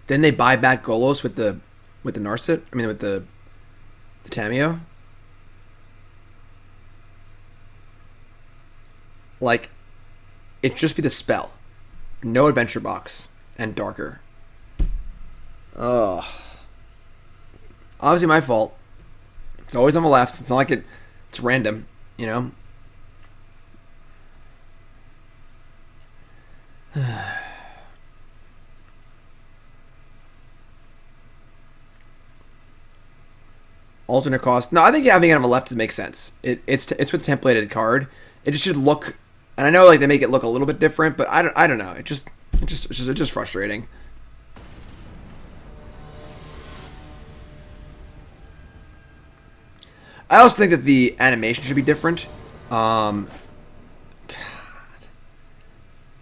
Then they buy back Golos with the Narset. I mean with the Tamiyo. Like, it should just be the spell. No adventure box and darker. Ugh. Obviously my fault. It's always on the left. It's not like it's random, you know? Alternate cost. No, I think having it on the left makes sense. It's with a templated card. It just should look, and I know like they make it look a little bit different, but I don't know. It's just frustrating. I also think that the animation should be different. God.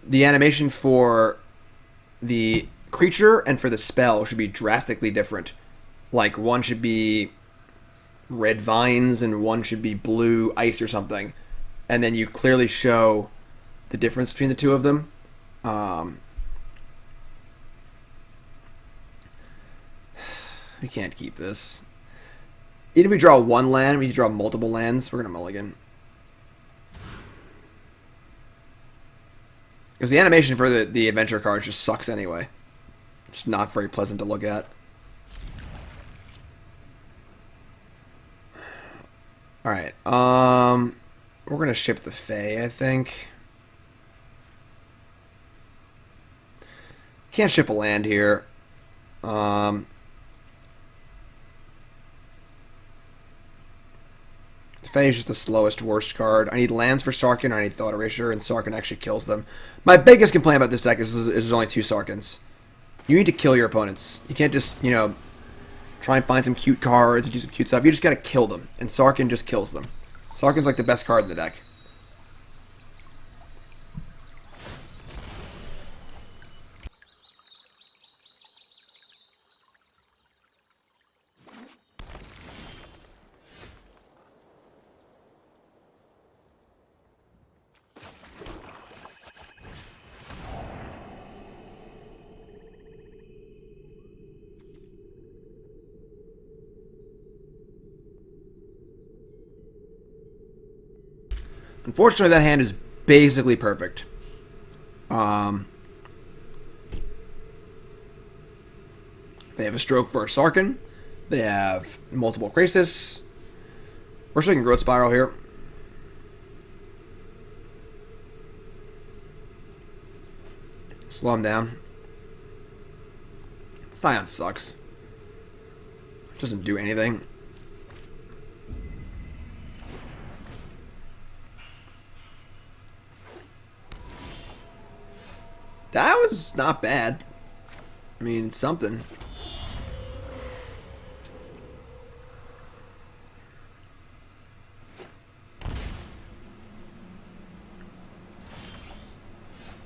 The animation for the creature and for the spell should be drastically different. Like, one should be red vines and one should be blue ice or something. And then you clearly show the difference between the two of them. We can't keep this. Even if we draw one land, we draw multiple lands, we're going to mulligan. Because the animation for the adventure cards just sucks anyway. It's not very pleasant to look at. Alright, we're going to ship the Fae, I think. Can't ship a land here. Fae is just the slowest, worst card. I need lands for Sarkhan, I need Thought Erasure, and Sarkhan actually kills them. My biggest complaint about this deck is there's only 2 Sarkhans. You need to kill your opponents. You can't just, you know, try and find some cute cards and do some cute stuff. You just gotta kill them, and Sarkhan just kills them. Sarkhan's like the best card in the deck. Unfortunately, that hand is basically perfect. They have a stroke for a Sarkhan. They have multiple Grixis. We're showing Growth Spiral here. Slow him down. Scion sucks. Doesn't do anything. That was not bad. I mean, something.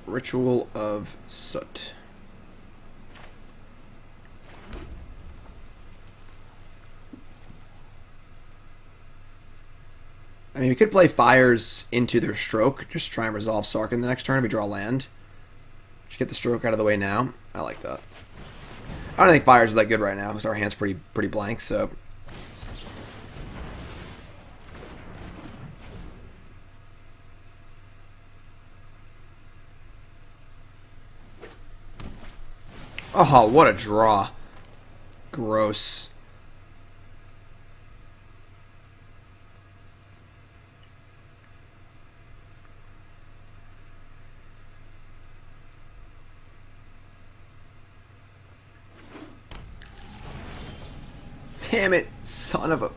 Ritual of Soot. I mean, we could play Fires into their stroke. Just try and resolve Sarkhan the next turn. We draw land. Just get the stroke out of the way now. I like that. I don't think Fires is that good right now because our hand's pretty blank, so. Oh, what a draw. Gross. Damn it, son of a...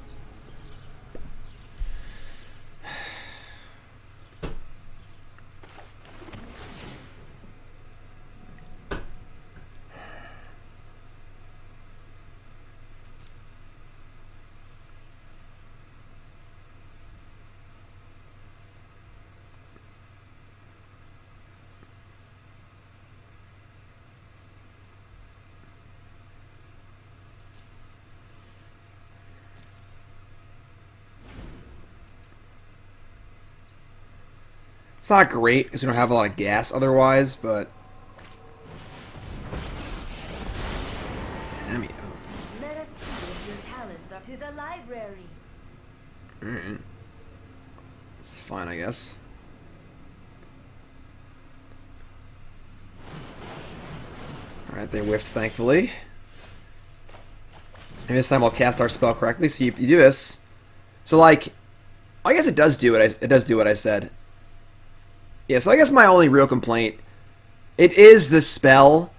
It's not great because we don't have a lot of gas otherwise, but... Tamiyo. Let us see if your talents are to the library. Alright. It's fine, I guess. Alright, they whiffed, thankfully. And this time I'll cast our spell correctly, so you do this. So, like... I guess it does do it. It does do what I said. Yeah, so I guess my only real complaint, it is the spell.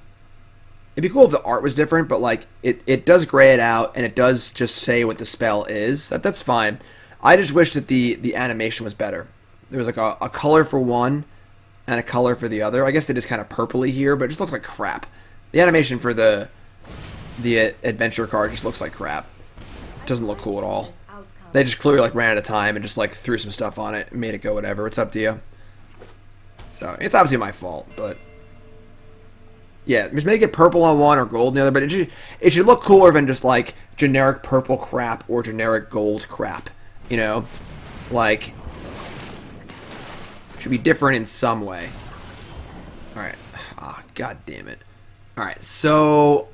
It'd be cool if the art was different, but like it does gray it out and it does just say what the spell is. That's fine. I just wish that the animation was better. There was like a color for one and a color for the other. I guess it is kind of purpley here, but it just looks like crap. The animation for the adventure card just looks like crap. It doesn't look cool at all. They just clearly like ran out of time and just like threw some stuff on it and made it go whatever. It's up to you. So, it's obviously my fault, but... Yeah, just make it purple on one or gold on the other, but it should look cooler than just, like, generic purple crap or generic gold crap, you know? Like, it should be different in some way. Alright. Ah, god damn it. Alright, so...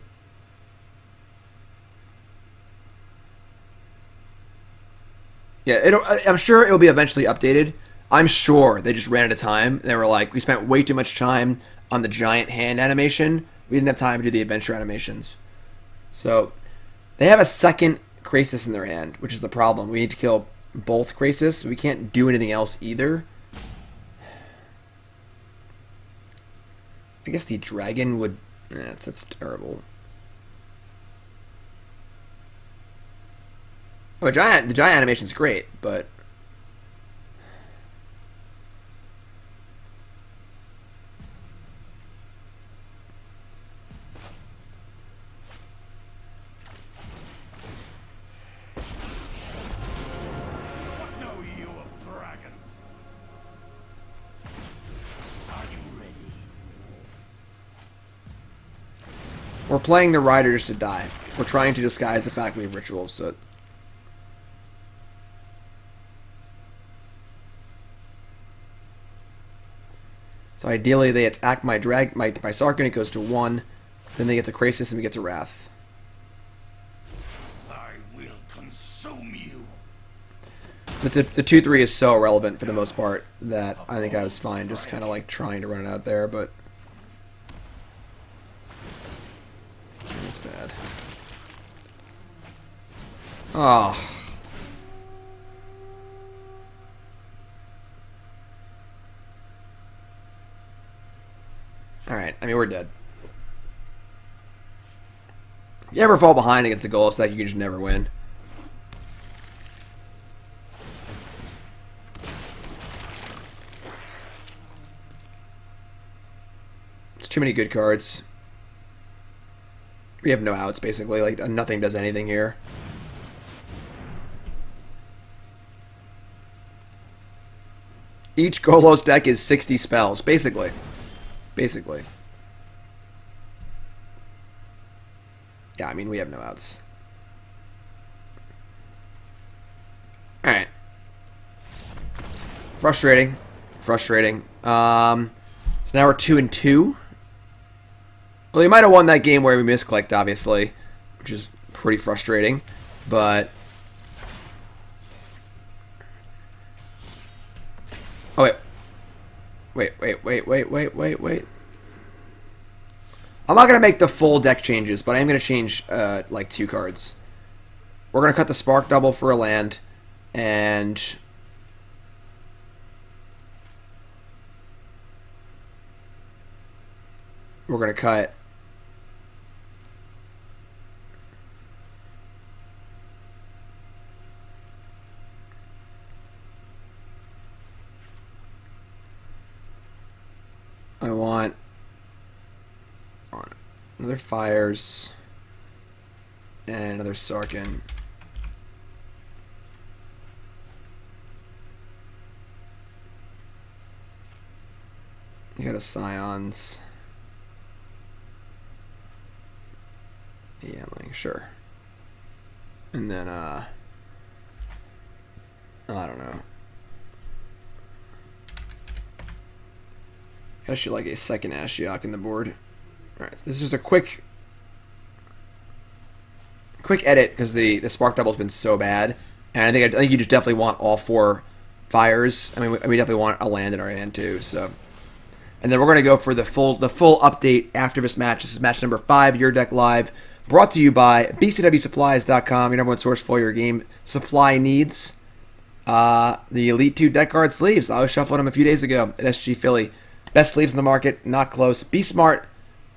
Yeah, I'm sure it'll be eventually updated. I'm sure they just ran out of time. They were like, we spent way too much time on the giant hand animation. We didn't have time to do the adventure animations. So, they have a second Grixis in their hand, which is the problem. We need to kill both Grixis. We can't do anything else either. I guess the dragon would... That's terrible. Oh, the giant animation's great, but... We're playing the Rider just to die. We're trying to disguise the fact we have Ritual of Soot. So ideally they attack my Sarkhan, it goes to 1. Then they get to Grixis and we get to Wrath. I will consume you. The 2-3 is so irrelevant for the most part that I think I was fine just kind of like trying to run it out there, but... That's bad. Oh. Alright, I mean, we're dead. You ever fall behind against the goal stack, you can just never win. It's too many good cards. We have no outs, basically. Like, nothing does anything here. Each Golos deck is 60 spells, basically. Basically. Yeah, I mean, we have no outs. Alright. Frustrating. Frustrating. So now we're 2-2. Well, we might have won that game where we misclicked, obviously, which is pretty frustrating, but... Oh, wait. Wait. I'm not going to make the full deck changes, but I am going to change, like, 2 cards. We're going to cut the Spark Double for a land, and... we're going to cut... Another Fires. And another Sarkhan. You got a Scions. Yanling, sure. And then, I don't know. I should like a second Ashiok in the board. Alright, so this is just a quick edit because the spark double's been so bad. And I think you just definitely want all 4 fires. I mean, we definitely want a land in our hand too, so. And then we're going to go for the full update after this match. This is match number 5, Your Deck Live. Brought to you by bcwsupplies.com, your number one source for your game supply needs. The Elite 2 deck card sleeves. I was shuffling them a few days ago at SG Philly. Best sleeves in the market, not close. Be smart.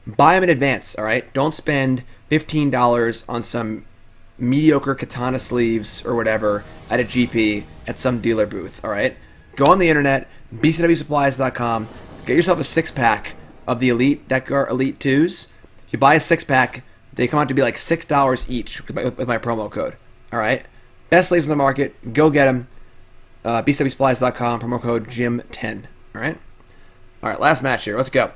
Buy them in advance, all right? Don't spend $15 on some mediocre katana sleeves or whatever at a GP at some dealer booth, all right? Go on the internet, bcwsupplies.com. Get yourself a 6-pack of the Elite deck card, Elite 2s. If you buy a 6-pack, they come out to be like $6 each with my promo code. All right? Best sleeves in the market. Go get them. bcwsupplies.com, promo code JIM10. All right? All right, last match here. Let's go.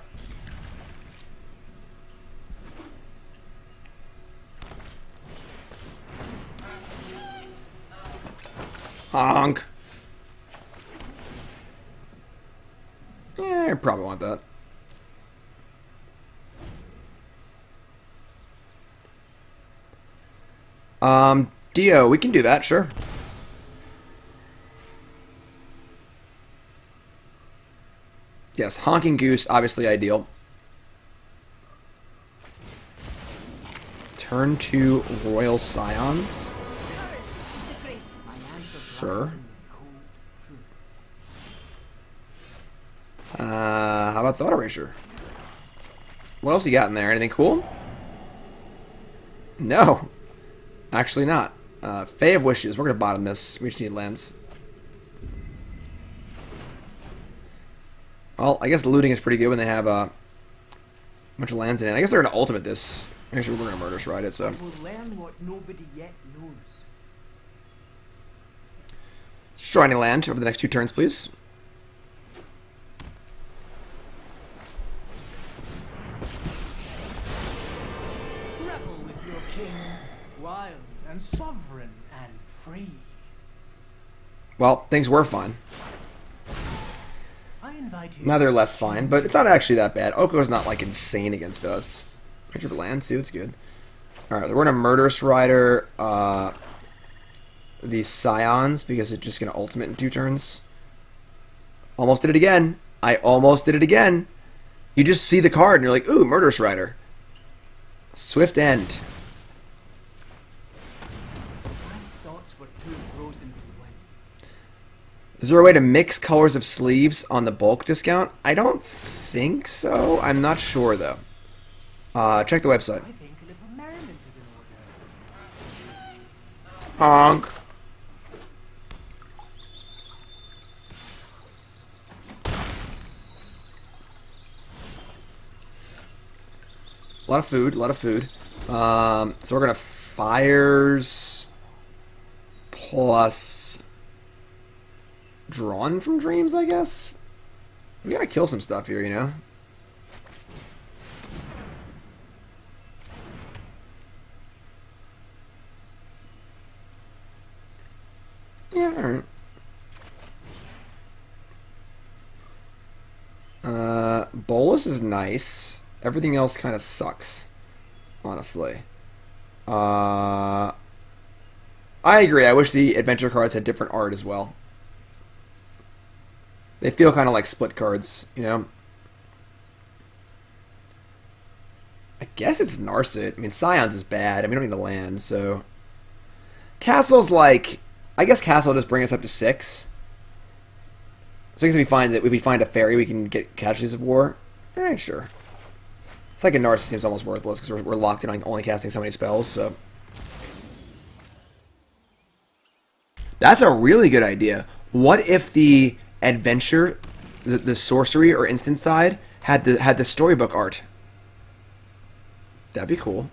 Honk. Yeah, I probably want that. Dio, we can do that, sure. Yes, Honking Goose, obviously ideal. Turn 2 Royal Scions. Sure. How about Thought Erasure? What else you got in there? Anything cool? No. Actually not. Fae of Wishes. We're going to bottom this. We just need lands. Well, I guess looting is pretty good when they have a bunch of lands in it. I guess they're going to ultimate this. Actually, we're going to Murderous Rider it, so. We'll learn what nobody yet knows. Shiny land over the next 2 turns, please. Revel with your king, wild and sovereign and free. Well, things were fine. I invite you. Now they're less fine, but it's not actually that bad. Oko's not like insane against us. Picture of land too, it's good. Alright, we're gonna Murderous Rider these Scions because it's just gonna ultimate in 2 turns. Almost did it again. I almost did it again. You just see the card and you're like, ooh, Murderous Rider. Swift End. Is there a way to mix colors of sleeves on the bulk discount? I don't think so. I'm not sure, though. Check the website. I think a little merriment is in order. Honk. A lot of food, a lot of food. So we're gonna Fires plus Drawn from Dreams, I guess? We gotta kill some stuff here, you know? Yeah, alright. Bolas is nice. Everything else kind of sucks, honestly. I agree. I wish the adventure cards had different art as well. They feel kind of like split cards, you know? I guess it's Narset. I mean, Scions is bad, and we don't need to land, so... Castle's like... I guess Castle will just bring us up to 6. So I guess if we find a fairy, we can get Casualties of War. Alright, sure. It's like a Narset seems almost worthless, because we're locked in on only casting so many spells, so... That's a really good idea. What if the adventure, the sorcery or instant side, had the storybook art? That'd be cool.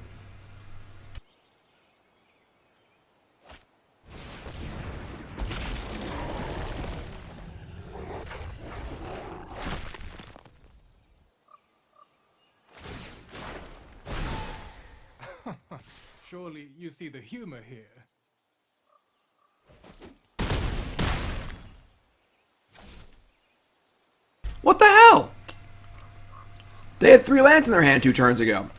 Surely you see the humor here. What the hell? They had 3 lands in their hand 2 turns ago.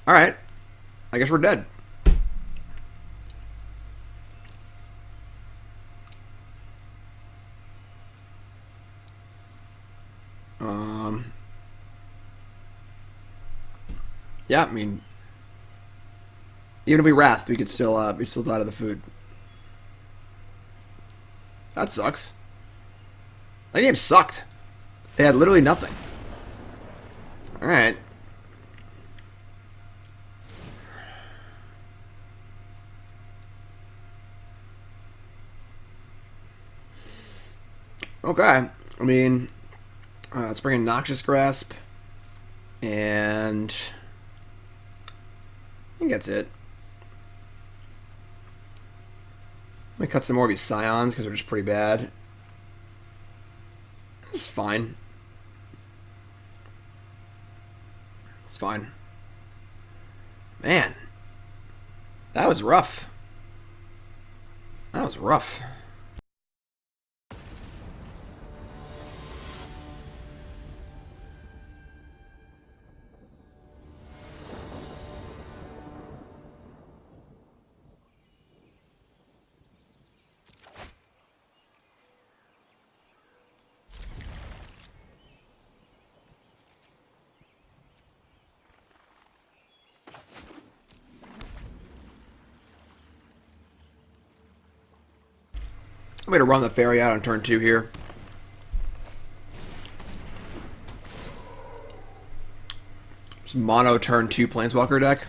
Alright. I guess we're dead. Yeah, I mean, even if we wrathed, we could still die to the food. That sucks. That game sucked. They had literally nothing. Alright. Okay. I mean, let's bring in Noxious Grasp. And I think that's it. Let me cut some more of these Scions because they're just pretty bad. It's fine. It's fine. Man. That was rough. That was rough. I'm going to run the Teferi out on turn 2 here. Just mono turn 2 Planeswalker deck.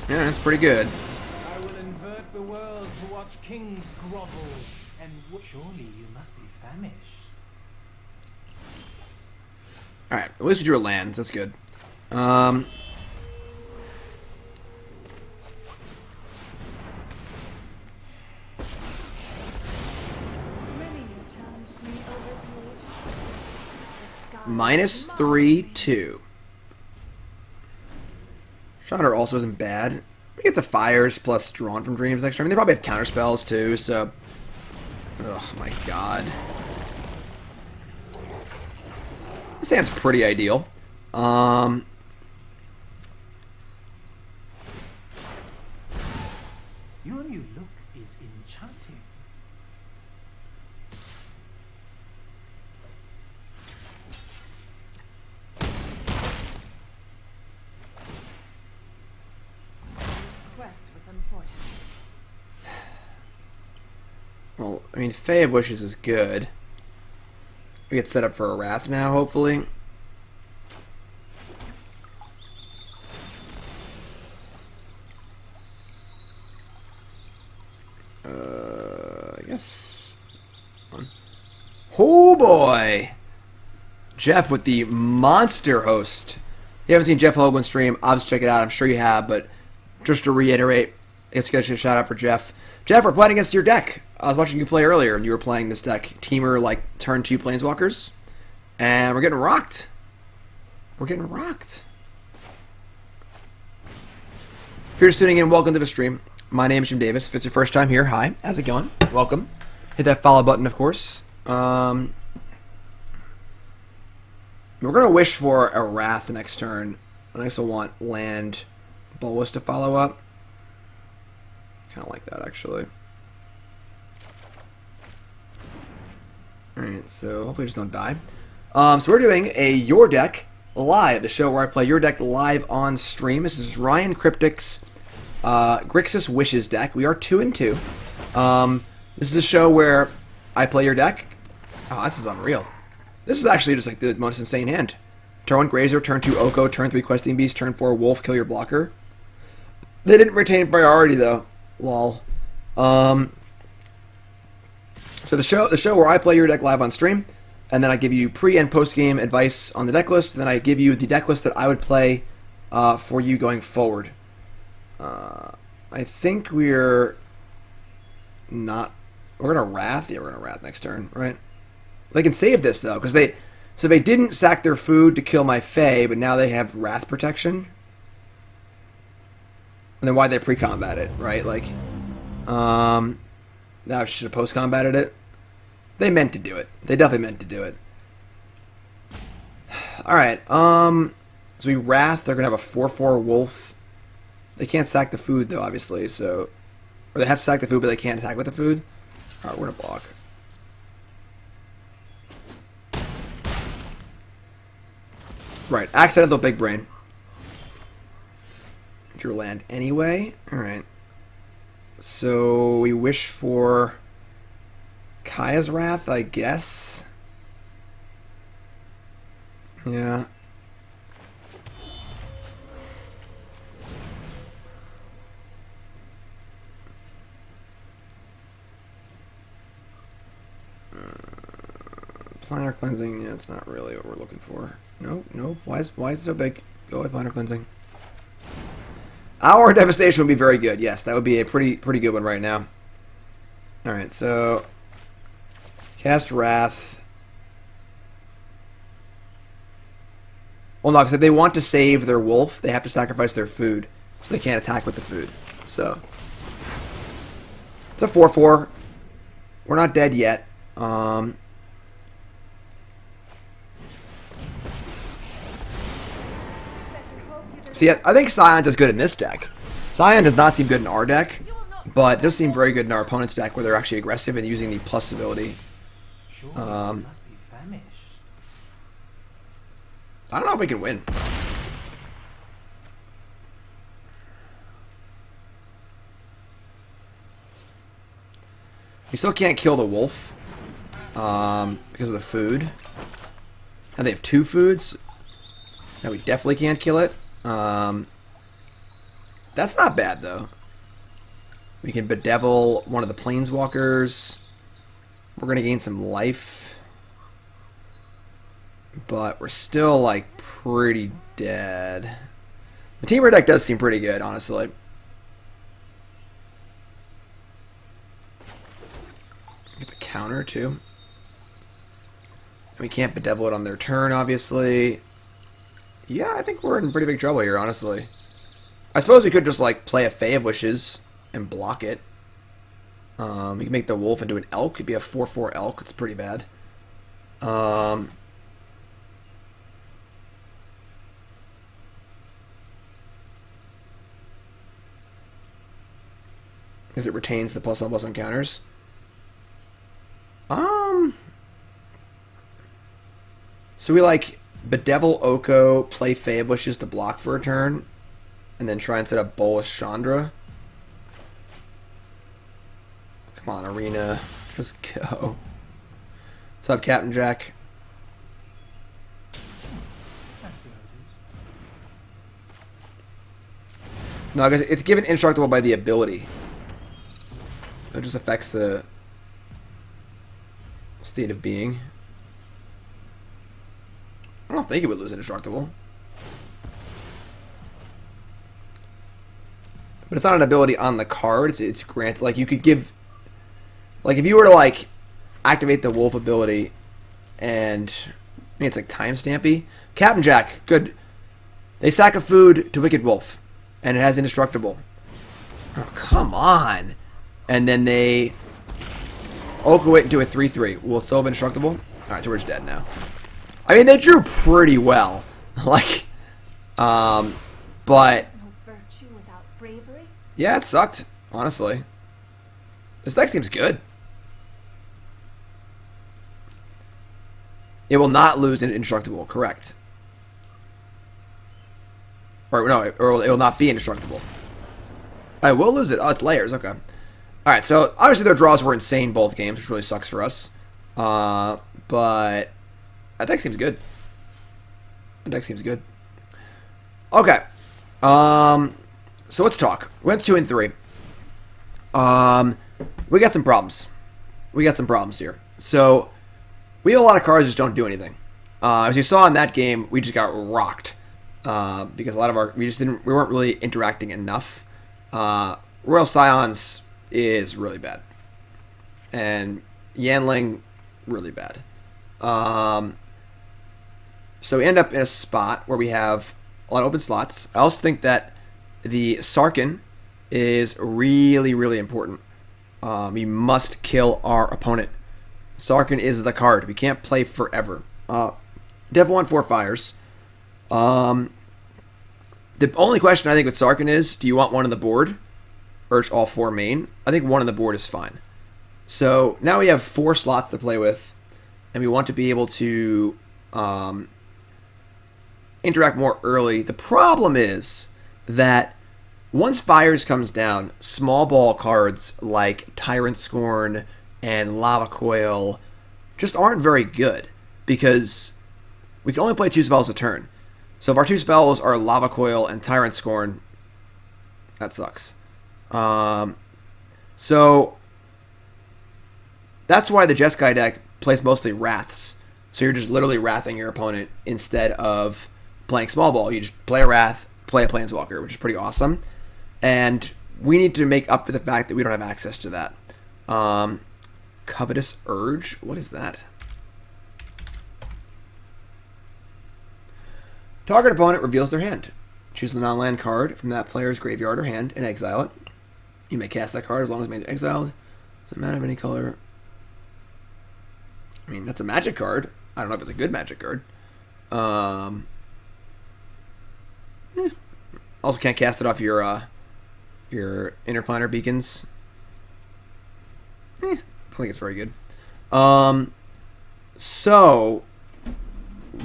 Yeah, that's pretty good. I will invert the world to watch kings grovel, and surely you must be famished. Alright, at least we drew a land. That's good. -3/2. Chandra also isn't bad. We get the Fires plus Drawn from Dreams next turn. I mean, they probably have counter spells too, so. Oh my god. This hand's pretty ideal. Your new look is enchanting. Well, I mean, Fae of Wishes is good. We get set up for a Wrath now, hopefully. I guess. Oh boy! Jeff with the monster host. If you haven't seen Jeff Hoagland stream, obviously check it out. I'm sure you have, but just to reiterate, let's get a shout out for Jeff. Jeff, we're playing against your deck. I was watching you play earlier, and you were playing this deck. Teamer, like, turn 2 Planeswalkers. And we're getting rocked. We're getting rocked. If you're just tuning in, welcome to the stream. My name is Jim Davis. If it's your first time here, hi. How's it going? Welcome. Hit that follow button, of course. We're going to wish for a Wrath next turn. I also want land Bolas to follow up. Kind of like that, actually. Alright, so hopefully we just don't die. So we're doing a Your Deck Live, the show where I play Your Deck live on stream. This is RyanCryptic's Grixis Wishes deck. We are 2-2. This is a show where I play your deck, Oh, this is unreal. This is actually just like the most insane hand. Turn 1 Grazer, turn 2 Oko, turn 3 Questing Beast, turn 4 Wolf, kill your blocker. They didn't retain priority though. Lol. So the show where I play your deck live on stream, and then I give you pre and post game advice on the deck list. Then I give you the deck list that I would play for you going forward. I think we're not. We're gonna Wrath. Yeah, we're gonna Wrath next turn, right? They can save this though, because they didn't sack their food to kill my Fae, but now they have Wrath protection. And then why'd they pre-combat it, right? Like, now I should have post-combated it. They meant to do it. They definitely meant to do it. Alright, so we Wrath, they're gonna have a 4/4 Wolf. They can't sack the food though, obviously, so... Or they have to sack the food, but they can't attack with the food. Alright, we're gonna block. Right, accidental big brain. Drew land anyway. Alright. So we wish for Kaya's Wrath, I guess. Yeah. Planar Cleansing, yeah, it's not really what we're looking for. Nope. Why is it so big? Go ahead, Planar Cleansing. Our Devastation would be very good. Yes, that would be a pretty good one right now. Alright, so... Cast Wrath. Well, no, because if they want to save their wolf, they have to sacrifice their food. So they can't attack with the food. So... It's a 4/4. We're not dead yet. See, I think Scion does good in this deck. Scion does not seem good in our deck, but it does seem very good in our opponent's deck where they're actually aggressive and using the plus ability. I don't know if we can win. We still can't kill the wolf because of the food. And they have 2 foods. Now we definitely can't kill it. That's not bad though. We can bedevil one of the planeswalkers. We're gonna gain some life, but we're still like pretty dead. The Temur deck does seem pretty good, honestly. Get the counter too. And we can't bedevil it on their turn, obviously. Yeah, I think we're in pretty big trouble here, honestly. I suppose we could just, like, play a Fae of Wishes and block it. We can make the wolf into an elk. It'd be a 4/4 elk. It's pretty bad. Because it retains the +1/+1 counters. So we, like... Bedevil Oko, play Fae of Wishes to block for a turn, and then try and set up Bolas Chandra. Come on, Arena. Just go. What's up, Captain Jack? No, because it's given indestructible by the ability. It just affects the state of being. I don't think it would lose indestructible. But it's not an ability on the card. It's granted. Like, you could give... Like, if you were to, like, activate the wolf ability and... I mean, it's, like, timestampy. Captain Jack, good. They sack a food to Wicked Wolf. And it has indestructible. Oh, come on. And then they... Oko it into a 3/3. Will it still have indestructible? Alright, so we're just dead now. I mean, they drew pretty well. Like, but... Yeah, it sucked, honestly. This deck seems good. It will not lose indestructible, correct. Or, no, it will not be indestructible. I will lose it. Oh, it's layers, okay. Alright, so, obviously their draws were insane both games, which really sucks for us. but that deck seems good. The deck seems good. Okay. So let's talk. We went 2 and 3. We got some problems. Here. So we have a lot of cards that just don't do anything. As you saw in that game, we just got rocked because a lot of we weren't really interacting enough. Royal Scions is really bad, and Yanling really bad. So we end up in a spot where we have a lot of open slots. I also think that the Sarkhan is really, really important. We must kill our opponent. Sarkhan is the card. We can't play forever. Devil on 4 fires. The only question I think with Sarkhan is, do you want one on the board? Or all 4 main? I think one on the board is fine. So now we have 4 slots to play with. And we want to be able to interact more early. The problem is that once Fires comes down, small ball cards like Tyrant Scorn and Lava Coil just aren't very good because we can only play 2 spells a turn. So if our 2 spells are Lava Coil and Tyrant Scorn, that sucks. So that's why the Jeskai deck plays mostly Wraths. So you're just literally Wrathing your opponent instead of playing small ball. You just play a Wrath, play a Planeswalker, which is pretty awesome. And we need to make up for the fact that we don't have access to that. Covetous Urge? What is that? Target opponent reveals their hand. Choose the non-land card from that player's graveyard or hand and exile it. You may cast that card as long as it's exiled. Doesn't matter of any color. I mean, that's a magic card. I don't know if it's a good magic card. Also can't cast it off your Interplanar Beacons. I don't think it's very good. So,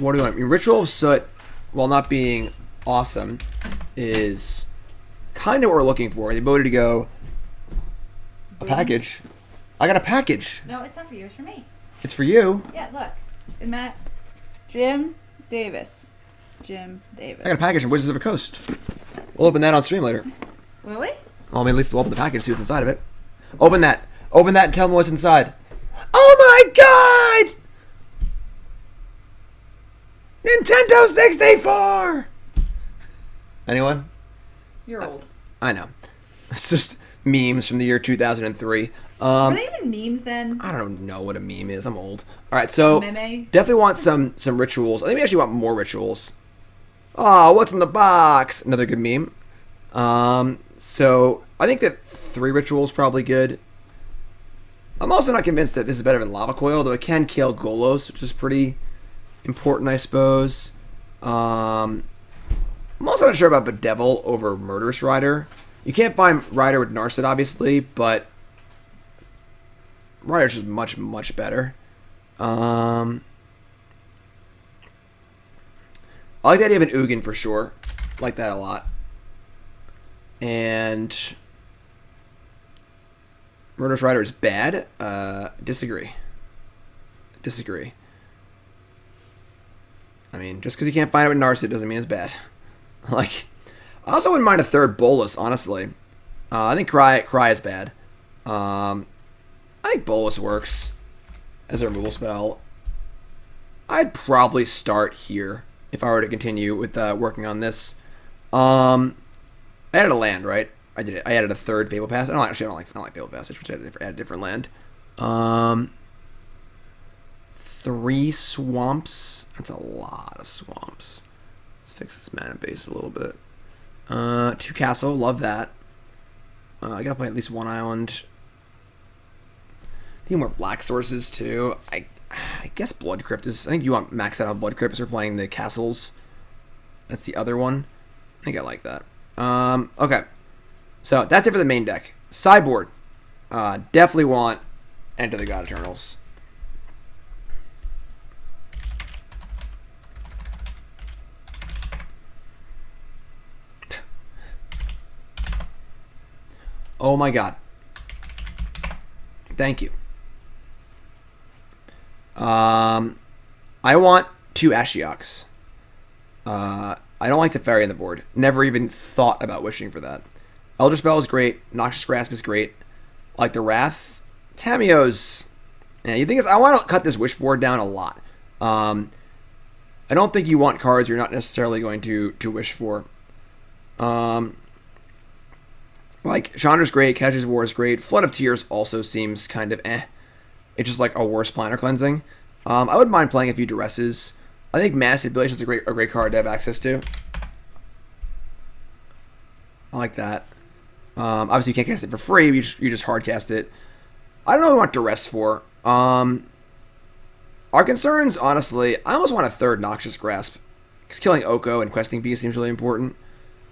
what do we want? I mean, Ritual of Soot, while not being awesome, is kind of what we're looking for. The ability to go a package. I got a package. No, it's not for you. It's for me. It's for you. Yeah, look. Matt. Jim Davis. Jim Davis. I got a package from Wizards of the Coast. We'll open that on stream later. Will we? Well, I mean, at least we'll open the package, see what's inside of it. Open that. Open that and tell me what's inside. Oh my god! Nintendo 64! Anyone? You're old. I know. It's just memes from the year 2003. Were they even memes then? I don't know what a meme is. I'm old. Alright, so Meme? definitely want some rituals. I think we actually want more rituals. Oh, what's in the box? Another good meme. So I think that 3 rituals is probably good. I'm also not convinced that this is better than Lava Coil, though it can kill Golos, which is pretty important, I suppose. I'm also not sure about Bedevil over Murderous Rider. You can't find Rider with Narset, obviously, but Rider's just much, much better. I like the idea of an Ugin for sure. Like that a lot. And Murderous Rider is bad. Disagree. I mean, just because you can't find it with Narset doesn't mean it's bad. Like, I also wouldn't mind a third Bolas, honestly. I think Cry is bad. I think Bolas works as a removal spell. I'd probably start here if I were to continue with working on this. I added a land, right? I did it. I added a third Fabled Passage. I don't like Fabled Passage, which I added a different land. 3 swamps. That's a lot of swamps. Let's fix this mana base a little bit. 2 castle. Love that. I gotta play at least 1 island. Need more black sources too. I guess Blood Crypt is. I think you want max out on Blood Crypt as we're playing the castles. That's the other one. I think I like that. Okay. So that's it for the main deck. Sideboard. Definitely want Enter the God Eternals. Oh my god. Thank you. I want 2 Ashioks. I don't like Teferi on the board. Never even thought about wishing for that. Elderspell is great. Noxious Grasp is great. I like the Wrath. Tamiyo's... Yeah, you think I want to cut this wish board down a lot. I don't think you want cards you're not necessarily going to wish for. Like, Chandra's great. Casualties of War is great. Flood of Tears also seems kind of eh. It's just like a worse Planar Cleansing. I wouldn't mind playing a few Duresses. I think Mass Manipulation is a great card to have access to. I like that. Obviously, you can't cast it for free. You just hard cast it. I don't know what I want Duress for. Our concerns, honestly, I almost want a 3rd Noxious Grasp. Because killing Oko and questing Beast seems really important.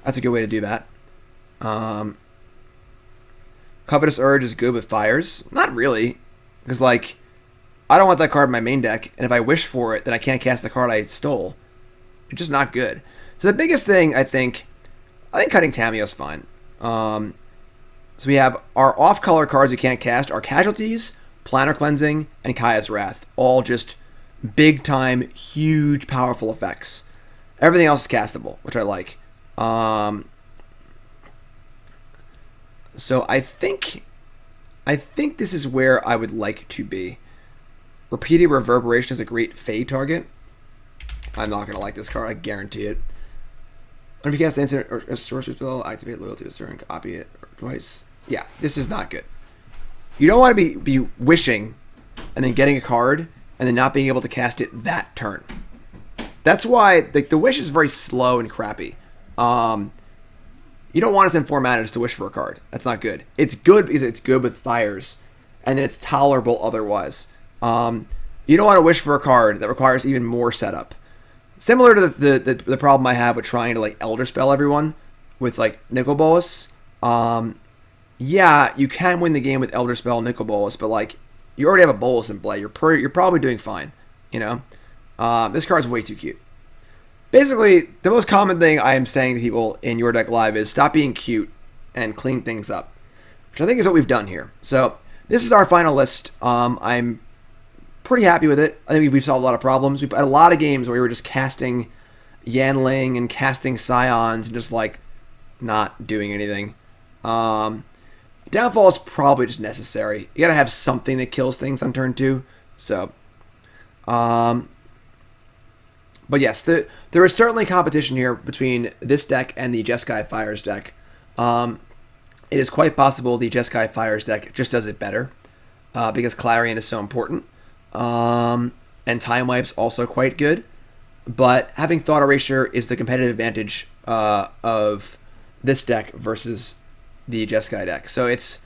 That's a good way to do that. Covetous Urge is good with Fires. Not really. Because, like, I don't want that card in my main deck, and if I wish for it, then I can't cast the card I stole. It's just not good. So the biggest thing, I think cutting Tamiyo's fine. So we have our off-color cards we can't cast are Casualties, Planar Cleansing, and Kaya's Wrath. All just big-time, huge, powerful effects. Everything else is castable, which I like. So I think this is where I would like to be. Repeated Reverberation is a great Fae target. I'm not going to like this card, I guarantee it. If you cast the instant or sorcery spell, activate loyalty to certain, copy it twice. Yeah, this is not good. You don't want to be wishing and then getting a card and then not being able to cast it that turn. That's why the wish is very slow and crappy. You don't want to spend 4 mana just to wish for a card. That's not good. It's good because it's good with Fires, and then it's tolerable otherwise. You don't want to wish for a card that requires even more setup. Similar to the problem I have with trying to like Elderspell everyone with like Nicol Bolas. Yeah, you can win the game with Elderspell Nicol Bolas, but like you already have a Bolas in play. You're probably doing fine. You know, this card's way too cute. Basically, the most common thing I am saying to people in Your Deck Live is stop being cute and clean things up, which I think is what we've done here. So this is our final list. I'm pretty happy with it. I think we've solved a lot of problems. We've had a lot of games where we were just casting Yanling and casting Scions and just like not doing anything. Downfall is probably just necessary. You gotta have something that kills things on turn 2. So, but yes, there is certainly competition here between this deck and the Jeskai Fires deck. It is quite possible the Jeskai Fires deck just does it better because Clarion is so important. And Time Wipe's also quite good. But having Thought Erasure is the competitive advantage of this deck versus the Jeskai deck. So it's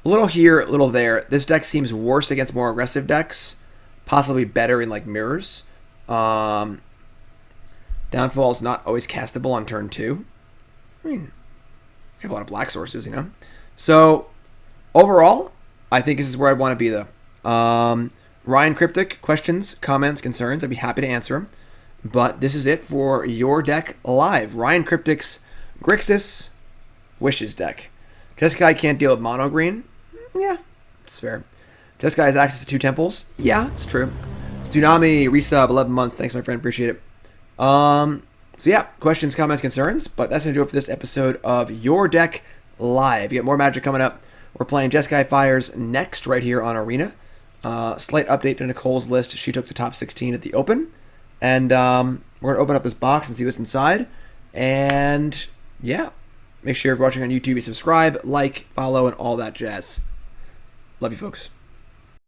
a little here, a little there. This deck seems worse against more aggressive decks, possibly better in like mirrors. Downfall is not always castable on turn 2. I mean, we have a lot of black sources, you know. So overall, I think this is where I want to be, though. RyanCryptic, questions, comments, concerns, I'd be happy to answer them. But this is it for Your Deck Live. RyanCryptic's Grixis Wishes deck. Jeskai can't deal with mono green. Yeah, it's fair. Jeskai has access to 2 temples. Yeah, it's true. Tsunami, resub, 11 months. Thanks, my friend. Appreciate it. So yeah, questions, comments, concerns. But that's going to do it for this episode of Your Deck Live. You got more Magic coming up. We're playing Jeskai Fires next right here on Arena. Slight update to Nicole's list. She took the top 16 at the Open. And we're going to open up this box and see what's inside. And yeah, make sure if you're watching on YouTube, you subscribe, like, follow, and all that jazz. Love you, folks.